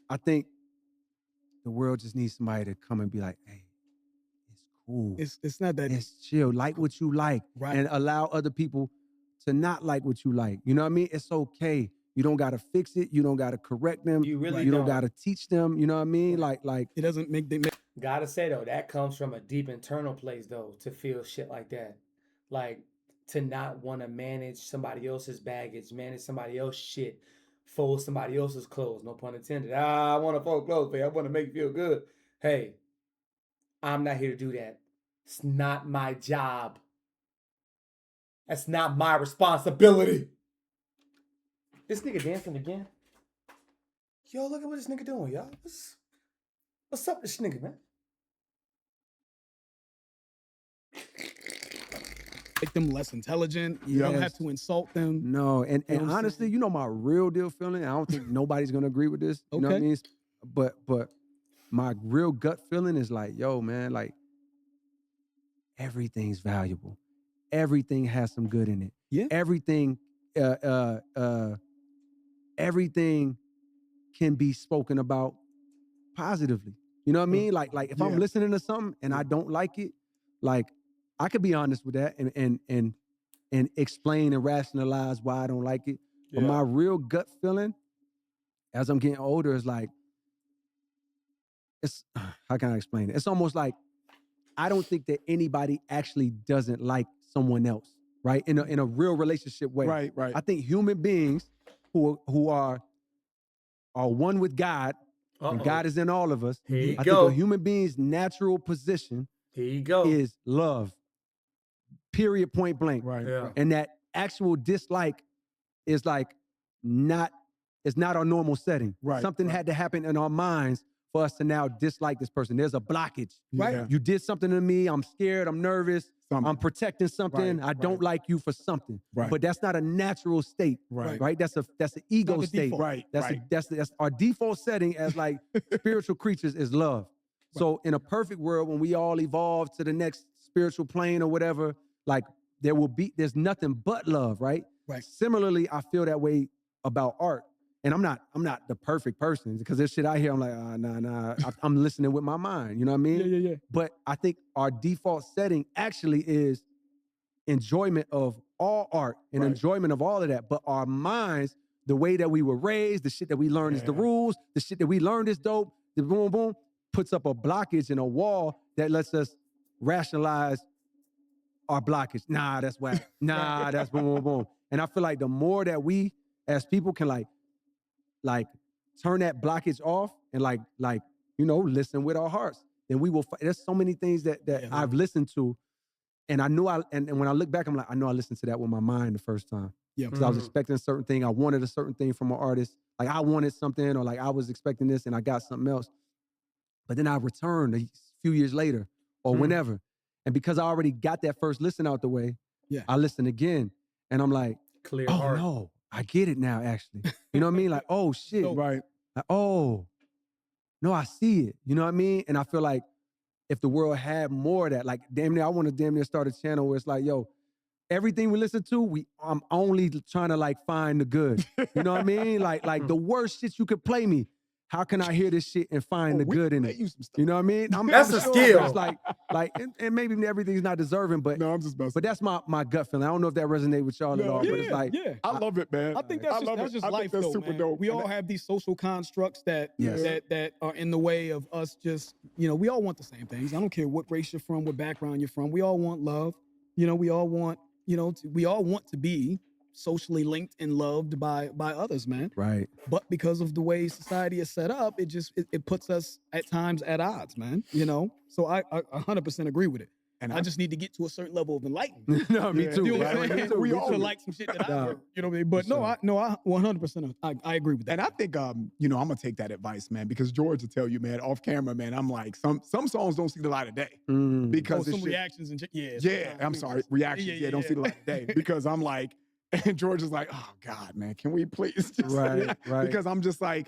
Speaker 4: I think the world just needs somebody to come and be like, hey, it's cool.
Speaker 3: It's not that.
Speaker 4: It's chill. Like what you like.
Speaker 3: Right.
Speaker 4: And allow other people to not like what you like. You know what I mean? It's okay. You don't gotta fix it. You don't gotta correct them.
Speaker 5: You really
Speaker 4: You don't
Speaker 5: don't.
Speaker 4: gotta teach them. You know what I mean? Like
Speaker 3: It doesn't make them.
Speaker 5: Gotta say though, that comes from a deep internal place though, to feel shit like that. Like to not want to manage somebody else's baggage, manage somebody else's shit, fold somebody else's clothes. No pun intended. I want to fold clothes, babe. I want to make you feel good. Hey, I'm not here to do that. It's not my job. That's not my responsibility. This nigga dancing again. Yo, look at what this nigga doing, y'all. What's up, this nigga, man?
Speaker 3: Make them less intelligent. You don't have
Speaker 4: Yes.
Speaker 3: to insult them.
Speaker 4: No, and
Speaker 3: You know what I'm
Speaker 4: honestly,
Speaker 3: saying?
Speaker 4: you know my real deal feeling. I don't think nobody's gonna agree with this. You know what I
Speaker 3: Okay.
Speaker 4: mean? But my real gut feeling is like, yo, man, like everything's valuable. Everything has some good in it.
Speaker 3: Yeah.
Speaker 4: Everything can be spoken about positively. You know what I mean? Like if
Speaker 2: Yeah.
Speaker 4: I'm listening to something and I don't like it, like I could be honest with that and explain and rationalize why I don't like it. But
Speaker 2: Yeah.
Speaker 4: my real gut feeling as I'm getting older is like, it's how can I explain it? It's almost like I don't think that anybody actually doesn't like someone else, right? In a real relationship way.
Speaker 2: Right, right.
Speaker 4: I think human beings who are one with God, and
Speaker 5: Uh-oh.
Speaker 4: God is in all of us.
Speaker 5: Here you
Speaker 4: I
Speaker 5: go.
Speaker 4: think a human being's natural position
Speaker 5: Here you go.
Speaker 4: is love. Period, point blank.
Speaker 2: Right.
Speaker 5: Yeah.
Speaker 2: right.
Speaker 4: And that actual dislike is like it's not our normal setting.
Speaker 2: Right,
Speaker 4: Something
Speaker 2: right.
Speaker 4: had to happen in our minds for us to now dislike this person. There's a blockage.
Speaker 3: Right.
Speaker 2: Yeah.
Speaker 4: You did something to me. I'm scared. I'm nervous.
Speaker 2: Something.
Speaker 4: I'm protecting something.
Speaker 2: Right,
Speaker 4: I don't
Speaker 2: right.
Speaker 4: like you for something.
Speaker 2: Right.
Speaker 4: But that's not a natural state.
Speaker 2: Right.
Speaker 4: Right. That's an ego
Speaker 3: the
Speaker 4: state.
Speaker 3: default.
Speaker 2: Right.
Speaker 4: That's
Speaker 2: right.
Speaker 4: that's our default setting as like spiritual creatures is love. So in a perfect world, when we all evolve to the next spiritual plane or whatever, like there's nothing but love, right?
Speaker 3: Right.
Speaker 4: Similarly, I feel that way about art. And I'm not the perfect person because there's shit out here. I'm like, nah. I'm listening with my mind. You know what I mean?
Speaker 3: Yeah.
Speaker 4: But I think our default setting actually is enjoyment of all art and
Speaker 2: Right.
Speaker 4: enjoyment of all of that. But our minds, the way that we were raised, the shit that we learned is the
Speaker 2: Yeah.
Speaker 4: rules, the shit that we learned is dope, the boom, boom, puts up a blockage and a wall that lets us rationalize our blockage. Nah, that's whack. Nah, that's boom, boom, boom. And I feel like the more that we as people can like turn that blockage off and like listen with our hearts, then we will. There's so many things that I've listened to, and I knew and when I look back, I'm like, I know I listened to that with my mind the first time.
Speaker 3: Yeah,
Speaker 4: Because I was expecting a certain thing. I wanted a certain thing from an artist. Like I wanted something, or like I was expecting this and I got something else. But then I returned a few years later or whenever. And because I already got that first listen out the way, I listened again. And I'm like,
Speaker 5: Clear
Speaker 4: oh
Speaker 5: heart.
Speaker 4: no, I get it now, actually. You know what I mean? Like, oh shit.
Speaker 2: Right.
Speaker 4: Like, oh, no, I see it. You know what I mean? And I feel like if the world had more of that, like damn near, I want to damn near start a channel where it's like, yo, everything we listen to, I'm only trying to like find the good. You know what I mean? Like the worst shit you could play me. How can I hear this shit and find the good in it? You know what I mean?
Speaker 5: That's a skill.
Speaker 4: It's like and maybe everything's not deserving, but
Speaker 2: No, I'm just messing.
Speaker 4: but that's my gut feeling. I don't know if that resonates with y'all at all, but it's like,
Speaker 3: yeah.
Speaker 2: I love it, man.
Speaker 3: I think
Speaker 2: I
Speaker 3: that's
Speaker 2: love
Speaker 3: just
Speaker 2: it. I think
Speaker 3: life,
Speaker 2: that's
Speaker 3: though,
Speaker 2: super
Speaker 3: man.
Speaker 2: dope.
Speaker 3: We
Speaker 2: And
Speaker 3: all have these social constructs that
Speaker 4: Yes.
Speaker 3: that are in the way of us just, we all want the same things. I don't care what race you're from, what background you're from. We all want love. We all want, we all want to be socially linked and loved by others, man.
Speaker 4: right.
Speaker 3: But because of the way society is set up, it puts us at times at odds, man. So I 100% agree with it.
Speaker 2: And
Speaker 3: I just need to get to a certain level of enlightenment.
Speaker 4: No, me
Speaker 2: Yeah.
Speaker 4: too.
Speaker 3: You know what I'm
Speaker 4: Right, me
Speaker 3: saying?
Speaker 4: too,
Speaker 3: We
Speaker 4: me
Speaker 3: all
Speaker 4: too.
Speaker 3: like some shit that I
Speaker 4: Nah,
Speaker 3: heard. You know what I mean? But
Speaker 4: for
Speaker 3: I 100% I agree with that.
Speaker 2: And I think I'm gonna take that advice, man, because George will tell you, man, off camera, man, I'm like, some songs don't see the light of day
Speaker 4: Mm.
Speaker 2: because
Speaker 3: some
Speaker 2: it's shit-
Speaker 3: reactions and
Speaker 2: Yeah,
Speaker 3: sometimes
Speaker 2: I'm
Speaker 3: we
Speaker 2: sorry,
Speaker 3: just-
Speaker 2: reactions. Yeah, don't see the light of day because I'm like, and George is like, oh God, man, can we please? Just
Speaker 4: Right, right.
Speaker 2: Because I'm just like,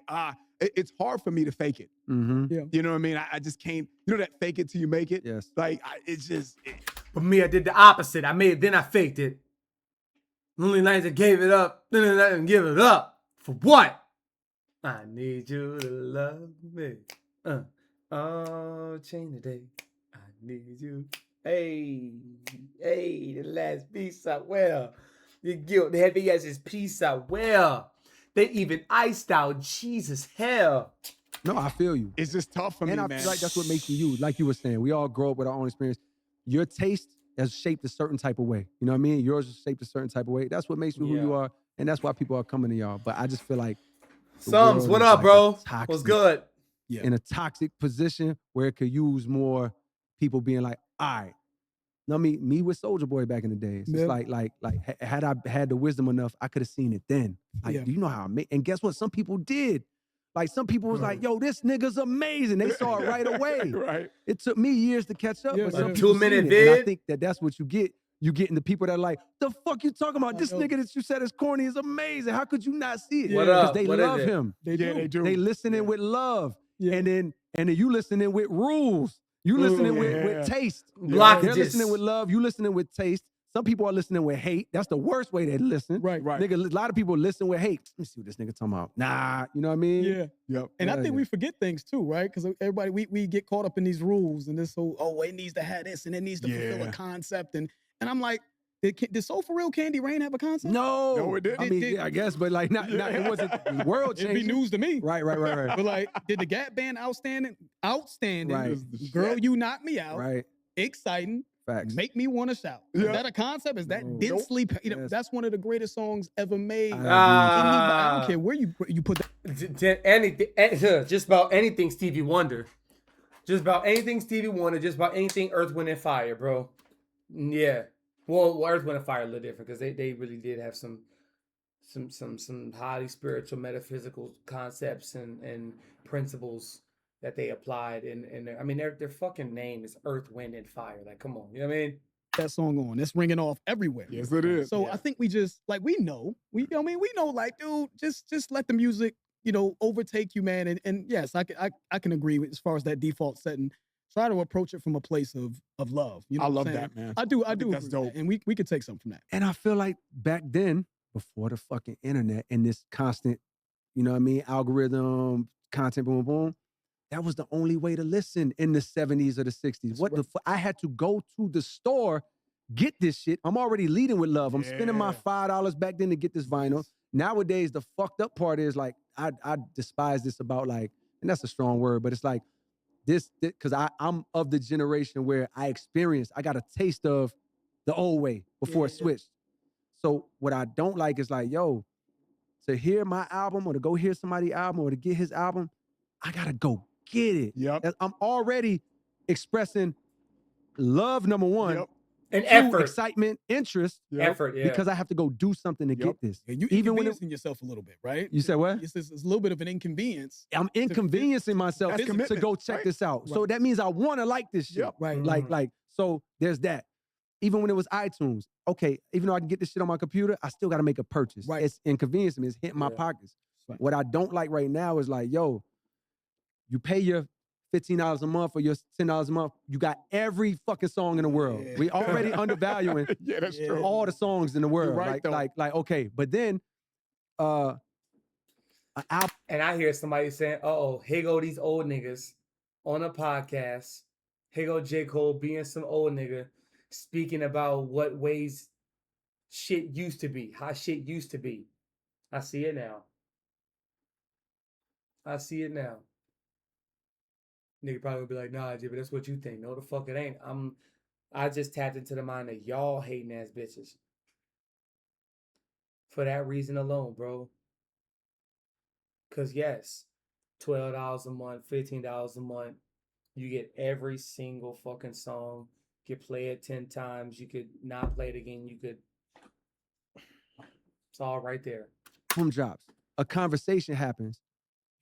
Speaker 2: it's hard for me to fake it.
Speaker 4: Mm-hmm.
Speaker 2: You know what I mean? I just can't. You know that fake it till you make it.
Speaker 4: Yes.
Speaker 2: Like it's just.
Speaker 5: For me, I did the opposite. I made it, then I faked it. Lonely nights I gave it up, then I didn't give it up. For what? I need you to love me. Oh, change the day. I need you. Hey, the last piece I wear. The guilt, heavy as his piece I wear. They even iced out Jesus hell.
Speaker 4: No, I feel you.
Speaker 2: It's just tough for me,
Speaker 4: And I
Speaker 2: man.
Speaker 4: feel like that's what makes you, like you were saying. We all grow up with our own experience. Your taste has shaped a certain type of way. You know what I mean? Yours is shaped a certain type of way. That's what makes you who you
Speaker 5: Yeah.
Speaker 4: are. And that's why people are coming to y'all. But I just feel like the
Speaker 5: Sums,
Speaker 4: world
Speaker 5: what
Speaker 4: is
Speaker 5: up,
Speaker 4: like a
Speaker 5: bro? What's
Speaker 4: toxic-
Speaker 5: good?
Speaker 4: in a toxic position where it could use more people being like, all right. No, me with Soulja Boy back in the days. It's
Speaker 3: Yeah.
Speaker 4: like had I had the wisdom enough, I could have seen it then. Like,
Speaker 3: Yeah.
Speaker 4: do you know how I made? And guess what? Some people did. Like some people was like, yo, this nigga's amazing. They saw it right away.
Speaker 2: right.
Speaker 4: It took me years to catch up,
Speaker 3: Yeah,
Speaker 4: but
Speaker 3: like
Speaker 4: some
Speaker 3: a
Speaker 4: people
Speaker 5: 2-minute
Speaker 4: seen it. And I
Speaker 5: vid?
Speaker 4: think that's what you get. You getting the people that are like, the fuck you talking about?
Speaker 3: I
Speaker 4: This
Speaker 3: know.
Speaker 4: nigga that you said is corny is amazing. How could you not see it?
Speaker 3: What
Speaker 4: Because
Speaker 5: up?
Speaker 4: they
Speaker 5: What is
Speaker 4: love
Speaker 5: it?
Speaker 4: him.
Speaker 3: They
Speaker 2: Yeah,
Speaker 3: do.
Speaker 2: they do.
Speaker 4: They listening with love.
Speaker 3: Yeah.
Speaker 4: And then you listening with rules. You listening
Speaker 2: yeah.
Speaker 4: with taste.
Speaker 5: Blockages.
Speaker 4: They're listening with love. You listening with taste. Some people are listening with hate. That's the worst way they listen.
Speaker 3: Right.
Speaker 2: Right.
Speaker 4: Nigga, a lot of people listen with hate. Let me see what this nigga talking about. Nah, you know what I mean?
Speaker 3: Yeah.
Speaker 2: Yep.
Speaker 3: And I
Speaker 4: Yeah,
Speaker 3: think
Speaker 4: yeah.
Speaker 3: we forget things too, right? Because everybody, we get caught up in these rules and this whole, it needs to have this and it needs to fulfill
Speaker 2: Yeah.
Speaker 3: a concept. And I'm like, did Soul For Real Candy Rain have a concept?
Speaker 4: No.
Speaker 2: No, it didn't.
Speaker 4: I mean,
Speaker 3: Did-
Speaker 4: yeah, I guess, but like, not it wasn't world
Speaker 3: It'd be
Speaker 4: changing.
Speaker 3: news to me.
Speaker 4: Right.
Speaker 3: But like, did the Gap Band outstanding,
Speaker 4: Right.
Speaker 3: Girl, You Knock Me Out,
Speaker 4: Right.
Speaker 3: exciting,
Speaker 4: Facts.
Speaker 3: make me want to shout. Is
Speaker 2: Yeah.
Speaker 3: that a concept? Is that
Speaker 4: No.
Speaker 3: densely,
Speaker 4: Yes.
Speaker 3: that's one of the greatest songs ever made.
Speaker 4: I
Speaker 3: I don't care where you put that.
Speaker 5: Anything, just about anything Stevie Wonder. Just about anything Stevie Wonder, just about anything Earth, Wind, and Fire, bro. Yeah. Well, Earth, Wind, and Fire are a little different because they really did have some highly spiritual, metaphysical concepts and principles that they applied. And I mean, their fucking name is Earth, Wind, and Fire. Like, come on. You know what I mean?
Speaker 3: That song on. It's ringing off everywhere.
Speaker 2: Yes, it is.
Speaker 3: So
Speaker 5: Yeah.
Speaker 3: I think we just we know, we know, like, dude, just let the music, overtake you, man. And yes, I can agree with as far as that default setting. Try to approach it from a place of love. You know
Speaker 2: I
Speaker 3: what
Speaker 2: love
Speaker 3: I'm saying?
Speaker 2: that, man.
Speaker 3: I do
Speaker 2: think that's
Speaker 3: agree with
Speaker 2: dope.
Speaker 3: that. And we could take something from that.
Speaker 4: And I feel like back then, before the fucking internet and this constant, you know what I mean, algorithm, content, boom, boom, that was the only way to listen in the 70s or the 60s. What the fuck? I had to go to the store, get this shit. I'm already leading with love. I'm spending my
Speaker 2: Yeah.
Speaker 4: $5 back then to get this vinyl. Nowadays, the fucked up part is like, I despise this about like, and that's a strong word, but it's like this because I'm of the generation where I got a taste of the old way before it
Speaker 5: Yeah.
Speaker 4: switched. So what I don't like is like, yo, to hear my album or to go hear somebody's album or to get his album, I gotta go get it.
Speaker 2: Yep.
Speaker 4: I'm already expressing love, number one,
Speaker 2: Yep.
Speaker 5: And
Speaker 4: two,
Speaker 5: effort.
Speaker 4: excitement, interest,
Speaker 2: Yep.
Speaker 5: Effort, yeah.
Speaker 4: because I have to go do something to
Speaker 2: Yep.
Speaker 4: get this.
Speaker 3: And you
Speaker 4: Even when it-
Speaker 3: inconveniencing yourself a little bit, right?
Speaker 4: You said what?
Speaker 3: It's a little bit of an inconvenience.
Speaker 4: I'm inconveniencing myself
Speaker 2: That's
Speaker 4: to
Speaker 2: commitment,
Speaker 4: go check
Speaker 2: right?
Speaker 4: this out. So
Speaker 3: Right.
Speaker 4: that means I want to like this shit.
Speaker 2: Yep.
Speaker 3: Right.
Speaker 5: Mhm.
Speaker 4: So there's that. Even when it was iTunes, okay, even though I can get this shit on my computer, I still got to make a purchase.
Speaker 3: Right.
Speaker 4: It's inconveniencing me. It's hitting my
Speaker 5: Yeah.
Speaker 4: pockets.
Speaker 3: Right.
Speaker 4: What I don't like right now is like, yo, you pay your $15 a month or your $10 a month. You got every fucking song in the world.
Speaker 2: Yeah.
Speaker 4: We already undervaluing
Speaker 2: Yeah, that's
Speaker 3: Yeah.
Speaker 2: true.
Speaker 4: all the songs in the world.
Speaker 2: right, though.
Speaker 4: like, okay, but then, an album.
Speaker 5: And I hear somebody saying, "Oh, here go these old niggas on a podcast. Here go J. Cole being some old nigga speaking about what ways shit used to be, how shit used to be." I see it now. I see it now. Nigga probably would be like, "Nah, J, but that's what you think." No, the fuck it ain't. I just tapped into the mind of y'all hating ass bitches. For that reason alone, bro. Cause yes, $12 a month, $15 a month, you get every single fucking song. You could play it 10 times. You could not play it again. You could. It's all right there.
Speaker 4: Drops, a conversation happens.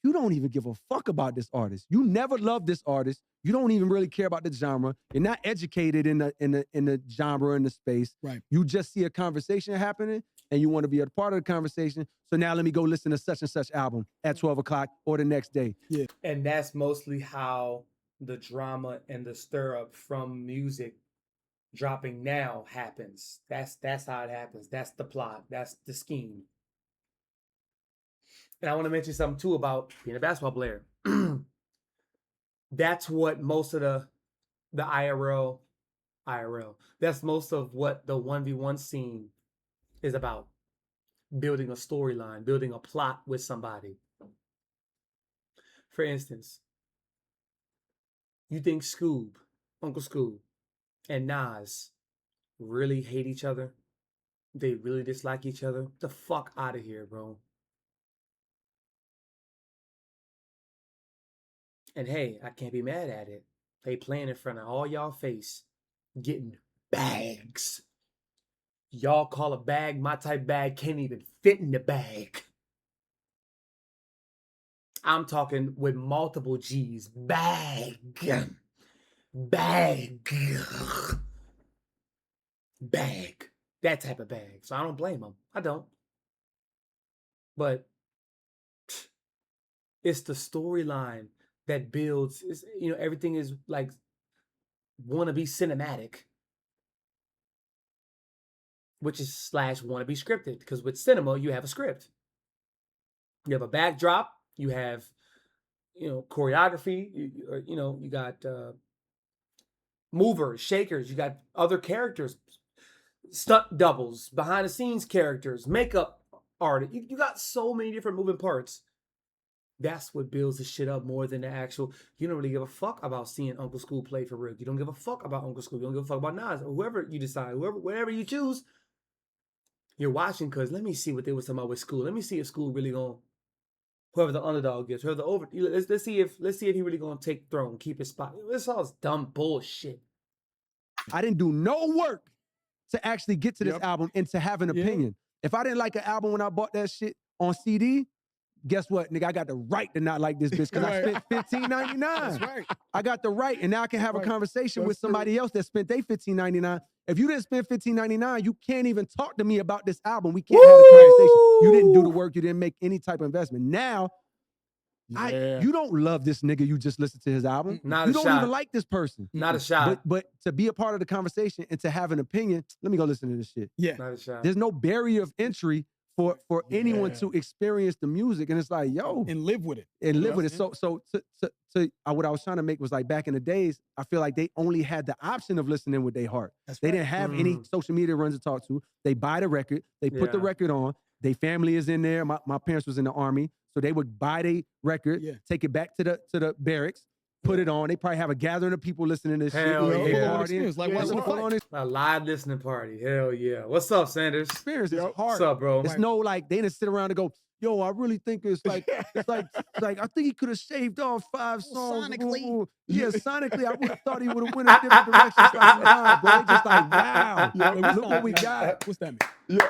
Speaker 4: You don't even give a fuck about this artist. You never loved this artist. You don't even really care about the genre. You're not educated in the genre, in the space.
Speaker 3: Right.
Speaker 4: You just see a conversation happening and you want to be a part of the conversation. So now let me go listen to such and such album at 12 o'clock or the next day.
Speaker 5: And that's mostly how the drama and the stir up from music dropping now happens. That's how it happens. That's the plot. That's the scheme. And I want to mention something too about being a basketball player. That's what most of the IRL. That's most of what the 1v1 scene is about. Building a storyline, building a plot with somebody. For instance, you think Scoob, Uncle Scoob, and Nas really hate each other? They really dislike each other? The fuck out of here, bro. And hey, I can't be mad at it. They playing in front of all y'all face, getting bags. Y'all call a bag, my type bag can't even fit in the bag. I'm talking with multiple G's. Bag. Bag. Bag. That type of bag. So I don't blame them. I don't. But it's the storyline that builds. It's, everything is like wanna be cinematic, which is / wanna be scripted. Because with cinema, you have a script. You have a backdrop. You have, choreography. You got movers, shakers. You got other characters, stunt doubles, behind the scenes characters, makeup artists. You got so many different moving parts. That's what builds the shit up more than the actual. You don't really give a fuck about seeing Uncle Scoob play for real. You don't give a fuck about Uncle Scoob. You don't give a fuck about Nas or whoever you decide, whatever you choose. You're watching because let me see what they was talking about with Scoob. Let me see if Scoob really gonna, whoever the underdog is, whoever the over. Let's see if he really gonna take the throne, keep his spot. It's all dumb bullshit.
Speaker 4: I didn't do no work to actually get to this
Speaker 2: Yep.
Speaker 4: album and to have an
Speaker 3: Yeah.
Speaker 4: opinion. If I didn't like an album when I bought that shit on CD, guess what, nigga? I got the right to not like this bitch because I
Speaker 3: Right.
Speaker 4: spent $15.99.
Speaker 3: That's right.
Speaker 4: I got the right, and now I can have
Speaker 3: Right.
Speaker 4: a conversation
Speaker 2: That's
Speaker 4: with somebody else that spent their $15.99. If you didn't spend $15.99, you can't even talk to me about this album. We can't have a conversation. You didn't do the work. You didn't make any type of investment. Now, you don't love this nigga. You just listened to his album.
Speaker 5: Not
Speaker 4: You
Speaker 5: a
Speaker 4: don't
Speaker 5: shot.
Speaker 4: even like this person.
Speaker 5: Not a shot.
Speaker 4: But to be a part of the conversation and to have an opinion, let me go listen to this shit.
Speaker 3: Yeah.
Speaker 5: Not a shot.
Speaker 4: There's no barrier of entry for anyone
Speaker 2: Yeah.
Speaker 4: to experience the music, and it's like, yo,
Speaker 3: And live with it.
Speaker 4: and live with it.
Speaker 3: Yeah.
Speaker 4: So what I was trying to make was like back in the days, I feel like they only had the option of listening with their heart.
Speaker 3: That's
Speaker 4: They
Speaker 3: right.
Speaker 4: didn't have any social media runs to talk to. They buy the record, they put the
Speaker 5: Yeah.
Speaker 4: record on. Their family is in there. My parents was in the army, so they would buy the record,
Speaker 3: Yeah.
Speaker 4: take it back to the barracks, put it on. They probably have a gathering of people listening to this
Speaker 1: Hell
Speaker 4: shit. They
Speaker 1: yeah.
Speaker 3: Full-on
Speaker 4: partying.
Speaker 3: experience, like
Speaker 4: Yeah,
Speaker 3: watching
Speaker 4: it's a
Speaker 3: the fight.
Speaker 4: full-on
Speaker 1: A live listening party. Hell yeah. What's up, Sanders?
Speaker 4: experience. It's hard.
Speaker 1: What's up, bro?
Speaker 4: It's no like they didn't sit around and go, yo, I really think it's like I think he could have shaved off 5 songs.
Speaker 3: Sonically.
Speaker 4: Ooh. Yeah, sonically, I would have thought he would have went a different direction. It's like, nah, bro. They just like, wow. Look what we got.
Speaker 3: What's that mean?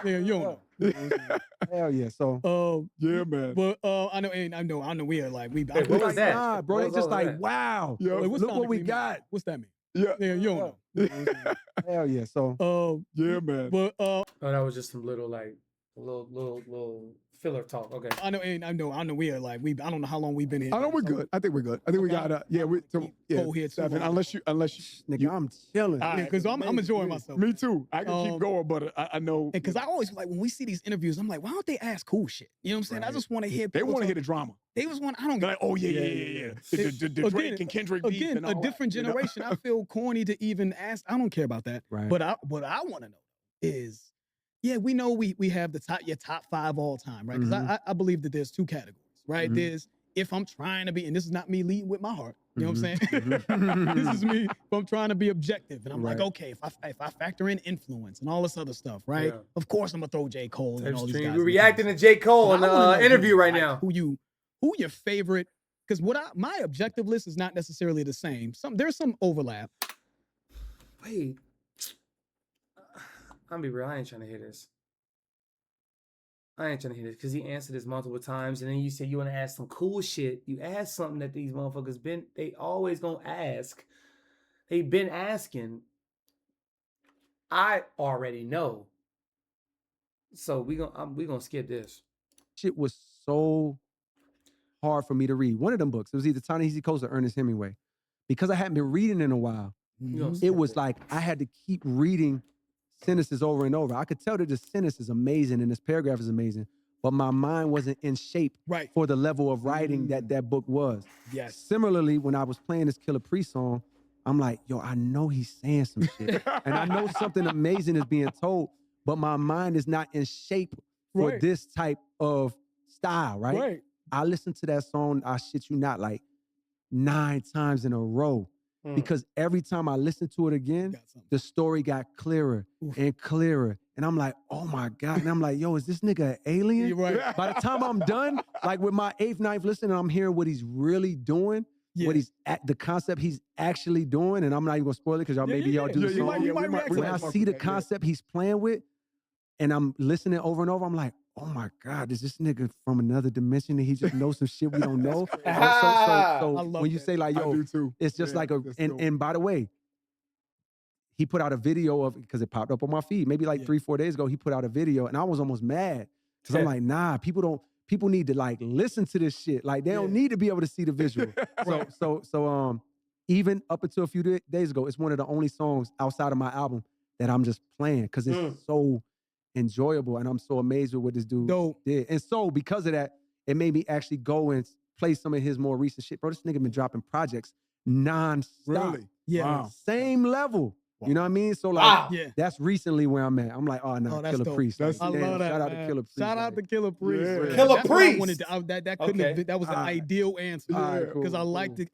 Speaker 2: Yeah.
Speaker 3: You don't know.
Speaker 4: Hell yeah. So
Speaker 2: Yeah, man.
Speaker 3: But I know we are like we.
Speaker 1: Hey, what was that?
Speaker 4: nah, bro.
Speaker 1: What
Speaker 4: They
Speaker 1: was
Speaker 4: just
Speaker 1: all
Speaker 4: like,
Speaker 1: that?
Speaker 4: wow.
Speaker 2: Yeah.
Speaker 3: Wait, what's
Speaker 4: Look what we
Speaker 3: sonically
Speaker 4: got.
Speaker 3: mean? What's that mean?
Speaker 2: Yeah.
Speaker 3: You don't know.
Speaker 4: Hell yeah. So
Speaker 2: Yeah, man.
Speaker 3: But
Speaker 1: Oh, that was just some little like little filler talk. Okay.
Speaker 3: I know we are like we. I don't know how long we've been here.
Speaker 2: I know we're good. I think we're good. I think we
Speaker 3: Okay.
Speaker 2: got yeah. We
Speaker 3: Go here too
Speaker 2: Stephen,
Speaker 3: long.
Speaker 2: unless you
Speaker 4: nigga, I'm chilling.
Speaker 2: All right.
Speaker 3: because I'm enjoying myself.
Speaker 2: Me too. I can keep
Speaker 3: Um,
Speaker 2: going, but I know
Speaker 3: Because I always like when we see these interviews, I'm like, why don't they ask cool shit? You know what I'm saying? I
Speaker 4: Right.
Speaker 3: just want to hear.
Speaker 2: they
Speaker 3: people
Speaker 2: want to
Speaker 3: talk-
Speaker 2: hear the drama.
Speaker 3: They just want. I don't.
Speaker 2: They're like, oh yeah. The
Speaker 3: Again-
Speaker 2: Drake and Kendrick beef
Speaker 3: Again,
Speaker 2: and
Speaker 3: a
Speaker 2: all that,
Speaker 3: different
Speaker 2: you know?
Speaker 3: generation. I feel corny to even ask. I don't care about that.
Speaker 4: Right.
Speaker 3: But what I want to know is, yeah, we know we have your top 5 all time, right? Because
Speaker 4: Mhm.
Speaker 3: I believe that there's 2 categories, right?
Speaker 4: Mhm.
Speaker 3: There's if I'm trying to be, and this is not me leading with my heart. You know what I'm
Speaker 4: Mhm.
Speaker 3: saying? This is me. If I'm trying to be objective, and I'm like,
Speaker 4: Right.
Speaker 3: okay, if I factor in influence and all this other stuff, right?
Speaker 1: Yeah.
Speaker 3: Of course, I'm gonna throw J. Cole and all these guys.
Speaker 1: We're
Speaker 3: in the
Speaker 1: reacting to
Speaker 3: conversation.
Speaker 1: J. Cole
Speaker 3: But
Speaker 1: on
Speaker 3: I wanna know
Speaker 1: the interview
Speaker 3: who,
Speaker 1: right
Speaker 3: like,
Speaker 1: now.
Speaker 3: Who your favorite? Because my objective list is not necessarily the same. There's some overlap.
Speaker 1: Wait. I'm gonna be real. I ain't trying to hear this. I ain't trying to hear this because he answered this multiple times, and then you said you want to ask some cool shit. You asked something that these motherfuckers they always gonna ask. They've been asking. I already know. So we gonna skip this.
Speaker 4: Shit was so hard for me to read. One of them books, it was either Ta-Nehisi Coates or Ernest Hemingway. Because I hadn't been reading in a while,
Speaker 1: We gonna
Speaker 3: Mhm.
Speaker 1: skip
Speaker 4: it was like I had to keep reading sentences over and over. I could tell that this sentence is amazing and this paragraph is amazing, but my mind wasn't in shape
Speaker 3: Right.
Speaker 4: for the level of writing that book was.
Speaker 3: Yes.
Speaker 4: Similarly, when I was playing this Killer Priest song, I'm like, yo, I know he's saying some shit. And I know something amazing is being told, but my mind is not in shape for
Speaker 3: Right.
Speaker 4: this type of style, right?
Speaker 3: Right.
Speaker 4: I listened to that song, I shit you not, like 9 times in a row.
Speaker 1: Mm.
Speaker 4: Because every time I listened to it again,
Speaker 3: Got something.
Speaker 4: the story got clearer
Speaker 3: Oof.
Speaker 4: and clearer. And I'm like, oh my God. And I'm like, yo, is this nigga an alien?
Speaker 3: You're right.
Speaker 4: By the time I'm done, like with my 8th, 9th listening, I'm hearing what he's really doing, what he's at the concept he's actually doing. And I'm not even gonna spoil it because y'all
Speaker 3: Yeah,
Speaker 4: maybe
Speaker 3: yeah,
Speaker 4: y'all
Speaker 3: yeah.
Speaker 4: do the
Speaker 3: You
Speaker 4: song.
Speaker 3: might react to
Speaker 4: When
Speaker 3: that.
Speaker 4: I see the concept he's playing with, and I'm listening over and over, I'm like, oh my God, is this nigga from another dimension and he just knows some shit we don't know? So
Speaker 3: I love
Speaker 4: when you
Speaker 3: that.
Speaker 4: say like,
Speaker 2: I
Speaker 4: yo,
Speaker 2: do too.
Speaker 4: it's just
Speaker 2: Yeah,
Speaker 4: like
Speaker 2: that's dope.
Speaker 4: and by the way, he put out a video of, because it popped up on my feed, maybe like
Speaker 3: Yeah.
Speaker 4: 3-4 days ago, he put out a video and I was almost mad. Cause I'm like, nah, people need to like listen to this shit. Like they don't need to be able to see the visual. So even up until a few days ago, it's one of the only songs outside of my album that I'm just playing because it's so enjoyable and I'm so amazed with what this dude
Speaker 3: Dope.
Speaker 4: did. And so because of that, it made me actually go and play some of his more recent shit. Bro, this nigga been dropping projects non-stop.
Speaker 2: Really?
Speaker 3: Yeah.
Speaker 2: Wow.
Speaker 4: Same level. You know what I mean? So like,
Speaker 1: Wow.
Speaker 3: Yeah.
Speaker 4: that's recently where I'm at. I'm like, oh no,
Speaker 3: Oh, that's
Speaker 4: Killer
Speaker 3: dope.
Speaker 4: Priest.
Speaker 2: That's-
Speaker 3: I
Speaker 4: Like, damn,
Speaker 3: love that.
Speaker 4: Shout out
Speaker 3: man.
Speaker 4: to Killer Priest.
Speaker 3: Shout out to Killer Priest.
Speaker 2: Yeah.
Speaker 3: man.
Speaker 1: Killer
Speaker 3: That's what I
Speaker 1: Priest.
Speaker 3: wanted to, that couldn't
Speaker 1: Okay.
Speaker 3: have been, that was the
Speaker 2: All right.
Speaker 3: ideal answer.
Speaker 2: Yeah,
Speaker 3: Because
Speaker 2: cool,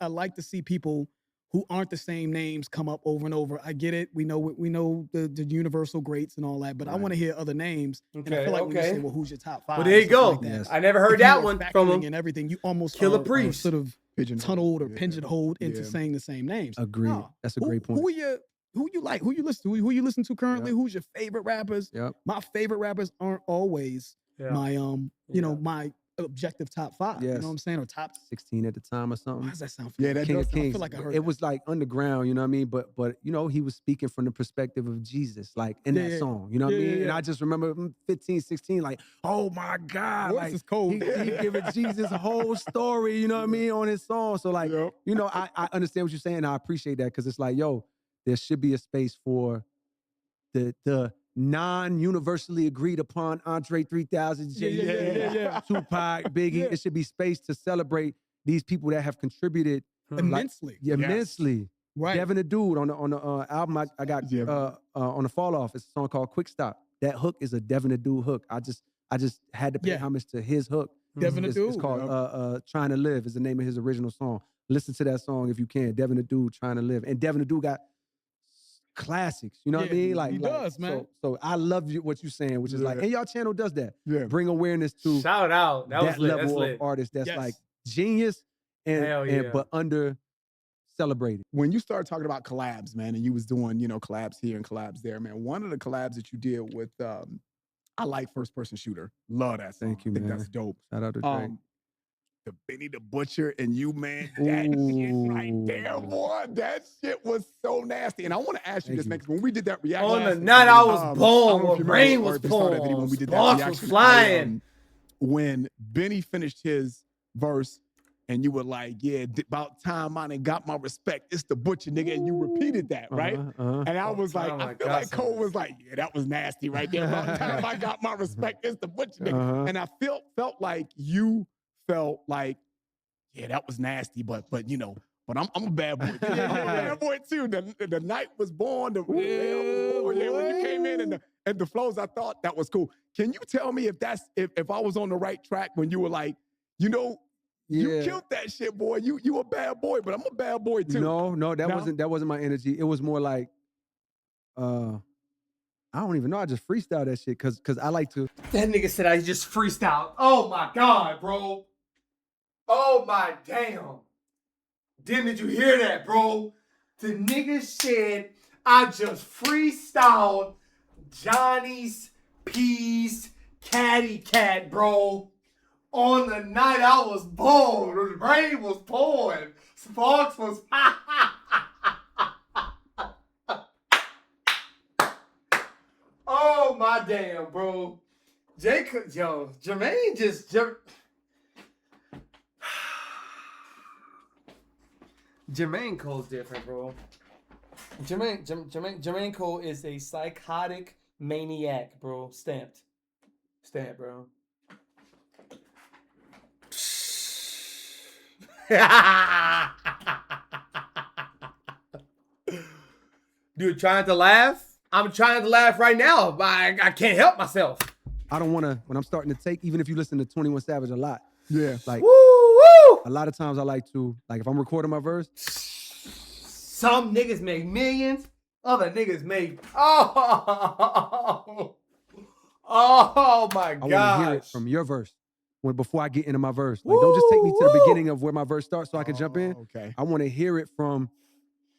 Speaker 3: I like to see people who aren't the same names come up over and over. I get it. We know the universal greats and all that, but I
Speaker 4: Right.
Speaker 3: want to hear other names. And I
Speaker 1: Okay,
Speaker 3: feel like when you
Speaker 1: okay.
Speaker 3: say, well, who's your top 5?
Speaker 1: Well, there you
Speaker 3: and
Speaker 1: go.
Speaker 3: stuff like that,
Speaker 4: Yes.
Speaker 1: I never heard
Speaker 3: if you
Speaker 1: that
Speaker 3: are
Speaker 1: one from
Speaker 3: factoring
Speaker 1: him.
Speaker 3: and everything, you almost
Speaker 1: Killer
Speaker 3: are
Speaker 1: Priest.
Speaker 3: sort of
Speaker 2: Pigeonhole.
Speaker 3: tunneled or
Speaker 2: Yeah.
Speaker 3: pigeonholed into
Speaker 2: Yeah.
Speaker 3: saying the same names.
Speaker 4: Agreed.
Speaker 3: No.
Speaker 4: That's a great point.
Speaker 3: Who you like? Who you listen to? Who you listen to currently?
Speaker 4: Yep.
Speaker 3: Who's your favorite rappers?
Speaker 4: Yep.
Speaker 3: My favorite rappers aren't always
Speaker 1: Yeah.
Speaker 3: my
Speaker 1: Yeah.
Speaker 3: my objective top 5. You
Speaker 4: Yes.
Speaker 3: know what I'm saying? Or top.
Speaker 4: 16 at the time or
Speaker 3: Why
Speaker 4: something.
Speaker 3: does that sound?
Speaker 2: Yeah, that
Speaker 3: familiar?
Speaker 4: King
Speaker 2: does
Speaker 4: of
Speaker 2: sound-
Speaker 3: I
Speaker 4: Kings.
Speaker 3: feel like I heard
Speaker 4: It was like underground, you know what I mean? But you know, he was speaking from the perspective of Jesus, like in that
Speaker 3: Yeah.
Speaker 4: song. You know what I
Speaker 3: Yeah,
Speaker 4: mean?
Speaker 3: yeah,
Speaker 4: And
Speaker 3: yeah.
Speaker 4: I just remember 15, 16, like, oh my God.
Speaker 3: Voice
Speaker 4: Like,
Speaker 3: is cold.
Speaker 4: he giving Jesus a whole story, you know what I mean, on his song. So like,
Speaker 2: Yep.
Speaker 4: you know, I understand what you're saying. And I appreciate that because it's like, yo, there should be a space for the non-universally agreed upon Andre 3000, Jay,
Speaker 3: Yeah.
Speaker 4: Tupac, Biggie.
Speaker 3: Yeah.
Speaker 4: It should be space to celebrate these people that have contributed
Speaker 3: Immensely.
Speaker 4: immensely.
Speaker 3: Right.
Speaker 4: Devin the Dude on the album I got
Speaker 2: Yeah.
Speaker 4: on the Fall Off. It's a song called Quick Stop. That hook is a Devin the Dude hook. I just had to pay
Speaker 3: Yeah.
Speaker 4: homage to his hook.
Speaker 3: Devin the
Speaker 4: It's
Speaker 3: Dude.
Speaker 4: called Trying to Live is the name of his original song. Listen to that song if you can. Devin the Dude, Trying to Live. And Devin the Dude got classics. You know what I
Speaker 3: Yeah,
Speaker 4: mean?
Speaker 3: he does, man.
Speaker 4: So I love what you're saying, which is like,
Speaker 2: Yeah.
Speaker 4: and y'all channel does that.
Speaker 2: Yeah.
Speaker 4: Bring awareness to
Speaker 1: Shout out. That was
Speaker 4: that
Speaker 1: lit. That's
Speaker 4: level
Speaker 1: lit.
Speaker 4: of artist that's
Speaker 3: Yes.
Speaker 4: like genius
Speaker 1: Hell yeah.
Speaker 4: but under celebrated.
Speaker 2: When you started talking about collabs, man, and you was doing, collabs here and collabs there, man, one of the collabs that you did with, I like First Person Shooter. Love that song.
Speaker 4: Thank you,
Speaker 2: I think
Speaker 4: man.
Speaker 2: that's dope.
Speaker 4: Shout out to Drake.
Speaker 2: The Benny the Butcher and you, man, that shit right there,
Speaker 4: Ooh.
Speaker 2: boy, that shit was so nasty. And I want to ask you
Speaker 4: Thank
Speaker 2: this,
Speaker 4: you.
Speaker 2: man, 'cause when we did that reaction,
Speaker 1: On the
Speaker 2: last
Speaker 1: night
Speaker 2: night,
Speaker 1: I was
Speaker 2: I don't
Speaker 1: born,
Speaker 2: know if you
Speaker 1: when rain
Speaker 2: remember, or
Speaker 1: was
Speaker 2: if you saw that video when
Speaker 1: pouring,
Speaker 2: we did that
Speaker 1: sparks was
Speaker 2: reaction,
Speaker 1: flying.
Speaker 2: when Benny finished his verse and you were like, yeah, about time I done got my respect. It's the Butcher, nigga. And you repeated that, right? And I was like,
Speaker 1: time
Speaker 2: I
Speaker 1: I
Speaker 2: feel
Speaker 1: got
Speaker 2: like Cole
Speaker 1: some.
Speaker 2: was like, yeah, that was nasty right there. About time I got my respect. It's the Butcher, nigga. And I felt like you felt like, yeah, that was nasty, but I'm a bad boy. I'm a bad boy too. The night was born. The when you came in and the flows, I thought that was cool. Can you tell me if I was on the right track when you were like, you
Speaker 4: Yeah.
Speaker 2: killed that shit, boy. You a bad boy, but I'm a bad boy too.
Speaker 4: No, that
Speaker 2: No?
Speaker 4: wasn't my energy. It was more like, I don't even know. I just freestyle that shit because I like to.
Speaker 1: That nigga said I just freestyled. Oh my God, bro. Oh my damn. Did you hear that, bro? The nigga said I just freestyled Johnny's Peas Catty Cat, bro. On the night I was born, the rain was pouring, sparks was oh my damn, bro. Jermaine just Jermaine Cole's different, bro. Jermaine Cole is a psychotic maniac, bro. Stamped, bro. Dude, trying to laugh? I'm trying to laugh right now, but I can't help myself.
Speaker 4: I don't want to, when I'm starting to take, even if you listen to 21 Savage a lot,
Speaker 2: Yeah.
Speaker 4: like
Speaker 1: Woo, woo!
Speaker 4: a lot of times I like to, like if I'm recording my verse,
Speaker 1: Some niggas make millions, other niggas make oh my
Speaker 4: I
Speaker 1: god.
Speaker 4: want to hear it from your verse before I get into my verse. Like, don't just take me to the beginning of where my verse starts so I can jump in.
Speaker 2: Okay.
Speaker 4: I want to hear it from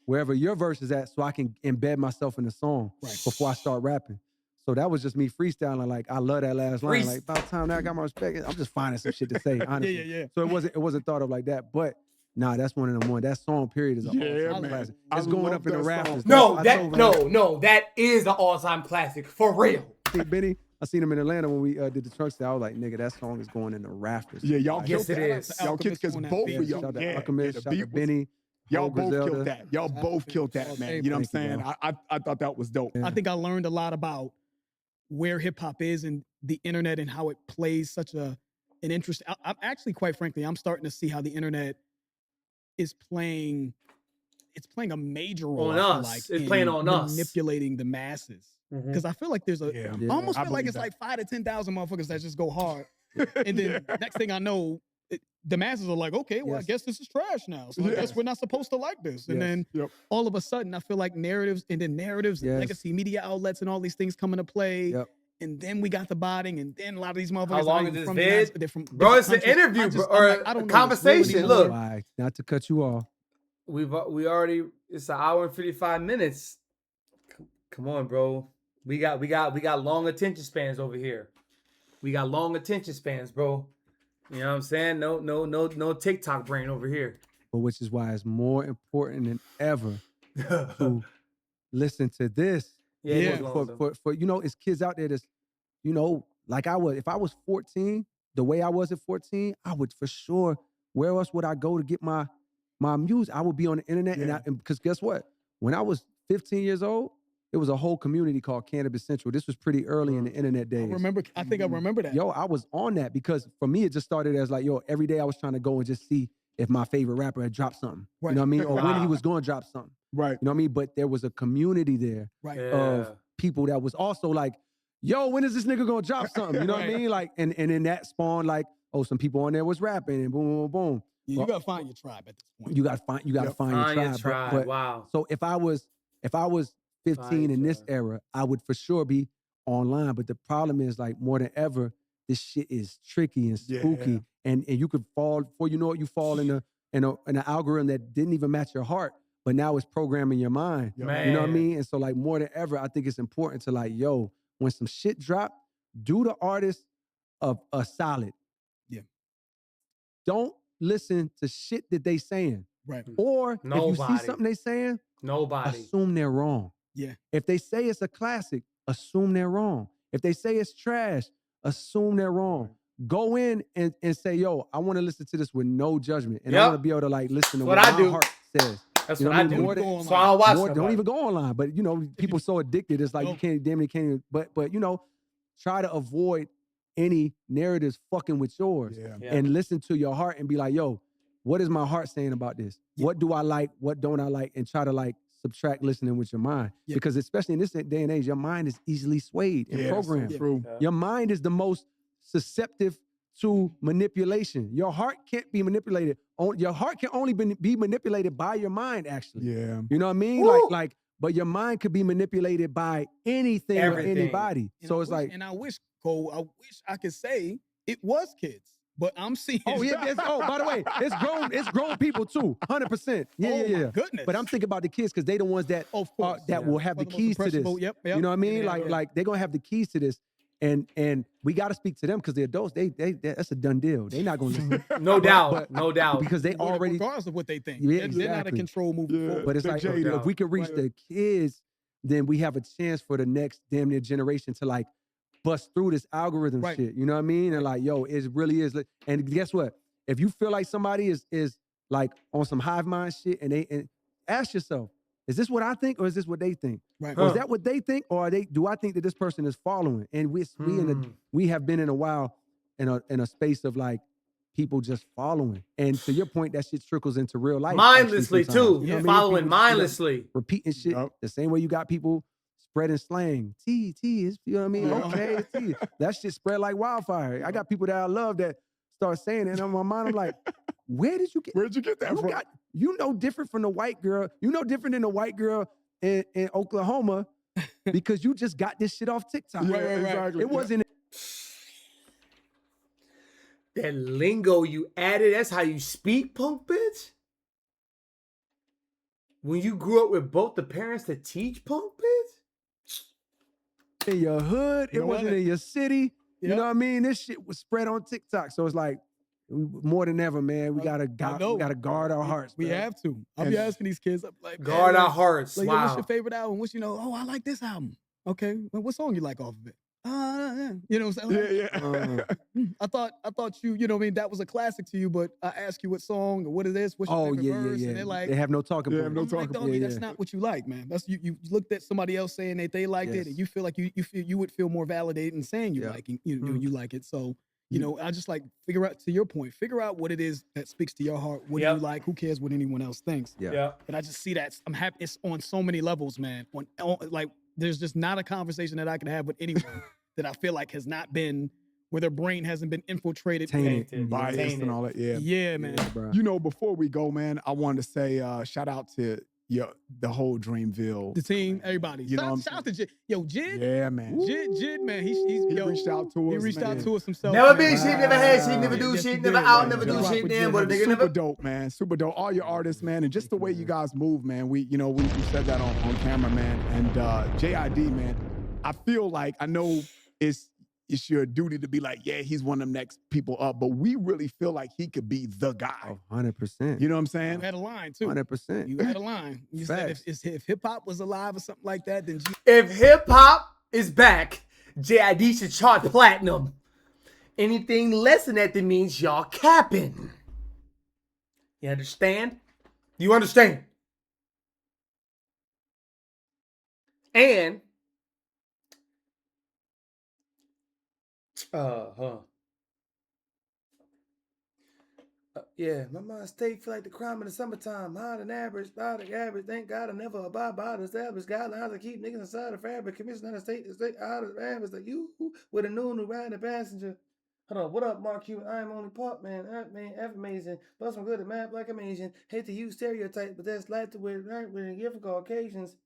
Speaker 4: wherever your verse is at so I can embed myself in the song before I start rapping. So that was just me freestyling. Like, I love that last line. Like, about time that I got my respect. I'm just finding some shit to say, honestly.
Speaker 3: Yeah.
Speaker 4: So it wasn't thought of like that. But nah, that's one of them one. That song period is a
Speaker 2: Yeah,
Speaker 4: all-time
Speaker 2: man.
Speaker 4: classic.
Speaker 2: I
Speaker 4: It's going
Speaker 2: love
Speaker 4: up in the
Speaker 2: that
Speaker 4: rafters.
Speaker 1: No,
Speaker 4: I
Speaker 1: that
Speaker 4: told him,
Speaker 1: is an all-time classic for real.
Speaker 4: See, Benny, I seen him in Atlanta when we did the trunk style. I was like, nigga, that song is going in the rafters.
Speaker 2: Yeah, y'all
Speaker 4: Like,
Speaker 2: killed
Speaker 1: Yes, it
Speaker 2: that.
Speaker 1: is.
Speaker 2: Y'all killed because
Speaker 3: Alchemist on that
Speaker 2: both
Speaker 3: beat.
Speaker 2: of y'all.
Speaker 4: Shout out to
Speaker 2: Yeah,
Speaker 4: Alchemist,
Speaker 2: the
Speaker 4: shout out
Speaker 2: beat
Speaker 4: to
Speaker 2: was-
Speaker 4: Benny.
Speaker 2: Y'all
Speaker 4: Ho
Speaker 2: both
Speaker 4: Griselda.
Speaker 2: killed that. Y'all both killed that, man. You know what I'm
Speaker 3: Thank
Speaker 2: saying?
Speaker 4: you,
Speaker 2: I thought that was dope.
Speaker 3: I think I learned a lot about where hip hop is and the internet and how it plays such an interest. I'm actually, quite frankly, I'm starting to see how the internet is playing. It's playing a major role
Speaker 1: On
Speaker 3: I feel
Speaker 1: us.
Speaker 3: like,
Speaker 1: It's
Speaker 3: in
Speaker 1: playing on us.
Speaker 3: manipulating the masses. Because I feel like there's a.
Speaker 2: Yeah.
Speaker 3: I almost
Speaker 2: I
Speaker 3: feel like
Speaker 2: believe
Speaker 3: it's
Speaker 2: that.
Speaker 3: like 5 to 10,000 motherfuckers that just go hard, and then next thing I know, the masses are like, okay, well, I
Speaker 4: Yes.
Speaker 3: guess this is trash now. So I
Speaker 2: Yes.
Speaker 3: guess we're not supposed to like this. And
Speaker 4: Yes.
Speaker 3: then
Speaker 2: Yep.
Speaker 3: all of a sudden, I feel like narratives and
Speaker 4: Yes.
Speaker 3: legacy media outlets and all these things come into play.
Speaker 4: Yep.
Speaker 3: And then we got the botting, and then a lot of these motherfuckers.
Speaker 1: How long
Speaker 3: are
Speaker 1: is this
Speaker 3: from
Speaker 1: vid?
Speaker 3: they're from
Speaker 1: Bro,
Speaker 3: different
Speaker 1: it's an
Speaker 3: countries.
Speaker 1: interview,
Speaker 3: I just-
Speaker 1: bro,
Speaker 3: I'm
Speaker 1: or
Speaker 3: like, I
Speaker 1: a
Speaker 3: don't know,
Speaker 1: conversation.
Speaker 3: it's really
Speaker 1: Look.
Speaker 4: Why? Not to cut you off.
Speaker 1: We already it's an hour and 55 minutes. Come on, bro. We got long attention spans over here. We got long attention spans, bro. You know what I'm saying? No TikTok brain over here.
Speaker 4: But which is why it's more important than ever to listen to this.
Speaker 1: Yeah,
Speaker 4: For it's kids out there that's, like I was. If I was 14, the way I was at 14, I would for sure. Where else would I go to get my music? I would be on the internet,
Speaker 2: Yeah.
Speaker 4: and because guess what? When I was 15 years old, it was a whole community called Cannabis Central. This was pretty early in the internet
Speaker 3: I
Speaker 4: days.
Speaker 3: remember. I think I remember that.
Speaker 4: Yo, I was on that because for me, it just started as like, yo, every day I was trying to go and just see if my favorite rapper had dropped something.
Speaker 3: Right.
Speaker 4: You know what I mean? Or when he
Speaker 1: Wow.
Speaker 4: was going to drop something.
Speaker 2: Right.
Speaker 4: You know what I mean? But there was a community there
Speaker 3: Right.
Speaker 4: of people that was also like, yo, when is this nigga gonna drop something? You know what I
Speaker 3: Right.
Speaker 4: mean? Like, and then that spawned like oh, some people on there was rapping and boom, boom, boom.
Speaker 3: You
Speaker 4: Well,
Speaker 3: gotta find your tribe at this point.
Speaker 4: You gotta find
Speaker 2: Yep.
Speaker 4: find your tribe. But
Speaker 5: Wow.
Speaker 4: so if I was 15 in this era, I would for sure be online. But the problem is, like, more than ever, this shit is tricky and spooky.
Speaker 2: Yeah.
Speaker 4: And you could fall, before you know it, you fall in an algorithm that didn't even match your heart, but now it's programming your mind.
Speaker 2: Yep.
Speaker 4: You know what I
Speaker 5: Man.
Speaker 4: mean? And so, like, more than ever, I think it's important to, like, yo, when some shit drop, do the artist a solid.
Speaker 3: Yeah.
Speaker 4: Don't listen to shit that they saying.
Speaker 3: Right.
Speaker 4: Or if you see
Speaker 5: Nobody.
Speaker 4: something they saying,
Speaker 5: Nobody.
Speaker 4: assume they're wrong.
Speaker 3: Yeah.
Speaker 4: If they say it's a classic, assume they're wrong. If they say it's trash, assume they're wrong. Go in and say, yo, I want to listen to this with no judgment. And I
Speaker 5: Yep.
Speaker 4: want to be able to, like, listen to
Speaker 5: What
Speaker 4: what
Speaker 5: I
Speaker 4: my
Speaker 5: do.
Speaker 4: heart says.
Speaker 5: That's
Speaker 4: You know
Speaker 5: what
Speaker 4: what
Speaker 5: I
Speaker 4: I mean?
Speaker 5: do.
Speaker 4: More
Speaker 3: than-
Speaker 5: So I don't watch
Speaker 4: Don't
Speaker 5: nobody.
Speaker 4: even go online. But, you know, people so addicted. It's like you
Speaker 3: Nope.
Speaker 4: can't, damn, you can't even, but you know, try to avoid any narratives fucking with yours.
Speaker 2: Yeah.
Speaker 5: Yeah.
Speaker 4: And listen to your heart and be like, yo, what is my heart saying about this?
Speaker 3: Yeah.
Speaker 4: What do I like? What don't I like? And try to, like, subtract listening with your mind.
Speaker 3: Yeah.
Speaker 4: Because especially in this day and age, your mind is easily swayed and
Speaker 2: Yeah, so
Speaker 4: programmed.
Speaker 2: true.
Speaker 4: Your mind is the most susceptible to manipulation. Your heart can't be manipulated. Your heart can only be manipulated by your mind, actually.
Speaker 2: Yeah.
Speaker 4: You know what I mean?
Speaker 5: Woo!
Speaker 4: Like, but your mind could be manipulated by anything or
Speaker 5: Everything.
Speaker 4: anybody.
Speaker 3: And
Speaker 4: So
Speaker 3: I
Speaker 4: it's
Speaker 3: wish-
Speaker 4: like,
Speaker 3: and I wish, Cole, I wish I could say it was kids, but I'm seeing.
Speaker 4: oh yeah, by the way, it's grown people too, 100%. Yeah,
Speaker 3: Oh,
Speaker 4: yeah,
Speaker 3: my
Speaker 4: yeah.
Speaker 3: goodness.
Speaker 4: But I'm thinking about the kids because they the ones that
Speaker 3: Of course.
Speaker 4: that will have the
Speaker 3: For most
Speaker 4: keys to this.
Speaker 3: impressionable, Yep.
Speaker 4: You know what I mean?
Speaker 3: Yeah,
Speaker 4: Like they're gonna have the keys to this, and we got to speak to them because the adults, they that's a done deal. They're not gonna listen
Speaker 5: No doubt.
Speaker 4: but-
Speaker 5: no doubt.
Speaker 4: because they
Speaker 3: Well,
Speaker 4: already.
Speaker 3: regardless of what they think.
Speaker 4: Yeah,
Speaker 3: They're not in
Speaker 4: exactly.
Speaker 3: control moving
Speaker 2: Yeah.
Speaker 3: forward.
Speaker 4: But it's
Speaker 2: They're
Speaker 4: like
Speaker 2: jaded.
Speaker 4: if we could reach
Speaker 3: Right.
Speaker 4: the kids, then we have a chance for the next damn near generation to, like, bust through this algorithm
Speaker 3: Right.
Speaker 4: shit. You know what I mean? And like, yo, it really is. And guess what? If you feel like somebody is like on some hive mind shit, and ask yourself, is this what I think or is this what they think?
Speaker 3: Right.
Speaker 4: Or
Speaker 5: Huh.
Speaker 4: is that what they think, or do I think that this person is following? And we have been in a while in a space of, like, people just following. And to your point, that shit trickles into real life. actually
Speaker 5: Mindlessly
Speaker 4: sometimes.
Speaker 5: too.
Speaker 4: You know what I mean?
Speaker 5: Following
Speaker 4: People just, you know,
Speaker 5: mindlessly.
Speaker 4: repeating shit
Speaker 2: Yup.
Speaker 4: the same way you got people spreading slang. T is, you know what I mean?
Speaker 2: Yeah.
Speaker 4: Okay, it's T. That shit spread like wildfire. I got people that I love that start saying it, and in my mind, I'm like, where did you get?
Speaker 2: Where'd you get that from?
Speaker 4: You know different from the white girl. You know different than the white girl in Oklahoma because you just got this shit off TikTok.
Speaker 2: Yeah,
Speaker 3: right.
Speaker 2: exactly.
Speaker 4: It wasn't.
Speaker 5: That lingo you added, that's how you speak, punk bitch? When you grew up with both the parents that teach, punk bitch?
Speaker 4: in your hood.
Speaker 3: You
Speaker 4: It
Speaker 3: know
Speaker 4: wasn't
Speaker 3: what?
Speaker 4: in your city. You
Speaker 3: Yep.
Speaker 4: know what I mean? This shit was spread on TikTok. So it's like, more than ever, man, we gotta
Speaker 3: know.
Speaker 4: guard our hearts.
Speaker 3: We
Speaker 4: man.
Speaker 3: have to. I'll be asking these kids, I'm like,
Speaker 5: Guard
Speaker 3: man,
Speaker 5: our hearts.
Speaker 3: Like, yo,
Speaker 5: Wow.
Speaker 3: what's your favorite album? What's I like this album. Okay, well, what song you like off of it? You know what I'm saying?
Speaker 2: Yeah.
Speaker 3: I thought you know what I mean, that was a classic to you, but I ask you what song or what it is, what's your
Speaker 4: Oh
Speaker 3: favorite
Speaker 4: yeah,
Speaker 3: verse,
Speaker 4: yeah,
Speaker 3: and they're like,
Speaker 4: they have no talking
Speaker 2: Yeah,
Speaker 4: points.
Speaker 2: no
Speaker 3: I'm like,
Speaker 2: talking
Speaker 3: doggy,
Speaker 4: point.
Speaker 3: that's
Speaker 4: Yeah,
Speaker 3: not what you like, man. That's you looked at somebody else saying that they liked it,
Speaker 4: Yes.
Speaker 3: and you feel like you would feel more validated in saying you
Speaker 4: Yeah.
Speaker 3: like it, you like it. So, you know, I just like figure out, to your point, figure out what it is that speaks to your heart. What do
Speaker 5: Yep.
Speaker 3: you like? Who cares what anyone else thinks?
Speaker 4: Yeah.
Speaker 5: Yeah.
Speaker 3: But I just see that I'm happy. It's on so many levels, man. On like, there's just not a conversation that I can have with anyone that I feel like has not been where their brain hasn't been infiltrated.
Speaker 4: Tainted.
Speaker 5: Tainted.
Speaker 2: Bias
Speaker 5: Tainted.
Speaker 2: and all that. Yeah.
Speaker 3: Yeah, man.
Speaker 4: Yeah, bro.
Speaker 2: You know, before we go, man, I wanted to say shout out to the whole Dreamville.
Speaker 3: The team, everybody.
Speaker 2: You know what I'm
Speaker 3: Shout out to Jid. Yo, Jid.
Speaker 2: Yeah, man.
Speaker 3: Jid, man. He's
Speaker 2: He
Speaker 3: yo,
Speaker 2: reached out to us.
Speaker 3: He reached out
Speaker 2: man.
Speaker 3: to us himself.
Speaker 5: Never
Speaker 3: man.
Speaker 5: been shit, never had shit, never do
Speaker 3: Yes, he
Speaker 5: shit, never
Speaker 3: did,
Speaker 5: out,
Speaker 3: man.
Speaker 5: never do
Speaker 3: Shout out
Speaker 5: shit,
Speaker 3: to
Speaker 5: then,
Speaker 3: Jid.
Speaker 5: but a nigga
Speaker 2: Super
Speaker 5: never.
Speaker 2: dope, man. Super dope. All your artists, man, and just the way you guys move, man. We said that on camera, man. And JID, man. I feel like I know it's your duty to be like, yeah, he's one of them next people up, but we really feel like he could be the guy.
Speaker 4: Oh, 100%.
Speaker 2: You know what I'm
Speaker 3: You
Speaker 2: saying?
Speaker 3: had a line too.
Speaker 4: 100%.
Speaker 3: You had a line. You said
Speaker 4: Facts.
Speaker 3: if hip hop was alive or something like that, then
Speaker 5: If hip hop is back, JID should chart platinum. Anything less than that, means y'all capping. You understand? You understand? And yeah, my mind state feel like the crime in the summertime. Higher than average, higher than average. Thank God I never abide by the established guidelines that keep niggas inside the fabric. Commission on the state out of average. Like you with a new riding passenger. Hold on, what up, Mark Cuban? I am only part man. F amazing. Plus I'm good at math like I'm Asian. Hate to use stereotypes, but that's life to wear right with difficult occasions.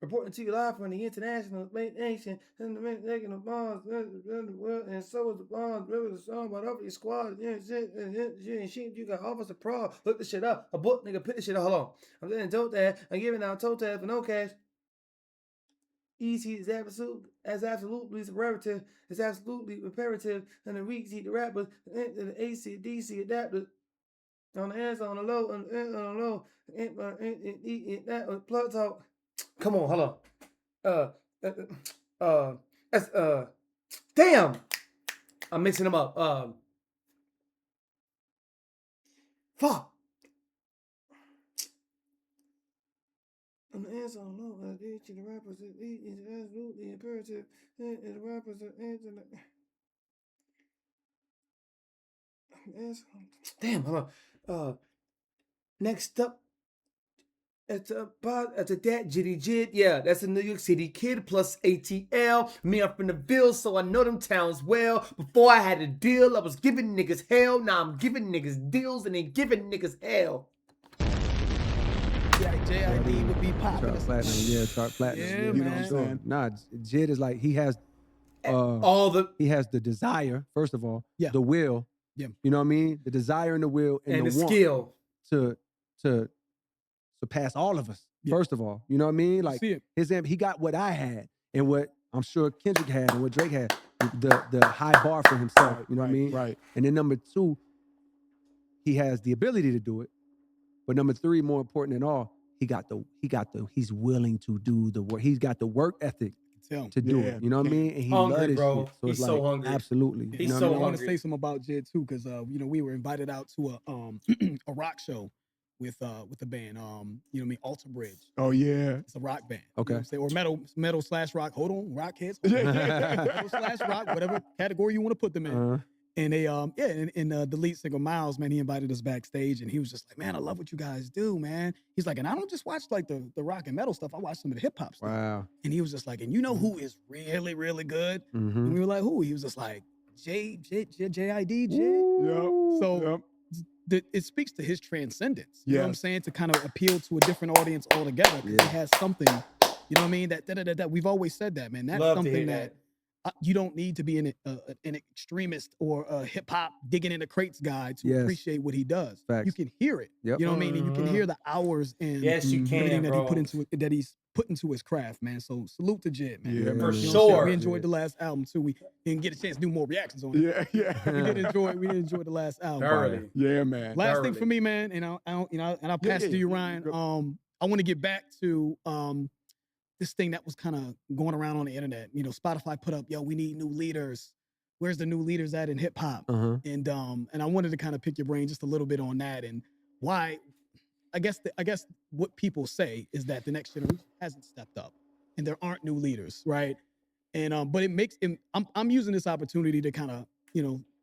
Speaker 5: Reporting to you live from the international nation and the making of bonds in the world, and so is the bonds. River the song, but over your squad, and shit, you got Officer Pro. Look this shit up. A book, nigga, pick this shit up. Hold on. I'm getting told that. I'm giving out toe tab for no cash. Easy is absolutely imperative. It's absolutely imperative. And the weeks eat the rappers, and the AC/DC adapters. On the answer, on the low, on the low, plug talk. Come on, hold on. That's damn. I'm mixing them up. Fuck. On the answer, on the low, the rappers, is absolutely imperative. And the rappers damn, hold on. Next up. It's a that Jitty Jit. Yeah, that's a New York City kid plus ATL. Me, I'm from the Ville, so I know them towns well. Before I had a deal, I was giving niggas hell. Now I'm giving niggas deals and ain't giving niggas hell.
Speaker 3: Yeah, JID would be popular.
Speaker 4: Chart platinum, yeah, chart platinum.
Speaker 3: Yeah,
Speaker 4: you know what I'm
Speaker 3: man.
Speaker 4: saying? Nah, Jid is like he has
Speaker 5: All the
Speaker 4: he has the desire, first of all,
Speaker 3: Yeah.
Speaker 4: the will.
Speaker 3: Yeah.
Speaker 4: You know what I mean? The desire and the will
Speaker 5: and the
Speaker 4: want
Speaker 5: skill.
Speaker 4: to surpass all of us.
Speaker 3: Yeah.
Speaker 4: First of all, you know what I mean? Like
Speaker 3: See it.
Speaker 4: he got what I had and what I'm sure Kendrick had and what Drake had. The high bar for himself. You know what I mean?
Speaker 2: Right.
Speaker 4: And then number two, he has the ability to do it. But number three, more important than all, he's willing to do the work. He's got the work ethic
Speaker 3: Tell him.
Speaker 4: to do
Speaker 2: Yeah.
Speaker 4: it. You know what I mean? And he
Speaker 5: Hungry,
Speaker 4: loves this
Speaker 5: bro.
Speaker 4: shit. So
Speaker 5: He's
Speaker 4: it's
Speaker 5: so
Speaker 4: like,
Speaker 5: hungry.
Speaker 4: absolutely.
Speaker 5: He's
Speaker 4: you know
Speaker 5: so
Speaker 4: what I
Speaker 3: I
Speaker 4: mean?
Speaker 3: want to
Speaker 5: hungry.
Speaker 3: say something about Jid too, because we were invited out to a rock show with the band, Alter Bridge.
Speaker 2: Oh yeah.
Speaker 3: It's a rock band.
Speaker 4: Okay.
Speaker 3: You know what I'm saying? Or metal/rock. Hold on, rock heads. Metal/rock, whatever category you want to put them in.
Speaker 4: Uh-huh.
Speaker 3: And they the lead singer Miles, man, he invited us backstage and he was just like, man, I love what you guys do, man. He's like, and I don't just watch like the rock and metal stuff, I watch some of the hip hop stuff.
Speaker 4: Wow.
Speaker 3: And he was just like, and you know who is really, really good?
Speaker 4: Mhm.
Speaker 3: And we were like, who? He was just like, JID.
Speaker 2: Yep.
Speaker 3: So it speaks to his transcendence. You know what I'm
Speaker 2: Yes.
Speaker 3: saying? To kind of appeal to a different audience altogether. 'Cause
Speaker 4: Yeah.
Speaker 3: he has something, you know what I mean? That we've always said that, man. That's
Speaker 5: Love to hear
Speaker 3: something that you don't need to be an extremist or a hip hop digging into crates guy to
Speaker 4: Yes.
Speaker 3: appreciate what he does.
Speaker 4: Facts.
Speaker 3: You can hear it.
Speaker 4: Yep.
Speaker 3: You know what I mean? And you can
Speaker 5: Mhm.
Speaker 3: hear the hours and
Speaker 5: Yes, you
Speaker 3: everything
Speaker 5: can,
Speaker 3: that
Speaker 5: bro.
Speaker 3: he's put into his craft, man. So salute to Jid, man.
Speaker 2: Yeah,
Speaker 4: Yeah,
Speaker 2: man.
Speaker 5: For
Speaker 4: man.
Speaker 3: You know what I'm saying?
Speaker 5: sure.
Speaker 3: We enjoyed the last album too. We didn't get a chance to do more reactions on it.
Speaker 2: Yeah, yeah.
Speaker 3: We did enjoy the last album.
Speaker 5: Thoroughly.
Speaker 2: Yeah, man.
Speaker 3: Last thing
Speaker 5: Thoroughly.
Speaker 3: for me, man, and I'll pass it to you, Ryan. I want to get back to this thing that was kind of going around on the internet. You know, Spotify put up, yo, we need new leaders. Where's the new leaders at in hip hop?
Speaker 4: Uh-huh.
Speaker 3: And I wanted to kind of pick your brain just a little bit on that and why. I guess what people say is that the next generation hasn't stepped up, and there aren't new leaders, right? And but it makes I'm using this opportunity to kind of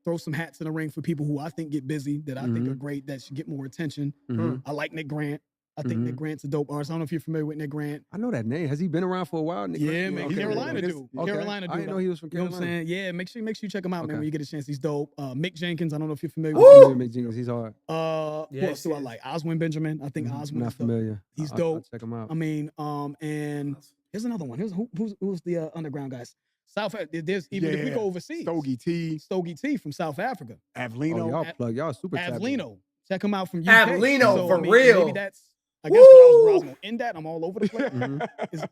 Speaker 3: throw some hats in the ring for people who I think get busy, that I think are great, that should get more attention.
Speaker 4: Mhm.
Speaker 3: I like Nick Grant. I think Nick Grant's a dope artist. I don't know if you're familiar with Nick Grant.
Speaker 4: I know that name. Has he been around for a while? Nick
Speaker 3: Yeah,
Speaker 4: Grant?
Speaker 3: man.
Speaker 4: Okay.
Speaker 3: Carolina dude.
Speaker 4: Okay.
Speaker 3: Carolina dude.
Speaker 4: I didn't know he was from
Speaker 3: You know what
Speaker 4: Carolina.
Speaker 3: I'm saying? Yeah, make sure you check him out, man,
Speaker 4: Okay.
Speaker 3: when you get a chance. He's dope. Mick Jenkins, I don't know if you're familiar
Speaker 4: I'm
Speaker 3: with
Speaker 4: familiar
Speaker 3: him.
Speaker 4: with Mick Jenkins. He's hard.
Speaker 3: Who else
Speaker 5: Yes,
Speaker 3: do I
Speaker 5: yes.
Speaker 3: like? Oswin Benjamin. I think
Speaker 4: I'm
Speaker 3: Oswin
Speaker 4: not
Speaker 3: is dope.
Speaker 4: familiar.
Speaker 3: He's
Speaker 4: I'll
Speaker 3: dope.
Speaker 4: check him out.
Speaker 3: I mean, and here's another one. Who's the underground guys? There's even if we go overseas. Stogie T from South Africa.
Speaker 2: Avlino.
Speaker 4: Y'all super talented.
Speaker 3: Avlino. Check him out from UK.
Speaker 5: Avlino, for
Speaker 3: I mean,
Speaker 5: real.
Speaker 3: Maybe that's I guess where I was going to end that. I'm all over the place.
Speaker 4: Mhm.
Speaker 3: Is,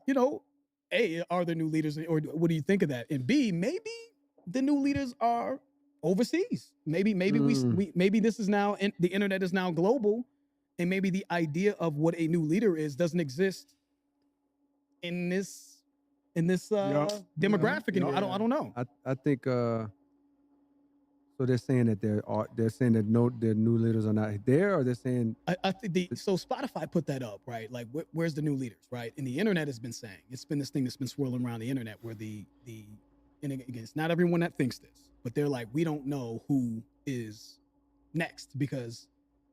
Speaker 3: A, are there new leaders, or what do you think of that? And B, maybe the new leaders are overseas. Maybe we maybe this is now the internet is now global, and maybe the idea of what a new leader is doesn't exist in this demographic anymore. I don't know.
Speaker 4: I think so they're saying that the new leaders are not there, or they're saying
Speaker 3: I think so Spotify put that up, right? Like where's the new leaders, right? And the internet has been saying, it's been this thing that's been swirling around the internet where and again, it's not everyone that thinks this, but they're like, we don't know who is next because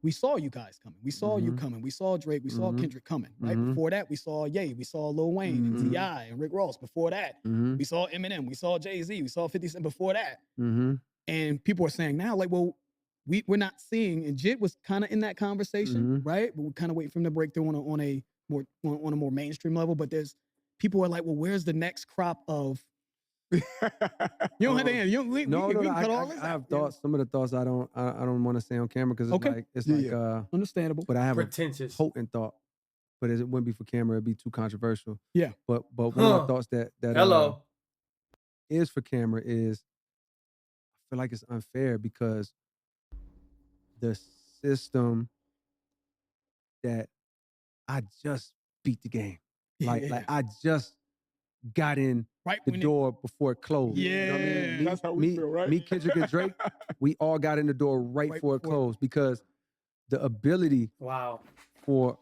Speaker 3: we saw you guys coming. We saw you
Speaker 4: Mhm.
Speaker 3: coming. We saw Drake. We saw
Speaker 4: Mhm.
Speaker 3: Kendrick coming. Right
Speaker 4: Mhm.
Speaker 3: before that, we saw Ye. We saw Lil Wayne and
Speaker 4: Mhm.
Speaker 3: T.I. and Rick Ross. Before that,
Speaker 4: Mm-hmm.
Speaker 3: we saw Eminem. We saw Jay-Z. We saw 50 Cent. Before that,
Speaker 4: Mm-hmm.
Speaker 3: and people are saying now, like, well, we're not seeing. And Jit was kind of in that conversation,
Speaker 4: Mhm.
Speaker 3: right? But we're kind of waiting for him to break through on a more mainstream level. But there's people are like, well, where's the next crop of? You don't have to answer. We
Speaker 4: No,
Speaker 3: can
Speaker 4: I,
Speaker 3: cut
Speaker 4: I,
Speaker 3: all this
Speaker 4: I have
Speaker 3: out. Yeah.
Speaker 4: thoughts. Some of the thoughts I don't want to say on camera because it's
Speaker 3: Okay.
Speaker 4: like it's
Speaker 2: Yeah,
Speaker 4: like
Speaker 2: yeah.
Speaker 3: Understandable.
Speaker 4: but I have a
Speaker 5: Pretentious.
Speaker 4: potent thought, but it wouldn't be for camera. It'd be too controversial.
Speaker 3: Yeah.
Speaker 4: But one of
Speaker 5: Huh.
Speaker 4: my thoughts that
Speaker 5: Hello.
Speaker 4: is for camera is I feel like it's unfair because the system that I just beat the game. Like
Speaker 3: Yeah.
Speaker 4: I just got in
Speaker 3: Right
Speaker 4: the
Speaker 3: when it-
Speaker 4: door before it closed. You know what I mean?
Speaker 3: Yeah.
Speaker 4: Me,
Speaker 2: That's how we
Speaker 4: me,
Speaker 2: feel, right?
Speaker 4: me, Kendrick and Drake, we all got in the door right
Speaker 3: Right
Speaker 4: before it
Speaker 3: before.
Speaker 4: closed because the ability
Speaker 5: Wow.
Speaker 4: for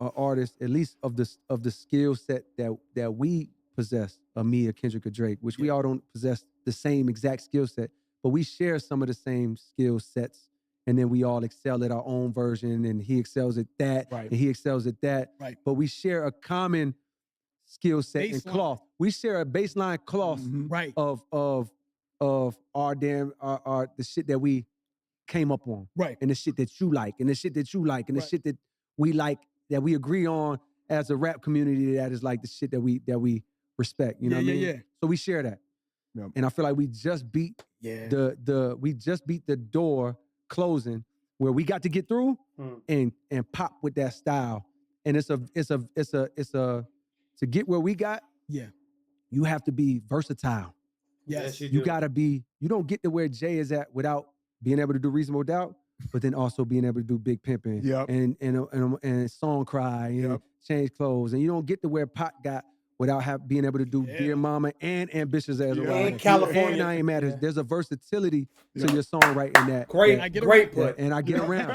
Speaker 4: an artist, at least of the skill set that we possess, me, or Kendrick or Drake, which we all don't possess the same exact skill set, but we share some of the same skill sets. And then we all excel at our own version, and he excels at that,
Speaker 2: Right.
Speaker 4: and he excels at that.
Speaker 3: Right.
Speaker 4: But we share a common skill set and
Speaker 3: Baseline.
Speaker 4: cloth. We share a baseline cloth
Speaker 2: Mhm.
Speaker 3: Right.
Speaker 4: of our the shit that we came up on,
Speaker 3: Right.
Speaker 4: and the shit that you like, and the shit that you like, and the
Speaker 3: Right.
Speaker 4: shit that we like, that we agree on as a rap community. That is like the shit that we respect. You know what I mean?
Speaker 3: Yeah.
Speaker 4: So we share that,
Speaker 2: Yep.
Speaker 4: and I feel like we just beat
Speaker 3: Yeah.
Speaker 4: the door closing where we got to get through
Speaker 5: Hmm.
Speaker 4: and pop with that style. And it's a to get where we got.
Speaker 3: Yeah.
Speaker 4: You have to be versatile.
Speaker 3: Yes.
Speaker 5: you
Speaker 4: You
Speaker 5: do.
Speaker 4: gotta be. You don't get to where Jay is at without being able to do Reasonable Doubt, but then also being able to do Big Pimpin',
Speaker 2: Yep.
Speaker 4: and Song Cry, and
Speaker 2: Yep.
Speaker 4: Change Clothes, and you don't get to where Pac got without being able to do
Speaker 3: Yeah.
Speaker 4: Dear Mama and Ambitious as a
Speaker 2: Yeah.
Speaker 4: Rider.
Speaker 5: And California.
Speaker 4: And I Ain't Mad.
Speaker 5: Yeah.
Speaker 4: There's a versatility
Speaker 2: Yeah.
Speaker 4: to your songwriting that
Speaker 5: Great,
Speaker 3: I get
Speaker 5: great
Speaker 3: around.
Speaker 5: put.
Speaker 4: and I get around.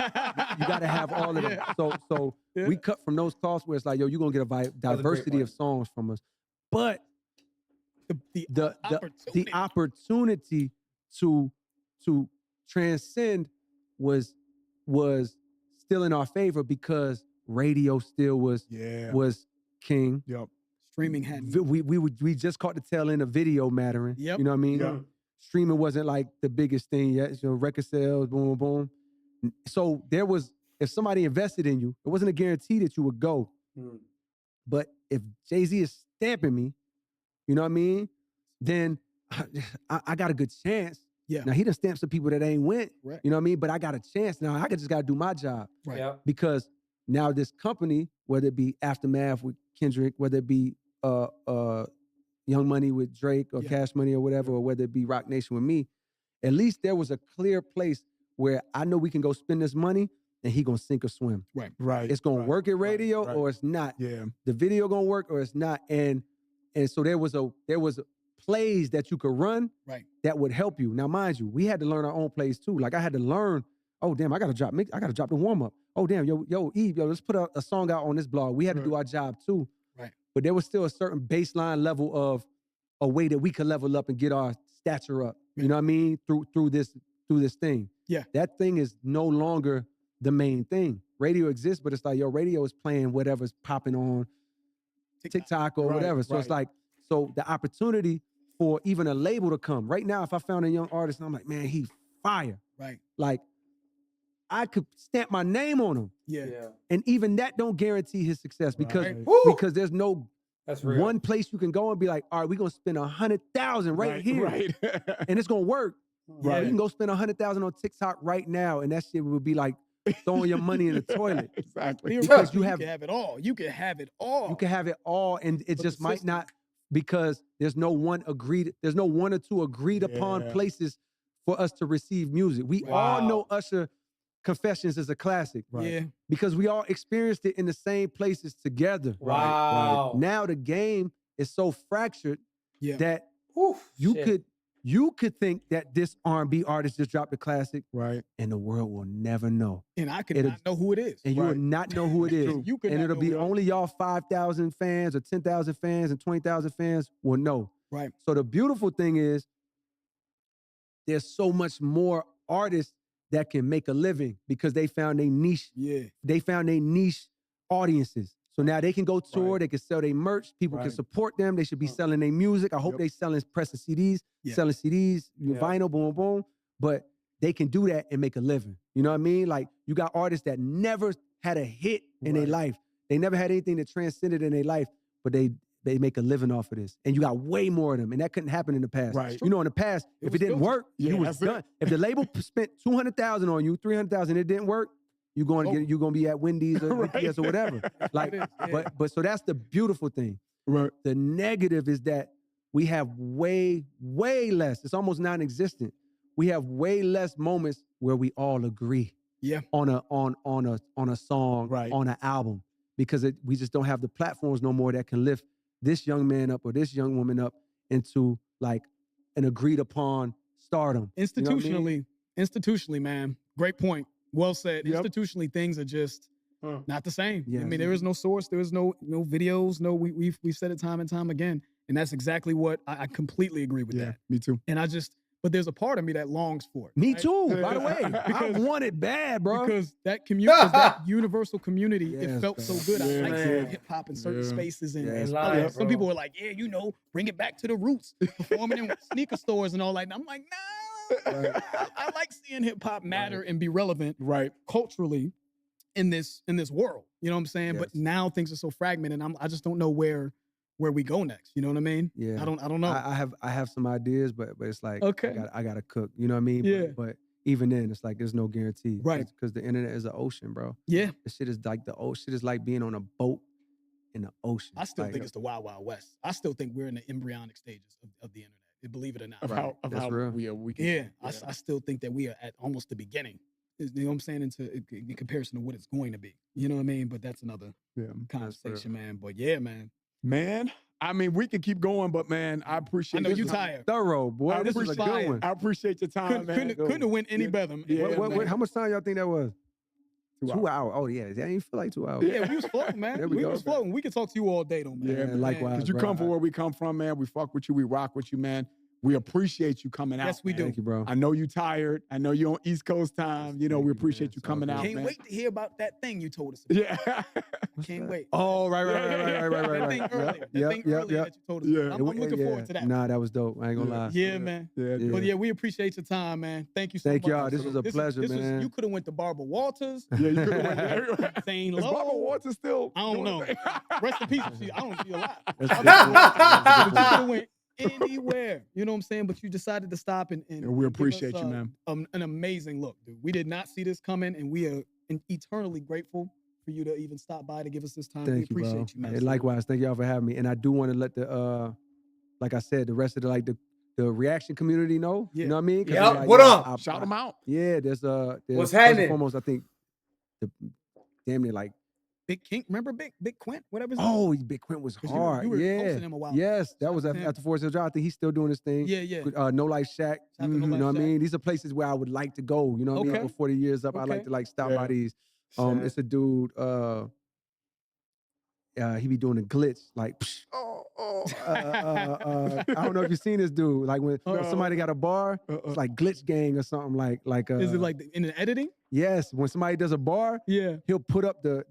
Speaker 4: You got to have all of them.
Speaker 3: Yeah.
Speaker 4: So
Speaker 3: Yeah.
Speaker 4: we cut from those cloths where it's like, yo, you're gonna get a
Speaker 5: great
Speaker 4: diversity
Speaker 5: point.
Speaker 4: of songs from us, but
Speaker 3: The
Speaker 4: the opportunity to transcend was still in our favor because radio still was king.
Speaker 2: Yep.
Speaker 3: streaming had.
Speaker 4: We just caught the tail end of video mattering.
Speaker 3: Yep.
Speaker 4: You know what I mean?
Speaker 2: Yep.
Speaker 4: Streaming wasn't like the biggest thing yet. You know, record sales, boom, boom. So there was, if somebody invested in you, it wasn't a guarantee that you would go.
Speaker 5: Hmm.
Speaker 4: But if Jay-Z is stamping me, you know what I mean? Then I got a good chance.
Speaker 3: Yeah.
Speaker 4: Now he done stamped some people that ain't went.
Speaker 3: Right.
Speaker 4: You know what I mean? But I got a chance now. I just got to do my job
Speaker 3: Right.
Speaker 5: Yep.
Speaker 4: because now this company, whether it be Aftermath with Kendrick, whether it be Young Money with Drake or
Speaker 3: Yeah.
Speaker 4: Cash Money or whatever, or whether it be Rock Nation with me, at least there was a clear place where I know we can go spend this money and he gonna sink or swim.
Speaker 2: Right.
Speaker 4: It's gonna
Speaker 2: right,
Speaker 4: work at
Speaker 2: right,
Speaker 4: radio
Speaker 2: right.
Speaker 4: or it's not.
Speaker 2: Yeah.
Speaker 4: The video gonna work or it's not. And so there was plays that you could run
Speaker 3: Right.
Speaker 4: that would help you. Now, mind you, we had to learn our own plays too. Like I had to learn, oh damn, I gotta drop the warm-up. Oh damn, yo, Eve, let's put a song out on this blog. We had to do our job too.
Speaker 3: Right.
Speaker 4: But there was still a certain baseline level of a way that we could level up and get our stature up. You know what I mean? Through this thing.
Speaker 3: Yeah.
Speaker 4: That thing is no longer the main thing. Radio exists, but it's like, yo, radio is playing whatever's popping on TikTok or
Speaker 2: Right,
Speaker 4: whatever. So it's
Speaker 2: right.
Speaker 4: like, so the opportunity for even a label to come. Right now, if I found a young artist and I'm like, man, he fire.
Speaker 3: Right.
Speaker 4: Like, I could stamp my name on him.
Speaker 3: Yeah.
Speaker 5: Yeah.
Speaker 4: And even that don't guarantee his success because,
Speaker 2: Right.
Speaker 5: Woo!
Speaker 4: because there's no
Speaker 5: That's real.
Speaker 4: one place you can go and be like, all right, we're gonna spend 100,000 right here.
Speaker 2: Right.
Speaker 4: And it's gonna work.
Speaker 5: Yeah.
Speaker 4: You can go spend 100,000 on TikTok right now, and that shit would be like throwing your money in the toilet.
Speaker 2: Exactly.
Speaker 4: Because you
Speaker 3: you
Speaker 4: have
Speaker 3: can have it all. You can have it all.
Speaker 4: you can have it all, and it
Speaker 3: But
Speaker 4: just
Speaker 3: the
Speaker 4: might
Speaker 3: system-
Speaker 4: not, because there's no one or two agreed upon
Speaker 2: Yeah.
Speaker 4: places for us to receive music. We all
Speaker 5: Wow.
Speaker 4: know Usher Confessions is a classic
Speaker 2: Right.
Speaker 3: Yeah.
Speaker 4: because we all experienced it in the same places together.
Speaker 5: Wow.
Speaker 4: Now the game is so fractured
Speaker 3: Yeah.
Speaker 4: that
Speaker 5: Whew,
Speaker 4: you
Speaker 5: shit.
Speaker 4: could think that this R&B artist just dropped a classic,
Speaker 2: Right.
Speaker 4: and the world will never know.
Speaker 3: And I could
Speaker 4: It'll-
Speaker 3: not know who it is.
Speaker 4: And you
Speaker 2: Right.
Speaker 4: will not know who it is.
Speaker 2: True.
Speaker 3: You could
Speaker 4: And
Speaker 3: not
Speaker 4: it'll
Speaker 3: know
Speaker 4: be
Speaker 3: who it is.
Speaker 4: only y'all 5,000 fans or 10,000 fans and 20,000 fans will know.
Speaker 3: Right.
Speaker 4: So the beautiful thing is there's so much more artists that can make a living because they found a niche.
Speaker 3: Yeah.
Speaker 4: They found a niche audiences. So now they can go tour,
Speaker 2: Right.
Speaker 4: they can sell their merch, people can
Speaker 2: Right.
Speaker 4: support them, they should be selling their music. I hope
Speaker 2: Yep.
Speaker 4: they selling pressing CDs,
Speaker 3: Yeah.
Speaker 4: selling CDs,
Speaker 5: Yeah.
Speaker 4: vinyl, boom, boom. But they can do that and make a living. You know what I mean? Like you got artists that never had a hit in their
Speaker 2: Right.
Speaker 4: life. They never had anything that transcended in their life, but they make a living off of this. And you got way more of them. And that couldn't happen in the past.
Speaker 2: Right.
Speaker 4: You know, in the past,
Speaker 3: It
Speaker 4: if
Speaker 3: was
Speaker 4: it didn't
Speaker 3: filtered.
Speaker 4: work,
Speaker 2: Yeah,
Speaker 4: you was
Speaker 2: that's it.
Speaker 4: done. If the label spent 200,000 on you, 300,000, it didn't work, you're going to
Speaker 2: Oh.
Speaker 4: get you're going to be at Wendy's or
Speaker 2: Right.
Speaker 4: UPS or whatever. Like,
Speaker 3: It is, yeah.
Speaker 4: but so that's the beautiful thing.
Speaker 2: Right.
Speaker 4: The negative is that we have way less. It's almost non-existent. We have way less moments where we all agree.
Speaker 3: Yeah.
Speaker 4: On a song,
Speaker 2: Right.
Speaker 4: on an album, because we just don't have the platforms no more that can lift this young man up or this young woman up into like an agreed upon stardom. You know what I mean?
Speaker 3: Institutionally, man. Great point. Well said.
Speaker 2: Yep.
Speaker 3: Institutionally, things are just
Speaker 2: Huh.
Speaker 3: not the same. I
Speaker 4: Yes.
Speaker 3: mean, there is no source, there is no videos, we've said it time and time again. And that's exactly what I completely agree with
Speaker 2: Yeah,
Speaker 3: that.
Speaker 2: me too.
Speaker 3: And but there's a part of me that longs for it.
Speaker 4: Me
Speaker 3: right?
Speaker 4: too, by the way. I
Speaker 3: Because-
Speaker 4: want it bad, bro.
Speaker 3: Because that universal community, it
Speaker 4: Yes,
Speaker 3: felt so
Speaker 4: man.
Speaker 3: good. I
Speaker 2: Yeah,
Speaker 3: like
Speaker 5: man.
Speaker 3: seeing hip hop in certain
Speaker 2: Yeah.
Speaker 3: spaces, and
Speaker 4: Yes,
Speaker 3: other-
Speaker 5: man.
Speaker 3: some people were like, "Yeah, bring it back to the roots, performing in sneaker stores and all that." And I'm like, "Nah,
Speaker 4: Right.
Speaker 3: I like seeing hip hop matter and be relevant
Speaker 2: Right.
Speaker 3: culturally in this world." You know what I'm saying? But
Speaker 4: Yes.
Speaker 3: now things are so fragmented. I just don't know where we go next. You know what I mean?
Speaker 4: Yeah.
Speaker 3: I don't know.
Speaker 4: I have some ideas, but it's like
Speaker 3: Okay.
Speaker 4: I gotta cook. You know what I mean?
Speaker 3: Yeah.
Speaker 4: But even then, it's like there's no guarantee.
Speaker 3: Right.
Speaker 4: Because the internet is an ocean, bro.
Speaker 3: Yeah,
Speaker 4: This shit is like the ocean. Shit is like being on a boat in the ocean.
Speaker 3: I still
Speaker 4: Like,
Speaker 3: think it's the Wild Wild West. I still think we're in the embryonic stages of the internet. Believe it or not.
Speaker 2: Of
Speaker 4: Right.
Speaker 2: how
Speaker 4: That's real.
Speaker 2: we can.
Speaker 3: Yeah, I still think that we are at almost the beginning. You know what I'm saying? In comparison to what it's going to be. You know what I mean? But that's another
Speaker 2: Yeah.
Speaker 3: conversation, man. But yeah, man.
Speaker 2: Man, I mean, we can keep going, but man, I appreciate
Speaker 3: I know
Speaker 2: this
Speaker 3: you
Speaker 2: was-
Speaker 3: tired.
Speaker 4: Thorough, boy.
Speaker 2: I
Speaker 4: This is a
Speaker 2: appreciate
Speaker 4: good
Speaker 3: it.
Speaker 4: one.
Speaker 2: I appreciate your time, man.
Speaker 3: Couldn't have went any
Speaker 2: Yeah.
Speaker 3: better. Man.
Speaker 2: Yeah,
Speaker 4: What, how much time y'all think that was?
Speaker 2: 2
Speaker 4: 2
Speaker 2: hours.
Speaker 4: hours. Oh yeah, that didn't feel like 2 hours.
Speaker 3: Yeah, we was floating, man.
Speaker 4: There we
Speaker 3: we
Speaker 4: go.
Speaker 3: was floating. We could talk to you all day, though, man.
Speaker 2: Yeah,
Speaker 4: man, likewise.
Speaker 2: Because you
Speaker 4: bro.
Speaker 2: come from where we come from, man. We fuck with you. We rock with you, man. We appreciate you coming out.
Speaker 3: Yes, we
Speaker 2: man.
Speaker 3: do.
Speaker 4: Thank you, bro.
Speaker 2: I know you tired. I know you're on East Coast time. You know,
Speaker 4: Thank
Speaker 2: we
Speaker 4: you, man.
Speaker 2: appreciate you
Speaker 4: It's all
Speaker 2: coming
Speaker 4: good.
Speaker 2: out,
Speaker 3: Can't
Speaker 2: man.
Speaker 3: wait to hear about that thing you told us about.
Speaker 2: Yeah.
Speaker 3: Can't wait.
Speaker 4: Oh, right.
Speaker 3: That thing earlier. That thing earlier that you told us
Speaker 2: Yeah.
Speaker 3: about. I'm looking forward to that.
Speaker 4: Nah, that was dope. I ain't gonna
Speaker 2: Yeah.
Speaker 4: lie.
Speaker 3: Yeah, man.
Speaker 2: Yeah.
Speaker 4: Yeah.
Speaker 3: But yeah, we appreciate your time, man. Thank you so
Speaker 4: Thank
Speaker 3: much.
Speaker 4: y'all. This was a pleasure, man.
Speaker 3: You could have went to Barbara Walters,
Speaker 2: Yeah, you could have went everywhere.
Speaker 3: Zane
Speaker 2: Is Barbara
Speaker 3: Lowe.
Speaker 2: Waters still?
Speaker 3: I don't
Speaker 2: doing
Speaker 3: know.
Speaker 2: the thing?
Speaker 3: Rest in peace. I don't see a lot.
Speaker 4: That's
Speaker 3: But
Speaker 4: good.
Speaker 3: you
Speaker 4: That's
Speaker 3: could
Speaker 4: good.
Speaker 3: have went anywhere. You know what I'm saying? But you decided to stop and
Speaker 2: And we
Speaker 3: give us,
Speaker 2: appreciate you, man.
Speaker 3: An amazing look, dude. We did not see this coming, and we are eternally grateful for you to even stop by to give us this time. We
Speaker 4: Thank you, bro.
Speaker 3: appreciate you, man.
Speaker 4: Hey, likewise, thank y'all for having me. And I do want to let like I said, the rest of the reaction community know.
Speaker 3: Yeah.
Speaker 4: You know what I mean? 'Cause
Speaker 5: Yep.
Speaker 4: they're like,
Speaker 5: What
Speaker 4: yo,
Speaker 5: up?
Speaker 2: Shout them out.
Speaker 4: Yeah, there's
Speaker 5: What's
Speaker 4: first
Speaker 5: happening?
Speaker 4: and foremost, I think the damn near like,
Speaker 3: Big King, remember Big Quint, whatever. His name?
Speaker 4: oh, Big Quint was
Speaker 3: 'Cause
Speaker 4: hard.
Speaker 3: You were
Speaker 4: Yeah.
Speaker 3: hosting him a while.
Speaker 4: Yes, that
Speaker 3: Shout
Speaker 4: was
Speaker 3: out to him.
Speaker 4: after Forest Hill Drive. I think he's still doing his thing.
Speaker 3: Yeah, yeah.
Speaker 4: No Life Shack.
Speaker 3: Shout out to No
Speaker 4: You
Speaker 3: Life
Speaker 4: know what I
Speaker 3: Shack.
Speaker 4: mean? These are places where I would like to go. You know what I mean?
Speaker 3: Okay.
Speaker 4: Before the year's up, I like
Speaker 3: Okay.
Speaker 4: to like stop
Speaker 2: Yeah.
Speaker 4: by these.
Speaker 5: Shit.
Speaker 4: It's a dude. He be doing a glitch like. I don't know if you've seen this dude. Like when
Speaker 3: No.
Speaker 4: somebody got a bar, it's like Glitch Gang or something like.
Speaker 3: Is it like in the editing?
Speaker 4: Yes, when somebody does a bar,
Speaker 3: Yeah.
Speaker 4: he'll put up the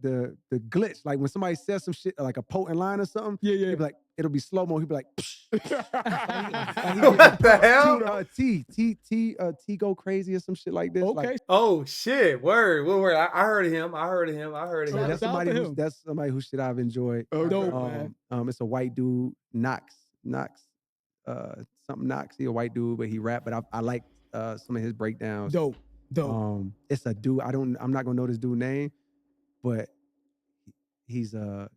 Speaker 4: glitch. Like when somebody says some shit like a potent line or something,
Speaker 3: Yeah,
Speaker 4: he'll
Speaker 3: yeah.
Speaker 4: be like, it'll be slow mo. He'll be like,
Speaker 5: What the hell?
Speaker 4: T go crazy or some shit like this.
Speaker 3: Okay.
Speaker 4: Like,
Speaker 5: Oh shit! Word. I heard of him. I heard of him.
Speaker 3: Yeah,
Speaker 4: that's
Speaker 3: shout out
Speaker 4: somebody
Speaker 3: to
Speaker 4: who's
Speaker 3: him.
Speaker 4: that's somebody who shit I've enjoyed.
Speaker 2: Oh,
Speaker 3: Dope,
Speaker 2: man.
Speaker 3: man.
Speaker 4: It's a white dude, Knox, something Knox. He a white dude, but he rap. But I like some of his breakdowns.
Speaker 3: Dope.
Speaker 4: It's a dude. I'm not gonna know this dude's name, but he's I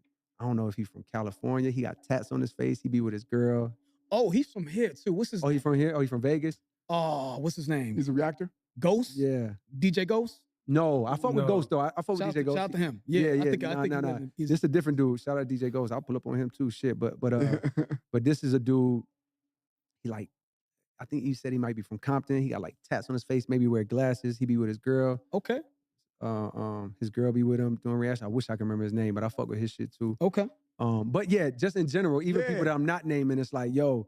Speaker 4: don't know if he's from California. He got tats on his face. He be with his girl.
Speaker 3: Oh, he's from here too. What's his
Speaker 4: Oh,
Speaker 3: name?
Speaker 4: he's from here. Oh, he's from Vegas.
Speaker 3: Oh, what's his name?
Speaker 2: He's a reactor.
Speaker 3: Ghost?
Speaker 4: Yeah.
Speaker 3: DJ Ghost?
Speaker 4: No, I fuck with
Speaker 5: No.
Speaker 4: Ghost though. I fuck with
Speaker 3: Shout
Speaker 4: DJ Ghost.
Speaker 3: out to him. Yeah, I think
Speaker 4: Nah.
Speaker 3: he's
Speaker 4: This is a different dude. Shout out DJ Ghost. I'll pull up on him too. Shit, but but this is a dude. He like, I think he said he might be from Compton. He got like tats on his face. Maybe wear glasses. He be with his girl.
Speaker 3: okay.
Speaker 4: His girl be with him doing reaction. I wish I could remember his name, but I fuck with his shit too.
Speaker 3: Okay.
Speaker 4: But yeah, just in general, even people
Speaker 2: Yeah.
Speaker 4: that I'm not naming, it's like, yo,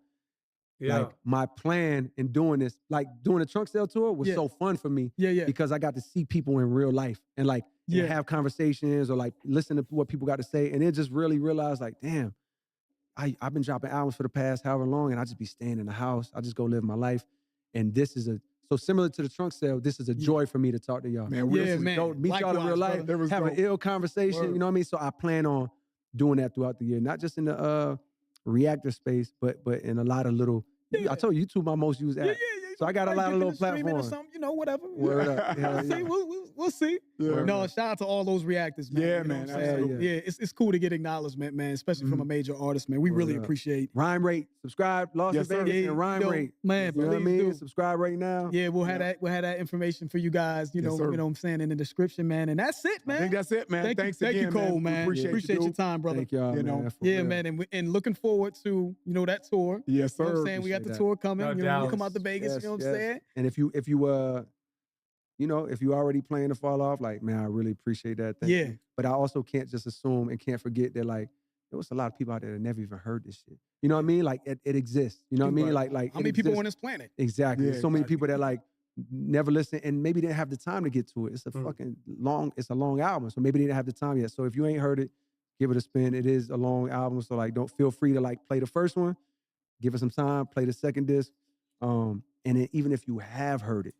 Speaker 5: Yeah.
Speaker 4: Like my plan in doing this, like doing the trunk sale tour was
Speaker 3: Yeah.
Speaker 4: so fun for me
Speaker 3: Yeah.
Speaker 4: because I got to see people in real life and like and
Speaker 3: Yeah.
Speaker 4: have conversations or like listen to what people got to say. And then just really realize like, damn, I've been dropping albums for the past however long and I just be staying in the house. I just go live my life. And this is so similar to the trunk sale, this is a joy for me to talk to y'all.
Speaker 2: Man,
Speaker 3: Yeah,
Speaker 2: this was
Speaker 3: man.
Speaker 2: dope.
Speaker 4: Meet y'all in real
Speaker 3: Likewise,
Speaker 4: life,
Speaker 3: brother.
Speaker 2: That was
Speaker 4: have an
Speaker 2: dope.
Speaker 4: ill conversation,
Speaker 3: Word.
Speaker 4: you know what I mean? So I plan on doing that throughout the year, not just in the reactor space, but in a lot of little,
Speaker 3: Yeah.
Speaker 4: I told you YouTube my most used app.
Speaker 3: Yeah.
Speaker 4: So I got a
Speaker 3: Might
Speaker 4: lot
Speaker 3: dip
Speaker 4: of
Speaker 3: into
Speaker 4: little
Speaker 3: streaming or
Speaker 4: platforms.
Speaker 3: something, you know, whatever.
Speaker 4: Word up. Hell
Speaker 3: We'll see.
Speaker 4: yeah.
Speaker 3: We'll see.
Speaker 2: Yeah.
Speaker 3: No, shout out to all those reactors, man.
Speaker 2: Yeah,
Speaker 3: You know
Speaker 2: man,
Speaker 3: what I'm saying?
Speaker 2: absolutely.
Speaker 3: Yeah, it's cool to get acknowledgement, man, especially from a major artist, man. We
Speaker 4: Word
Speaker 3: really
Speaker 4: up.
Speaker 3: appreciate.
Speaker 4: Rhyme Rate, subscribe, Lost
Speaker 2: Yes,
Speaker 4: in
Speaker 2: sir.
Speaker 4: Vegas,
Speaker 3: Yeah,
Speaker 4: and Rhyme
Speaker 3: yo,
Speaker 4: Rate.
Speaker 3: man,
Speaker 4: You know what I
Speaker 3: please
Speaker 4: mean?
Speaker 3: do.
Speaker 4: Subscribe right now.
Speaker 3: Yeah, we'll have that information for you guys. You
Speaker 2: Yes,
Speaker 3: know,
Speaker 2: sir.
Speaker 3: you know what I'm saying in the description, man. And that's it,
Speaker 2: I
Speaker 3: man.
Speaker 2: think that's it, man. Thanks
Speaker 3: thank
Speaker 2: again,
Speaker 3: you, Cole,
Speaker 2: We
Speaker 3: man.
Speaker 2: Appreciate,
Speaker 3: your
Speaker 2: dude.
Speaker 3: time, brother.
Speaker 4: Thank y'all,
Speaker 2: You know,
Speaker 4: man. for
Speaker 3: Yeah,
Speaker 4: real.
Speaker 3: man, and looking forward to that tour.
Speaker 2: Yes,
Speaker 3: You know what
Speaker 2: sir.
Speaker 3: I'm saying? We got the
Speaker 4: Appreciate that.
Speaker 3: tour coming.
Speaker 5: No
Speaker 3: you know, you
Speaker 5: doubt.
Speaker 3: come out to Vegas.
Speaker 4: Yes,
Speaker 3: you know what I'm
Speaker 4: yes.
Speaker 3: saying?
Speaker 4: And if you you know, if you already planning to fall off, like, man, I really appreciate that. Thank
Speaker 3: Yeah.
Speaker 4: you. But I also can't just assume and can't forget that, like, there was a lot of people out there that never even heard this shit. You know what I mean? Like, it exists. You know what I mean? Like
Speaker 3: How
Speaker 4: it
Speaker 3: many people
Speaker 4: exists.
Speaker 3: on this planet?
Speaker 4: Exactly.
Speaker 2: Yeah,
Speaker 4: There's so many
Speaker 2: exactly.
Speaker 4: people that like never listen and maybe didn't have the time to get to it. It's a fucking long, it's a long album. So maybe they didn't have the time yet. So if you ain't heard it, give it a spin. It is a long album. So like don't feel free to like play the first one, give it some time, play the second disc. And then even if you have heard it,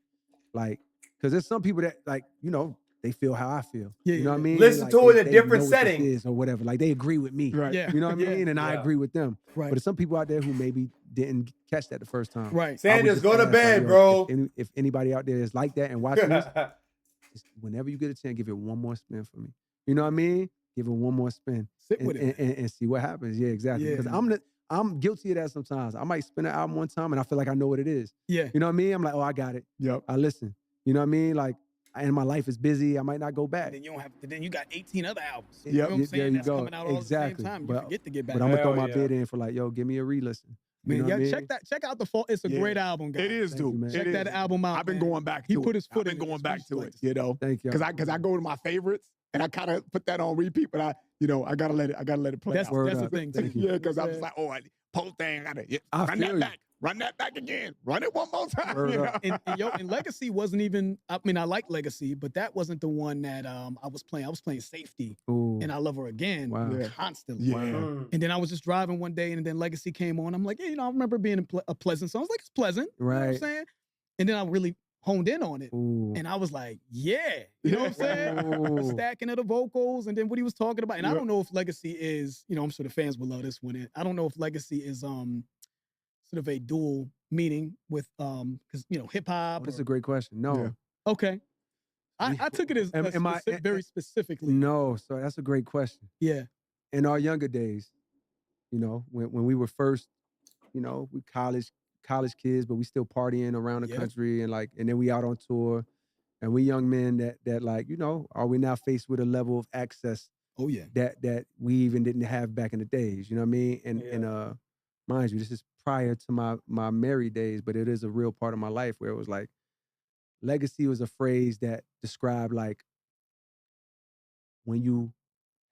Speaker 4: like, because there's some people that like, you know, they feel how I feel.
Speaker 3: Yeah,
Speaker 4: you know what I
Speaker 3: yeah.
Speaker 4: mean?
Speaker 5: Listen
Speaker 4: Like,
Speaker 5: to it in a
Speaker 4: they
Speaker 5: different
Speaker 4: know what this
Speaker 5: setting.
Speaker 4: is or whatever. Like they agree with me.
Speaker 2: Right.
Speaker 3: Yeah.
Speaker 4: You know what I
Speaker 3: Yeah.
Speaker 4: mean? And I
Speaker 5: Yeah.
Speaker 4: agree with them.
Speaker 3: Right.
Speaker 4: But there's some people out there who maybe didn't catch that the first time.
Speaker 3: Right.
Speaker 4: I would
Speaker 5: Sanders,
Speaker 4: just
Speaker 5: go to
Speaker 4: ask,
Speaker 5: bed,
Speaker 4: yo,
Speaker 5: bro.
Speaker 4: If anybody out there is like that and watching this, just whenever you get a chance, give it one more spin for me. You know what I mean? Give it one more spin
Speaker 3: Sit with it.
Speaker 4: and see what happens. Yeah, exactly.
Speaker 3: Yeah.
Speaker 4: Because I'm guilty of that sometimes. I might spin an album one time and I feel like I know what it is.
Speaker 3: Yeah.
Speaker 4: You know what I mean? I'm like, oh, I got it.
Speaker 2: Yep.
Speaker 4: I listen. You know what I mean? Like, and my life is busy. I might not go back.
Speaker 3: And then you don't have to. Then you got 18 other albums.
Speaker 2: Yep.
Speaker 3: You know what I'm
Speaker 4: There
Speaker 3: saying?
Speaker 4: you
Speaker 3: That's
Speaker 4: go.
Speaker 3: coming out all
Speaker 4: Exactly.
Speaker 3: at the same time. You
Speaker 4: But-
Speaker 3: forget to get back.
Speaker 4: But I'm gonna throw
Speaker 5: Hell
Speaker 4: my
Speaker 5: yeah.
Speaker 4: bid in for like, yo, give me a re-listen. You
Speaker 3: Man,
Speaker 4: know what I
Speaker 3: yeah,
Speaker 4: mean?
Speaker 3: check out the fall. It's a
Speaker 2: Yeah.
Speaker 3: great album, guys.
Speaker 2: It is,
Speaker 4: Thank you,
Speaker 2: dude.
Speaker 4: man.
Speaker 2: It
Speaker 3: Check
Speaker 2: is.
Speaker 3: that album out.
Speaker 2: I've been
Speaker 3: man.
Speaker 2: going back
Speaker 3: He
Speaker 2: to
Speaker 3: put
Speaker 2: it.
Speaker 3: his foot
Speaker 2: I've
Speaker 3: in
Speaker 2: been
Speaker 3: it.
Speaker 2: going
Speaker 3: It's
Speaker 2: back to it,
Speaker 3: ruthless.
Speaker 2: you know?
Speaker 4: Thank you.
Speaker 2: Because I go to my favorites and I kind of put that on repeat, but I gotta let it play
Speaker 3: That's
Speaker 2: out.
Speaker 4: Word
Speaker 3: that's the
Speaker 4: up.
Speaker 3: thing.
Speaker 4: Thank
Speaker 3: too.
Speaker 4: you.
Speaker 2: Yeah, because I'm
Speaker 3: Yeah.
Speaker 2: just like, post thing, I gotta
Speaker 4: I
Speaker 2: run
Speaker 4: feel
Speaker 2: that
Speaker 4: you.
Speaker 2: back. Run that back again. Run it one more time.
Speaker 4: Word
Speaker 2: you
Speaker 4: up.
Speaker 2: know?
Speaker 3: And Legacy wasn't even. I mean, I like Legacy, but that wasn't the one that I was playing. I was playing Safety,
Speaker 4: Ooh.
Speaker 3: and I Love Her Again
Speaker 4: Wow.
Speaker 2: Yeah.
Speaker 3: constantly.
Speaker 2: Yeah.
Speaker 5: Mm.
Speaker 3: And then I was just driving one day, and then Legacy came on. I'm like, yeah, you know, I remember being a pleasant song. I was like, it's pleasant. You know what I'm
Speaker 4: Right.
Speaker 3: saying? And then I really honed in on it.
Speaker 4: Ooh.
Speaker 3: And I was like, yeah. You know what I'm saying?
Speaker 4: Ooh.
Speaker 3: Stacking of the vocals and then what he was talking about. And I
Speaker 2: Yeah.
Speaker 3: don't know if Legacy is, you know, I'm sure the fans will love this one. I don't know if Legacy is sort of a dual meaning with because you know, hip hop.
Speaker 4: That's a great question. No.
Speaker 2: Yeah.
Speaker 3: Okay. I took it as
Speaker 4: Am I-
Speaker 3: very specifically.
Speaker 4: No. So that's a great question.
Speaker 3: Yeah.
Speaker 4: In our younger days, you know, when we were first, you know, we college kids, but we still partying around the
Speaker 3: Yeah.
Speaker 4: country and then we out on tour. And we young men that like, you know, are we now faced with a level of access
Speaker 3: Oh yeah.
Speaker 4: that we even didn't have back in the days, you know what I mean? And mind you, this is prior to my married days, but it is a real part of my life where it was like legacy was a phrase that described like when you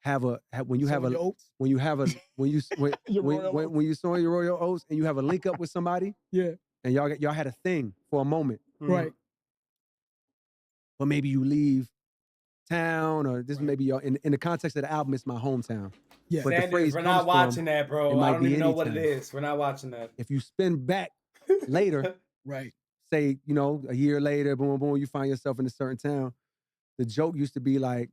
Speaker 4: have a when you have
Speaker 3: Sowing
Speaker 4: a
Speaker 3: your oats?
Speaker 4: when you have a when you when
Speaker 2: Your
Speaker 4: when,
Speaker 2: royal
Speaker 4: when,
Speaker 2: oats.
Speaker 4: when you sowing your royal oats and you have a link up with somebody
Speaker 3: Yeah.
Speaker 4: and y'all had a thing for a moment,
Speaker 3: Right.
Speaker 4: but maybe you leave town or this
Speaker 3: Right.
Speaker 4: maybe y'all in the context of the album, it's my hometown.
Speaker 3: Yeah.
Speaker 4: But the
Speaker 5: Sanders,
Speaker 4: phrase
Speaker 5: we're
Speaker 4: comes
Speaker 5: not
Speaker 4: from,
Speaker 5: watching that,
Speaker 4: it
Speaker 5: bro.
Speaker 4: might
Speaker 5: I don't
Speaker 4: be
Speaker 5: even know what it
Speaker 4: anytime.
Speaker 5: is. We're not watching that.
Speaker 4: If you spin back later,
Speaker 3: Right.
Speaker 4: say, you know, a year later, boom, boom, you find yourself in a certain town. The joke used to be like,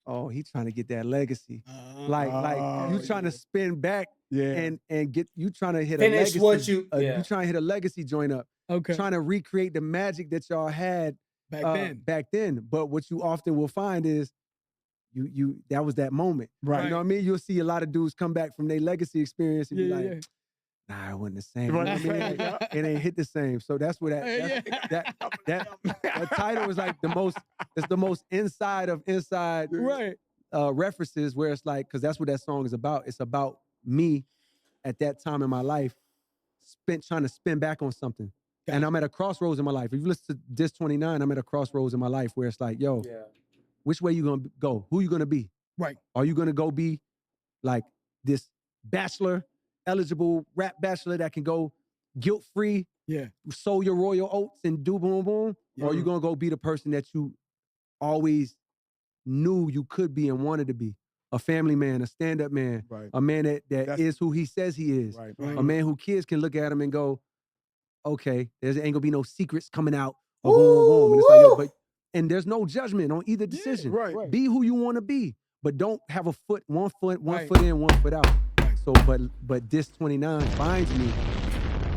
Speaker 4: oh, he's trying to get that legacy. Like
Speaker 2: Oh,
Speaker 4: you trying
Speaker 2: yeah.
Speaker 4: to spin back
Speaker 2: Yeah.
Speaker 4: and get you trying to hit
Speaker 5: Finish
Speaker 4: a legacy.
Speaker 5: what you- yeah.
Speaker 4: You trying to hit a legacy joint up,
Speaker 3: Okay.
Speaker 4: trying to recreate the magic that y'all had
Speaker 3: Back then.
Speaker 4: But what you often will find is you that was that moment.
Speaker 2: Right.
Speaker 4: You know what I mean? You'll see a lot of dudes come back from their legacy experience and
Speaker 3: Yeah,
Speaker 4: be
Speaker 3: yeah,
Speaker 4: like,
Speaker 3: yeah.
Speaker 4: nah, it wasn't the same. You know what I mean? Like,
Speaker 2: Yeah.
Speaker 4: it ain't hit the same. So that's where
Speaker 3: Yeah.
Speaker 4: that title was like it's the most inside
Speaker 3: Right.
Speaker 4: references where it's like, because that's what that song is about. It's about me at that time in my life trying to spin back on something.
Speaker 3: Got
Speaker 4: And
Speaker 3: it.
Speaker 4: I'm at a crossroads in my life. If you listen to Disc 29, I'm at a crossroads in my life where it's like, yo,
Speaker 5: Yeah.
Speaker 4: which way you gonna go? Who you gonna be?
Speaker 3: Right.
Speaker 4: Are you gonna go be like this bachelor, eligible rap bachelor that can go guilt free,
Speaker 3: Yeah.
Speaker 4: sow your royal oats and do boom boom, or are you gonna go be the person that you always knew you could be and wanted to be? A family man, a stand-up man,
Speaker 2: Right.
Speaker 4: a man that
Speaker 2: That's-
Speaker 4: is who he says he is.
Speaker 2: Right.
Speaker 4: A man who kids can look at him and go, okay, there ain't gonna be no secrets coming out. Or boom, boom, boom. And it's like, yo, but and there's no judgment on either decision.
Speaker 2: right.
Speaker 4: Be who you want to be, but don't have one foot
Speaker 3: Right.
Speaker 4: in, 1 foot out.
Speaker 3: Right.
Speaker 4: So, but this 29 finds me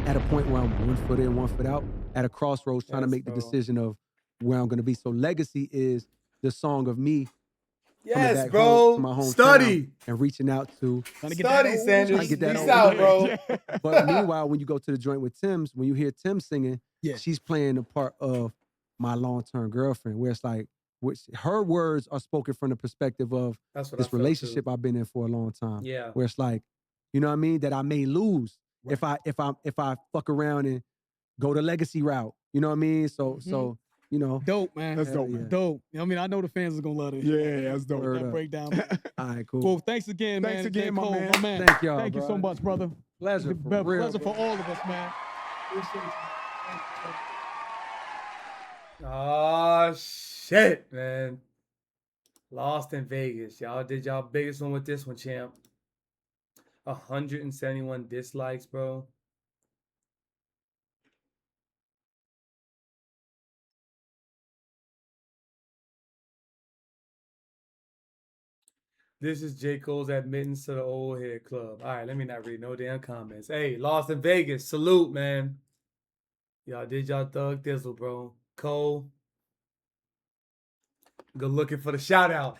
Speaker 4: at a point where I'm 1 foot in, 1 foot out, at a crossroads, trying to
Speaker 5: Yes,
Speaker 4: make the
Speaker 5: bro.
Speaker 4: decision of where I'm gonna be. So, Legacy is the song of me coming
Speaker 5: Yes,
Speaker 4: back
Speaker 5: bro.
Speaker 4: home to my hometown
Speaker 5: Study.
Speaker 4: and reaching out to.
Speaker 3: Trying to get that
Speaker 5: Study,
Speaker 3: old-
Speaker 5: Sanders.
Speaker 4: trying to get that
Speaker 5: Peace
Speaker 4: old-
Speaker 5: out, bro.
Speaker 4: But meanwhile, when you go to the joint with Tim's, when you hear Tim singing,
Speaker 3: Yeah.
Speaker 4: she's playing the part of my long-term girlfriend, where it's like, her words are spoken from the perspective of
Speaker 5: That's what I
Speaker 4: this
Speaker 5: felt,
Speaker 4: relationship
Speaker 5: too.
Speaker 4: I've been in for a long time.
Speaker 5: Yeah.
Speaker 4: Where it's like, you know what I mean, that I may lose
Speaker 3: Right.
Speaker 4: if I fuck around and go the Legacy route. You know what I mean? So you know,
Speaker 3: Dope, man.
Speaker 2: That's
Speaker 4: Hell
Speaker 2: dope,
Speaker 4: yeah.
Speaker 2: man.
Speaker 3: Dope. I mean, I know the fans are gonna love this.
Speaker 2: Yeah, that's dope.
Speaker 4: Word
Speaker 3: That
Speaker 4: up.
Speaker 3: breakdown. Man.
Speaker 4: all right, cool.
Speaker 3: Well, thanks again, man.
Speaker 2: Thanks again,
Speaker 3: J.
Speaker 2: my
Speaker 3: Cole,
Speaker 2: man.
Speaker 4: Thank y'all,
Speaker 3: Thank you
Speaker 4: bro.
Speaker 3: so much, brother.
Speaker 4: Pleasure, for real.
Speaker 3: Pleasure for all of us, man.
Speaker 5: Oh shit, man. Lost in Vegas. Y'all did y'all biggest one with this one, champ. 171 dislikes, bro. This is J. Cole's admittance to the old head club. All right, let me not read no damn comments. Hey, Lost in Vegas. Salute, man. Y'all did y'all thug thizzle, bro. Cole. Go looking for the shout out.